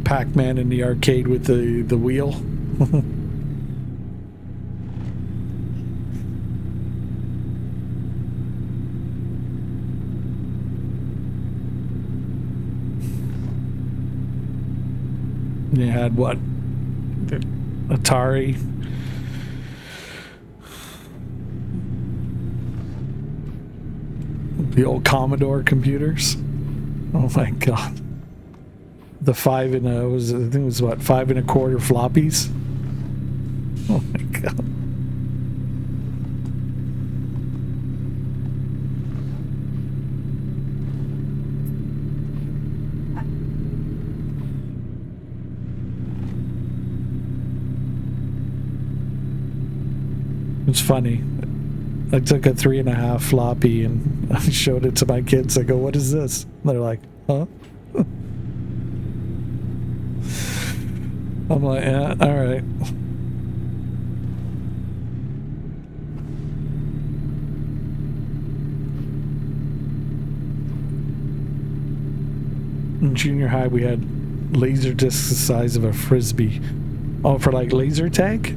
Pac-Man in the arcade with the wheel. You had what? Atari. The old Commodore computers. Oh my god. the I think it was what, 5 1/4 floppies. Oh my god. It's funny. I took a 3.5 floppy and I showed it to my kids. I go, "What is this?" And they're like, "Huh?" I'm like, "Yeah, all right." In junior high, we had laser discs the size of a frisbee. Oh, for like laser tag?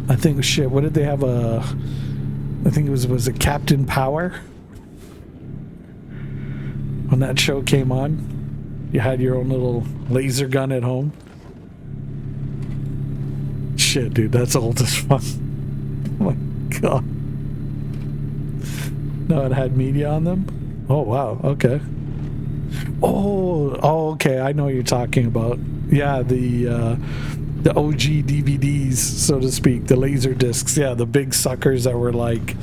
I think, shit, what did they have? I think it was it Captain Power? When that show came on, you had your own little laser gun at home. Shit, dude, that's old as fuck. Oh my god. No, it had media on them? Oh, wow, okay. Oh, okay, I know what you're talking about. Yeah, the OG DVDs, so to speak, the laser discs. Yeah, the big suckers that were like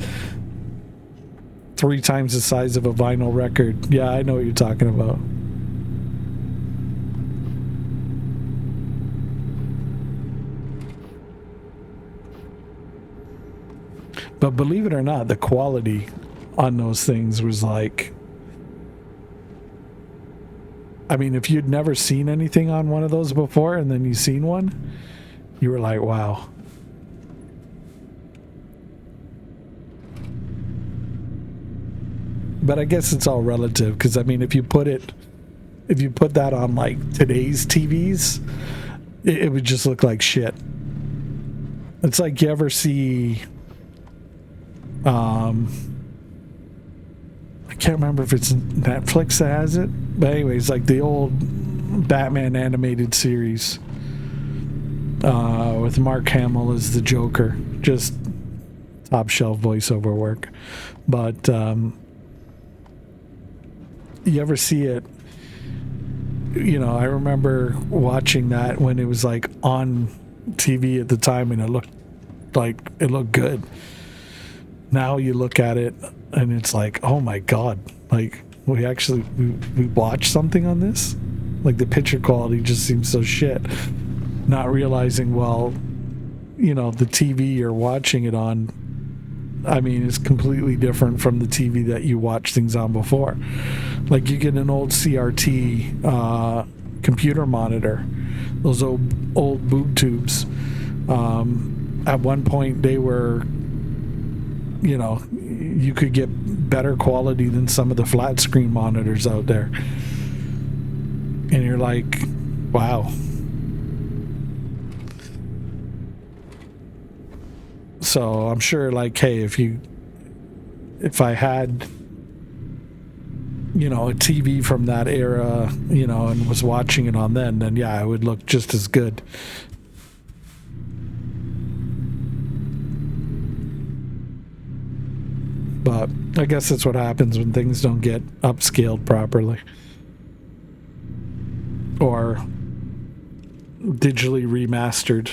3 times the size of a vinyl record. Yeah, I know what you're talking about. But believe it or not, the quality on those things was like, I mean, if you'd never seen anything on one of those before and then you seen one, you were like, wow. But I guess it's all relative, because I mean, if you put that on like today's TVs, it would just look like shit. It's like, you ever see I can't remember if it's Netflix that has it, but anyways, like the old Batman animated series with Mark Hamill as the Joker, just top shelf voiceover work. But you ever see it? You know, I remember watching that when it was like on TV at the time, and it looked good. Now you look at it and it's like, oh my god, like we watched something on this. Like the picture quality just seems so shit. Not realizing, well, you know, the TV you're watching it on, I mean, is completely different from the TV that you watched things on before. Like, you get an old CRT computer monitor, those old boob tubes. At one point, they were, you know, you could get better quality than some of the flat screen monitors out there. And you're like, wow. So I'm sure, like, hey, if I had, you know, a TV from that era, you know, and was watching it on then yeah, it would look just as good. But I guess that's what happens when things don't get upscaled properly or digitally remastered.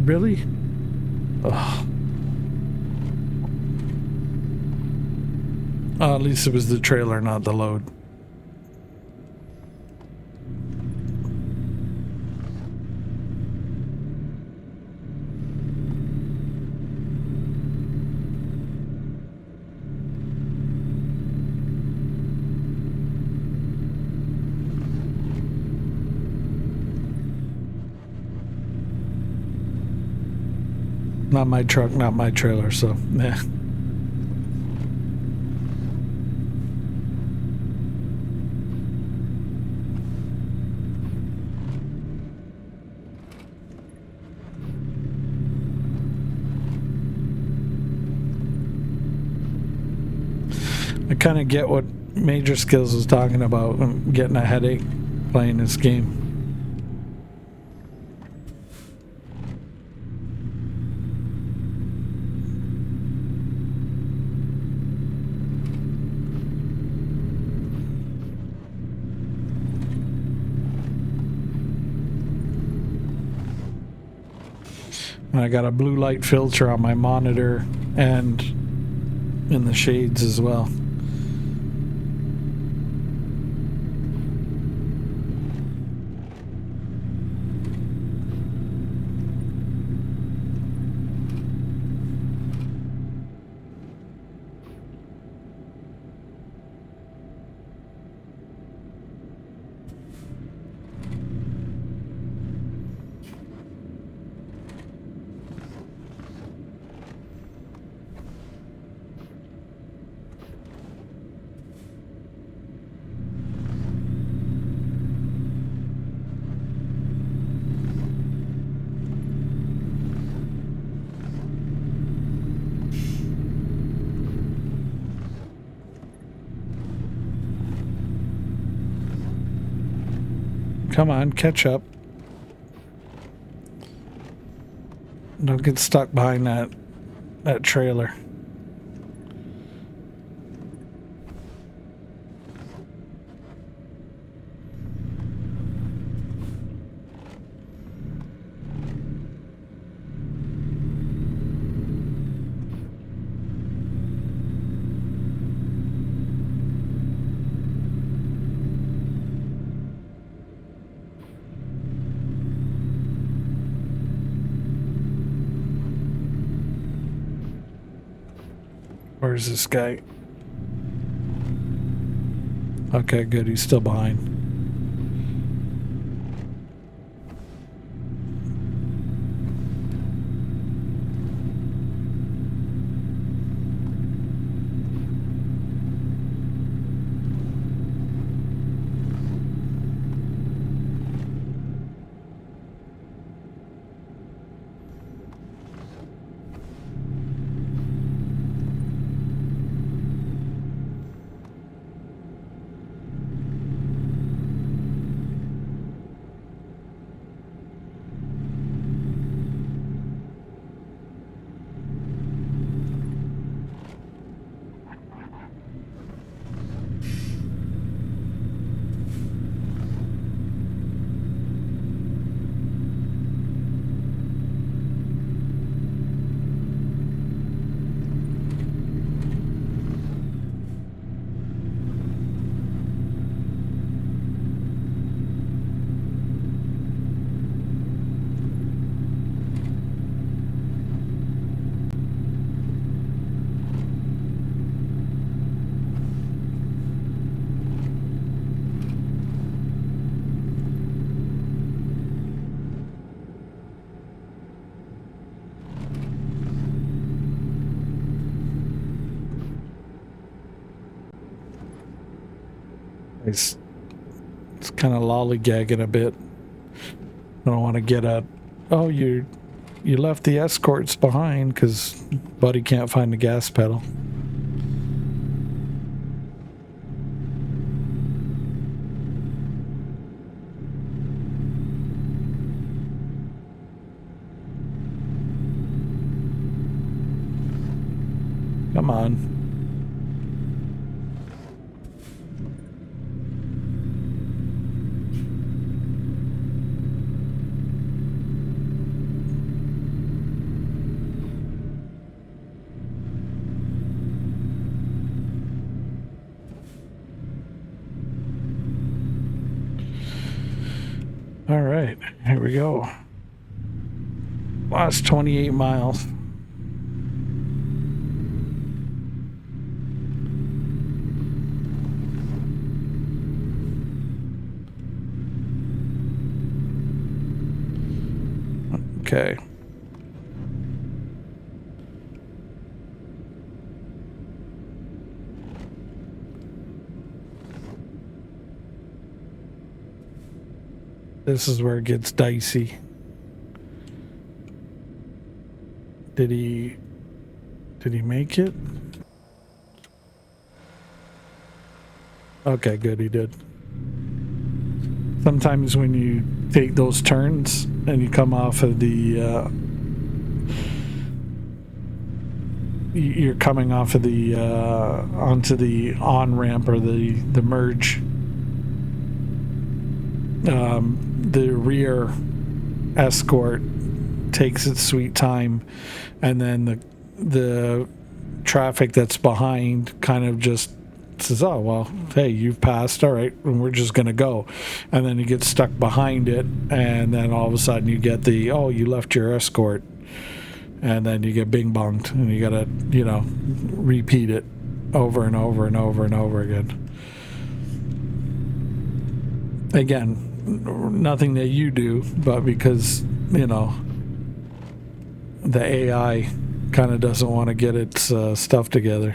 Really? Ugh. At least it was the trailer, not the load. Not my truck, not my trailer, so nah. I kind of get what Major Skills was talking about. I'm getting a headache playing this game. And I got a blue light filter on my monitor and in the shades as well. Come on, catch up. Don't get stuck behind that trailer. Where's this guy? Okay, good. He's still behind. It's kind of lollygagging a bit. I don't want to get a, oh, you left the escorts behind because Buddy can't find the gas pedal. Come on. All right, here we go. Last 28 miles. Okay. This is where it gets dicey. Did he make it? Okay, good, he did. Sometimes when you take those turns and you come off of the you're coming off of the onto the on ramp or the merge, the rear escort takes its sweet time, and then the traffic that's behind kind of just says, oh well, hey, you've passed, all right, and we're just gonna go. And then you get stuck behind it, and then all of a sudden you get the, oh, you left your escort, and then you get bing bonged, and you gotta, repeat it over and over and over and over again. Again, nothing that you do, but because the AI kind of doesn't want to get its stuff together.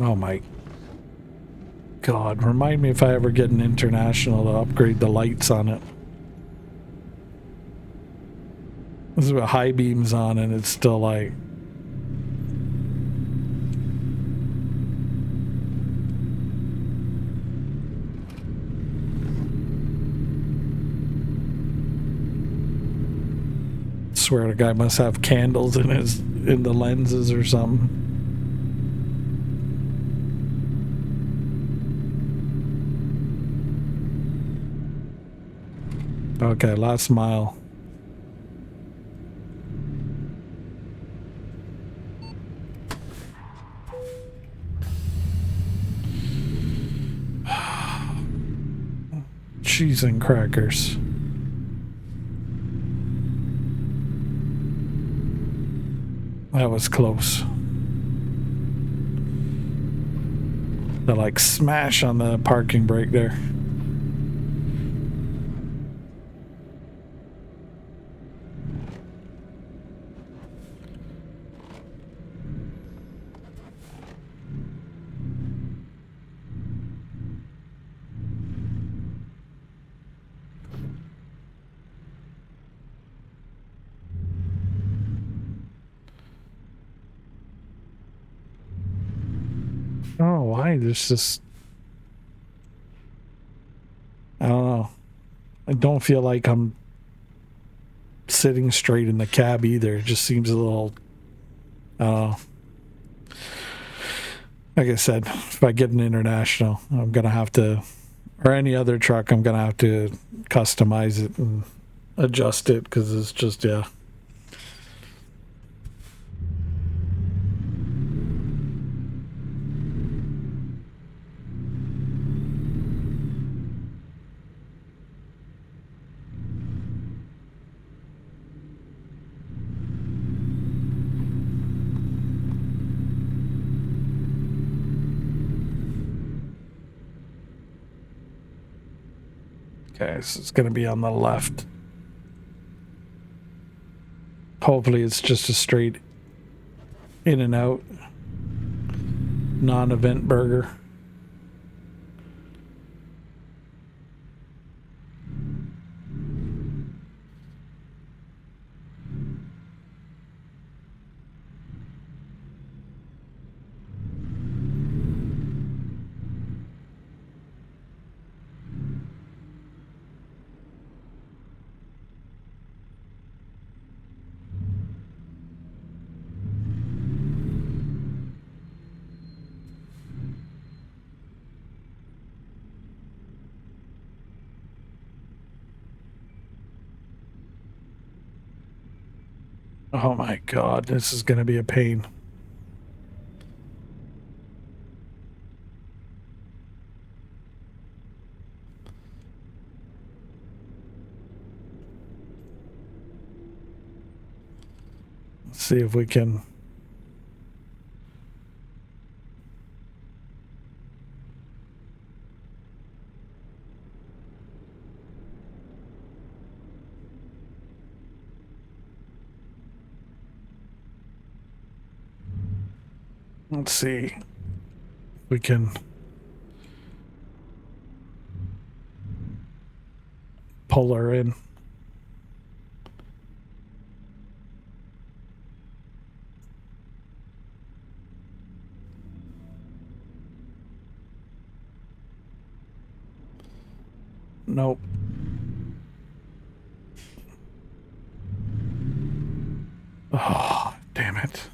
Oh my God, remind me if I ever get an international to upgrade the lights on it. This is with high beams on, and it's still like, I swear the guy must have candles in the lenses or something. Okay, last mile. Cheese and crackers. That was close. To like smash on the parking brake there. Oh, why? There's just, I don't know. I don't feel like I'm sitting straight in the cab either. It just seems a little, I don't know. Like I said, if I get an international, I'm going to have to, or any other truck, I'm going to have to customize it and adjust it because it's just, yeah. Okay, so it's going to be on the left. Hopefully it's just a straight in and out non-event burger. Oh my God, this is going to be a pain. Let's see if we can. Let's see if we can pull her in. Nope. Oh, damn it.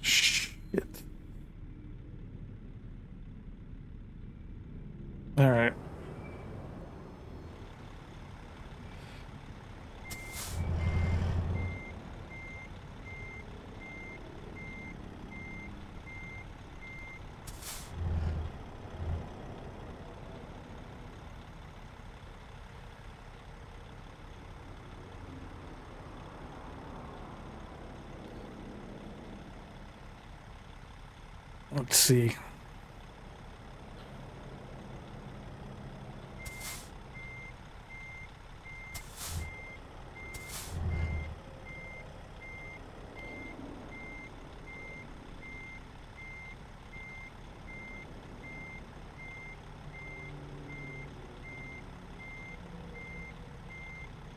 Shit. All right. Let's see.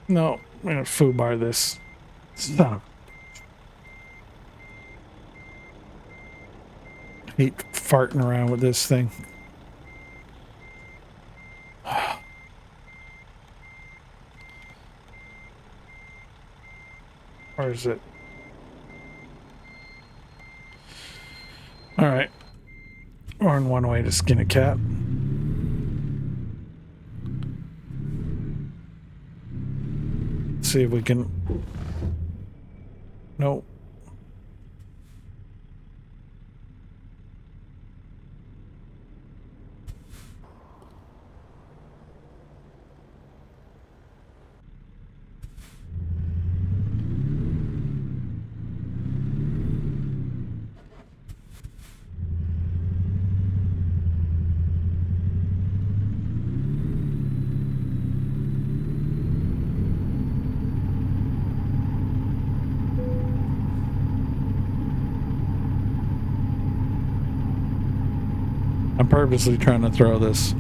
No, I'm gonna foobar this. Son of... hate farting around with this thing. Where is it? All right. We're on one way to skin a cat. Let's see if we can... Nope. I'm purposely trying to throw this.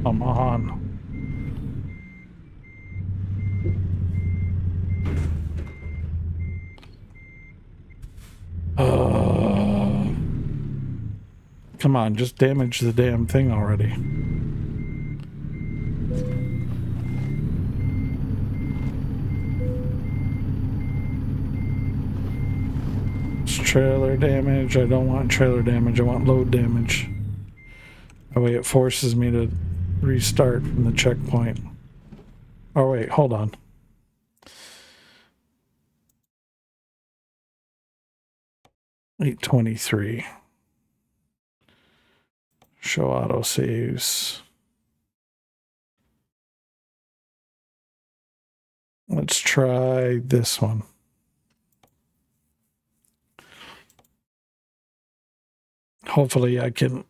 Come on. Come on, just damage the damn thing already. It's trailer damage. I don't want trailer damage. I want load damage. That way it forces me to restart from the checkpoint. Oh wait, hold on. $823. Show auto saves. Let's try this one. Hopefully I can...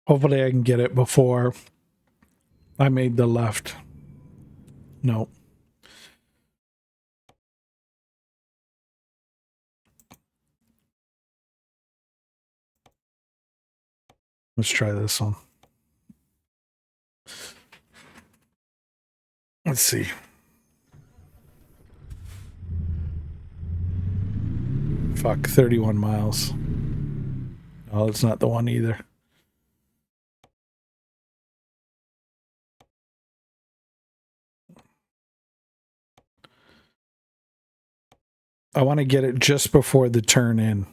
Hopefully I can get it before I made the left. No. Let's try this one. Let's see. Fuck, 31 miles. Oh, it's not the one either. I want to get it just before the turn in.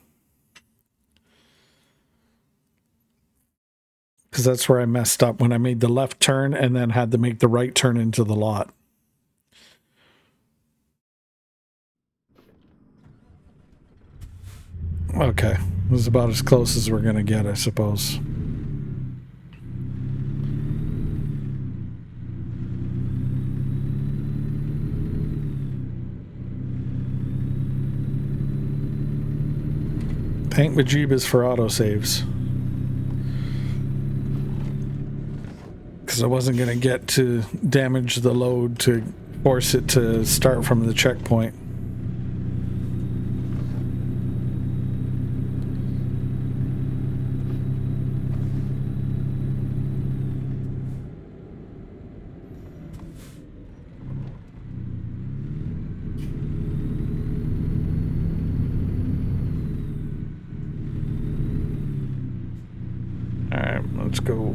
because that's where I messed up when I made the left turn and then had to make the right turn into the lot. Okay, it was about as close as we're going to get, I suppose. Thank Majibas for autosaves. Because I wasn't going to get to damage the load to force it to start from the checkpoint. Alright, let's go.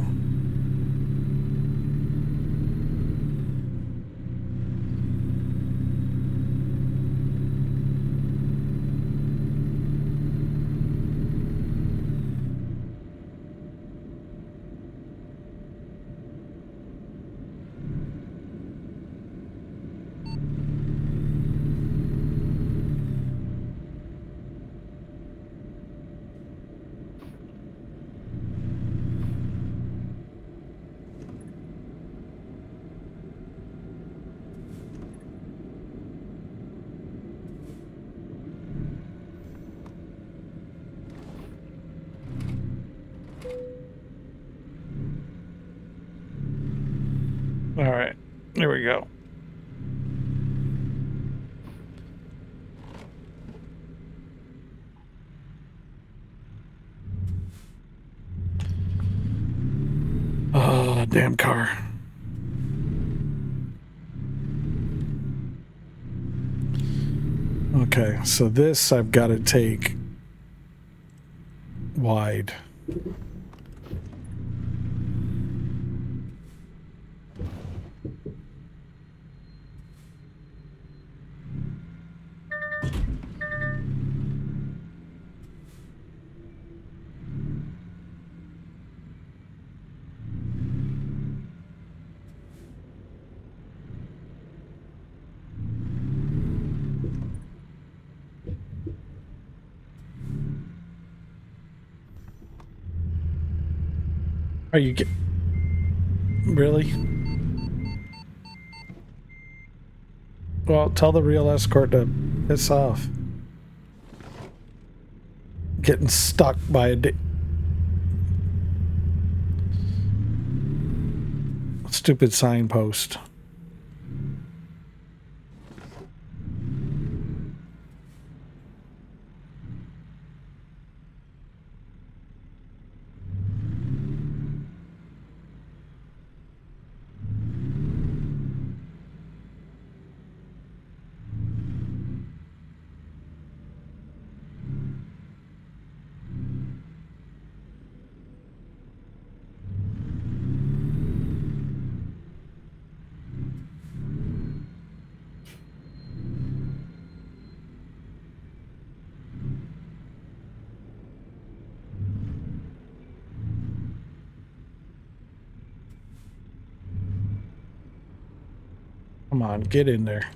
All right, here we go. Oh, damn car. Okay, so this I've got to take wide. Are you really? Well, tell the real escort to piss off. Getting stuck by a stupid signpost. Come on, get in there.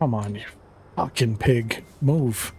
Come on, you fucking pig. Move.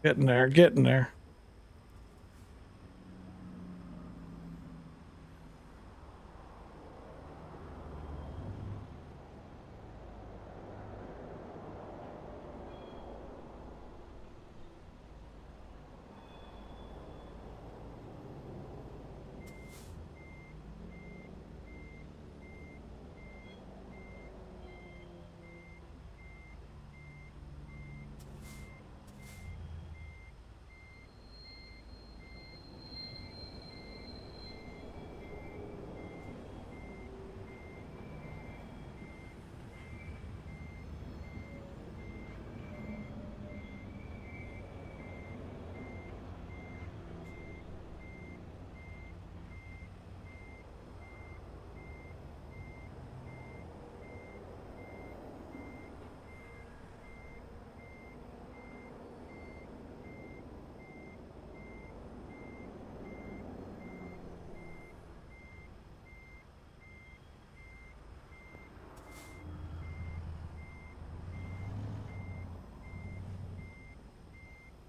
Getting there, getting there.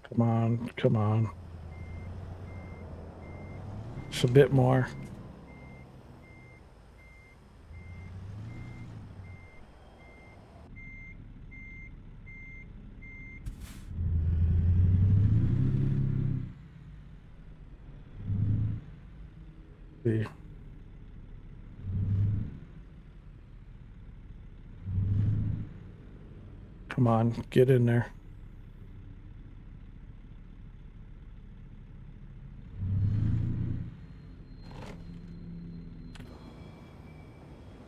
Come on, come on. Just a bit more. See. Come on, get in there.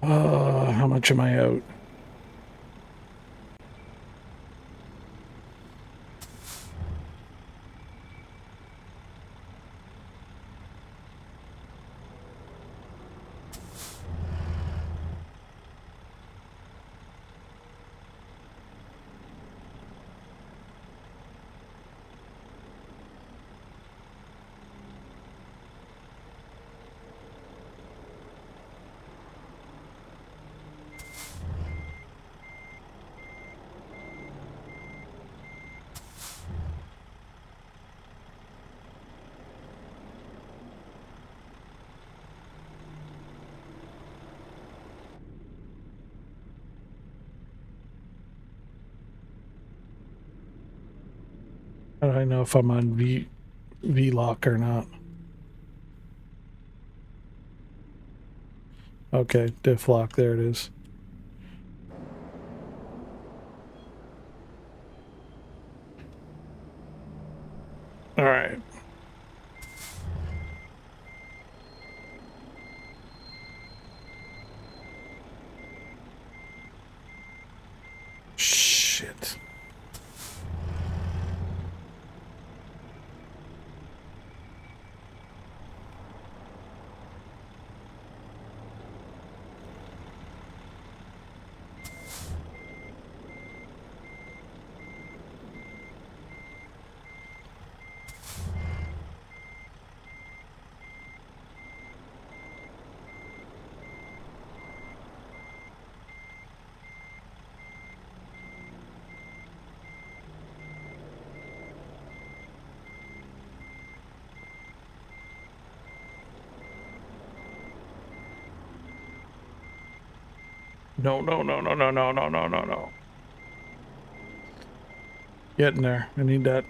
How much am I out? I don't know if I'm on V lock or not. Okay, diff lock, there it is. All right. Shit. No, no, no, no, no, no, no, no, no, no. Getting there. I need that.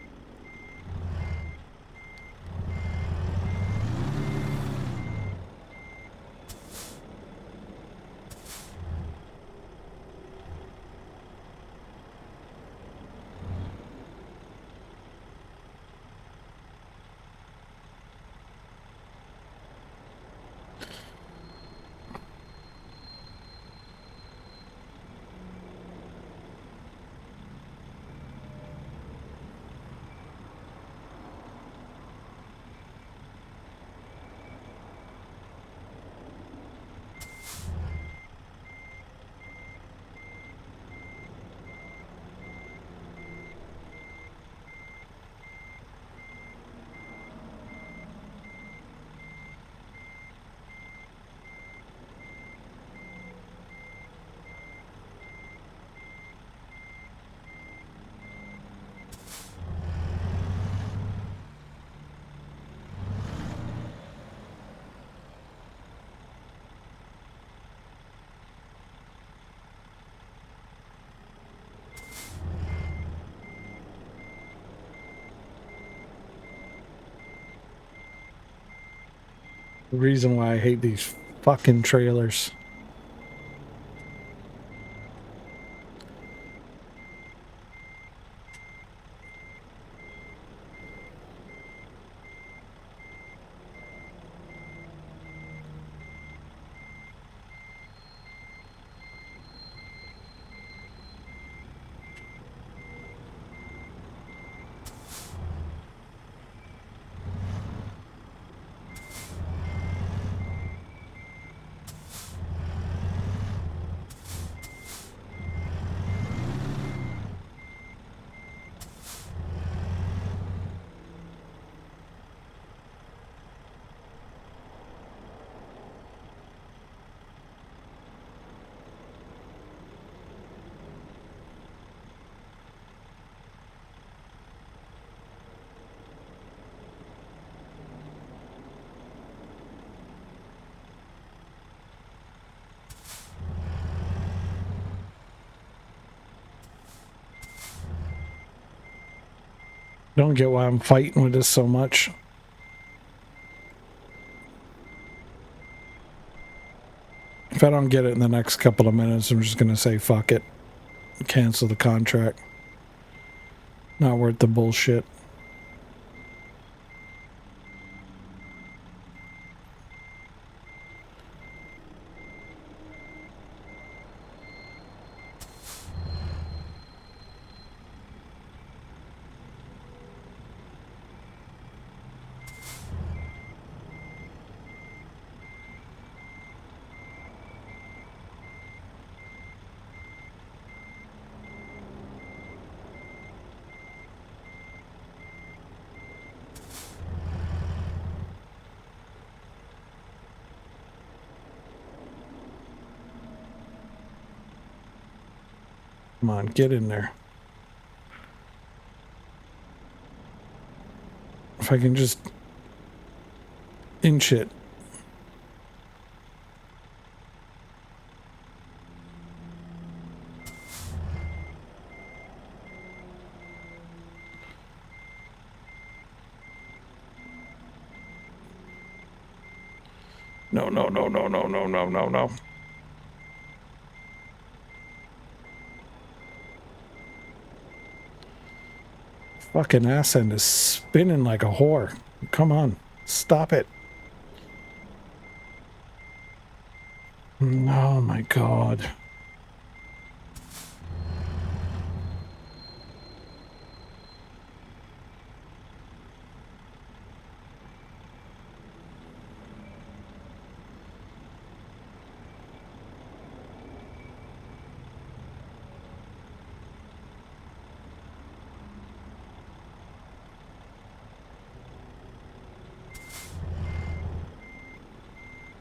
The reason why I hate these fucking trailers. Don't get why I'm fighting with this so much. If I don't get it in the next couple of minutes, I'm just going to say fuck it. Cancel the contract. Not worth the bullshit. Come on, get in there. If I can just inch it. No, no, no, no, no, no, no, no, no. Fucking ass end is spinning like a whore. Come on, stop it. Oh my god.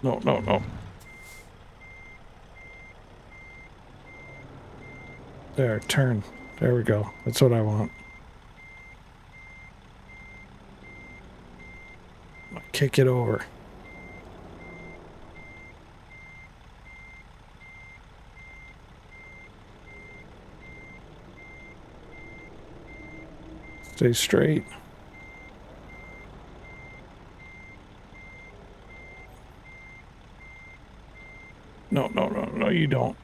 No, no, no. There, turn. There we go. That's what I want. Kick it over. Stay straight. No, no, no, no, you don't.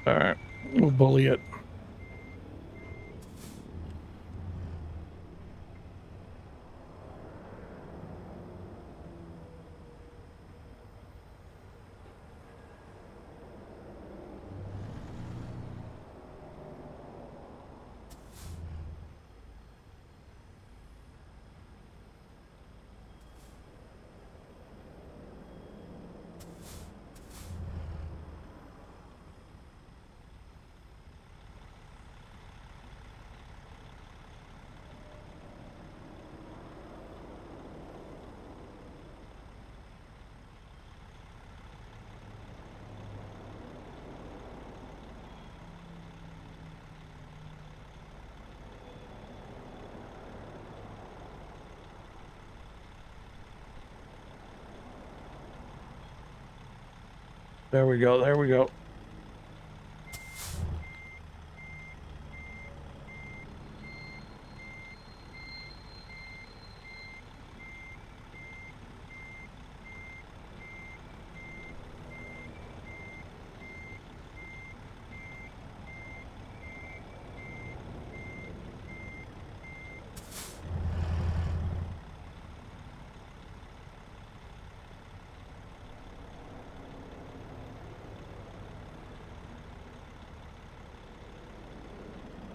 All right, we'll bully it. There we go. There we go.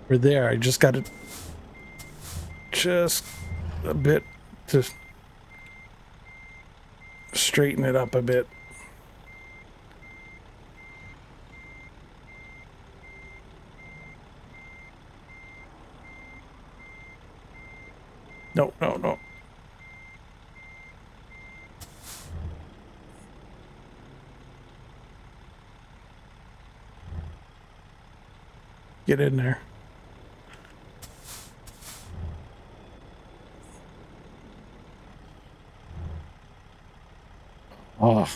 We're there. I just got to just a bit to straighten it up a bit. No, no, no. Get in there. Oh.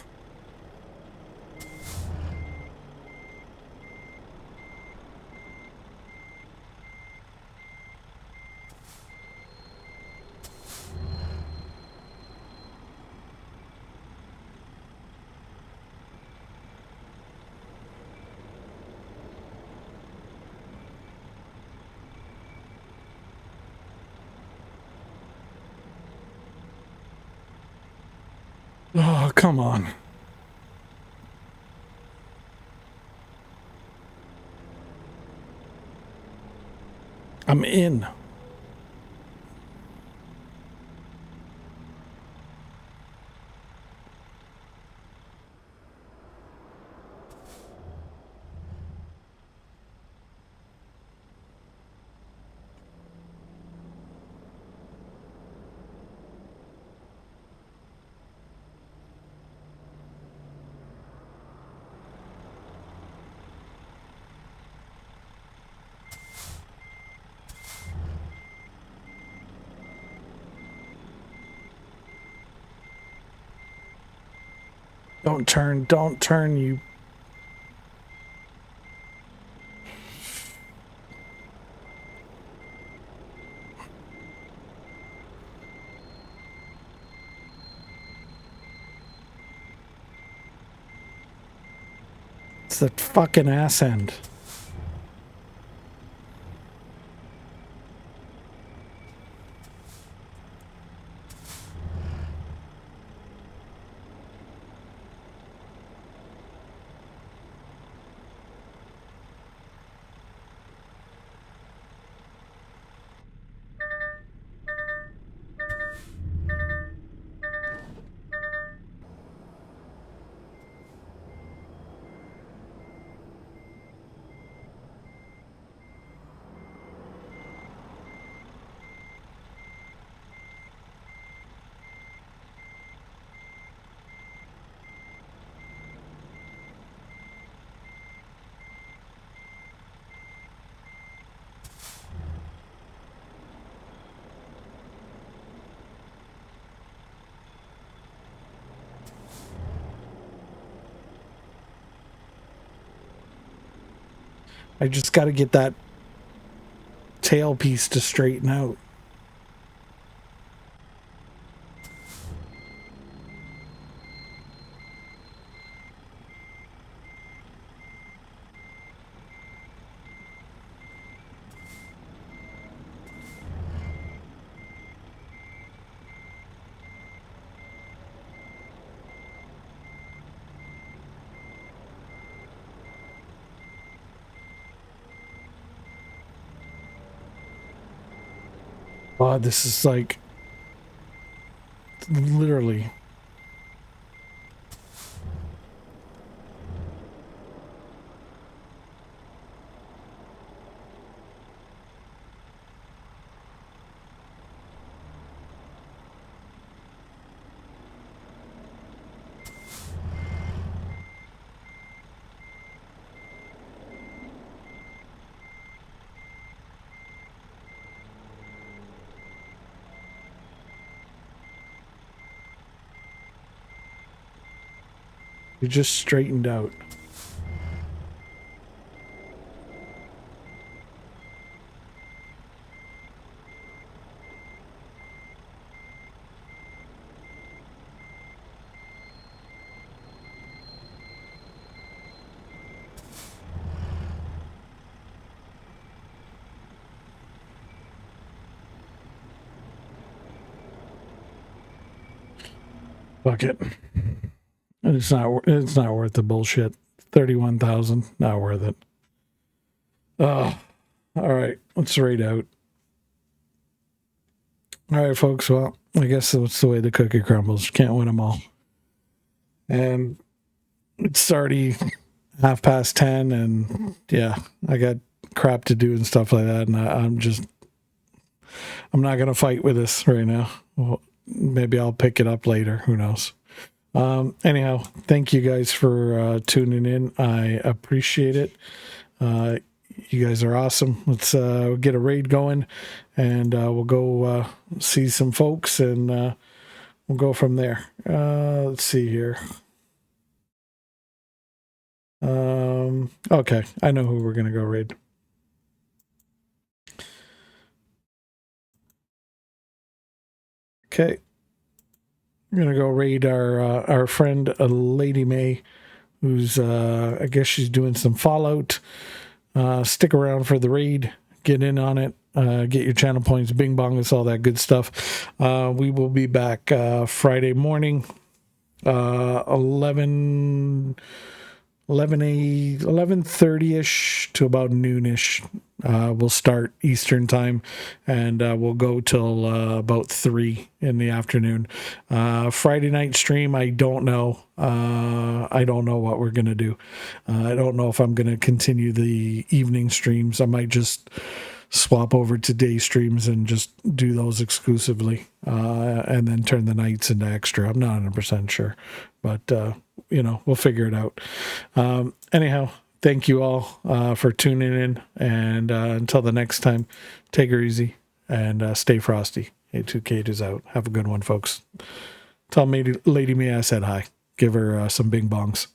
Oh, come on. I'm in. Don't turn, you. It's that fucking ass end. I just got to get that tailpiece to straighten out. Oh, this is like literally. We just straightened out. Fuck it. It's not worth the bullshit. 31,000, not worth it. Oh, all right. Let's rate out. All right, folks. Well, I guess that's the way the cookie crumbles. Can't win them all. And it's already 10:30, and yeah, I got crap to do and stuff like that. And I'm not going to fight with this right now. Well, maybe I'll pick it up later. Who knows? Anyhow, thank you guys for tuning in. I appreciate it. You guys are awesome. Let's get a raid going, and we'll go see some folks, and we'll go from there. Let's see here. Okay, I know who we're going to go raid. Okay. We're going to go raid our friend Lady May, who's, I guess she's doing some Fallout. Stick around for the raid. Get in on it. Get your channel points, bing bong, it's all that good stuff. We will be back Friday morning, 11:30ish to about noonish. We'll start Eastern time, and we'll go till about 3 in the afternoon. Friday night stream, I don't know. I don't know what we're going to do. I don't know if I'm going to continue the evening streams. I might just swap over to day streams and just do those exclusively, and then turn the nights into extra. I'm not 100% sure, but we'll figure it out. Anyhow, thank you all for tuning in, and until the next time, take her easy and stay frosty. A2Kate is out. Have a good one, folks. Tell me, Lady Me I said hi. Give her some bing bongs.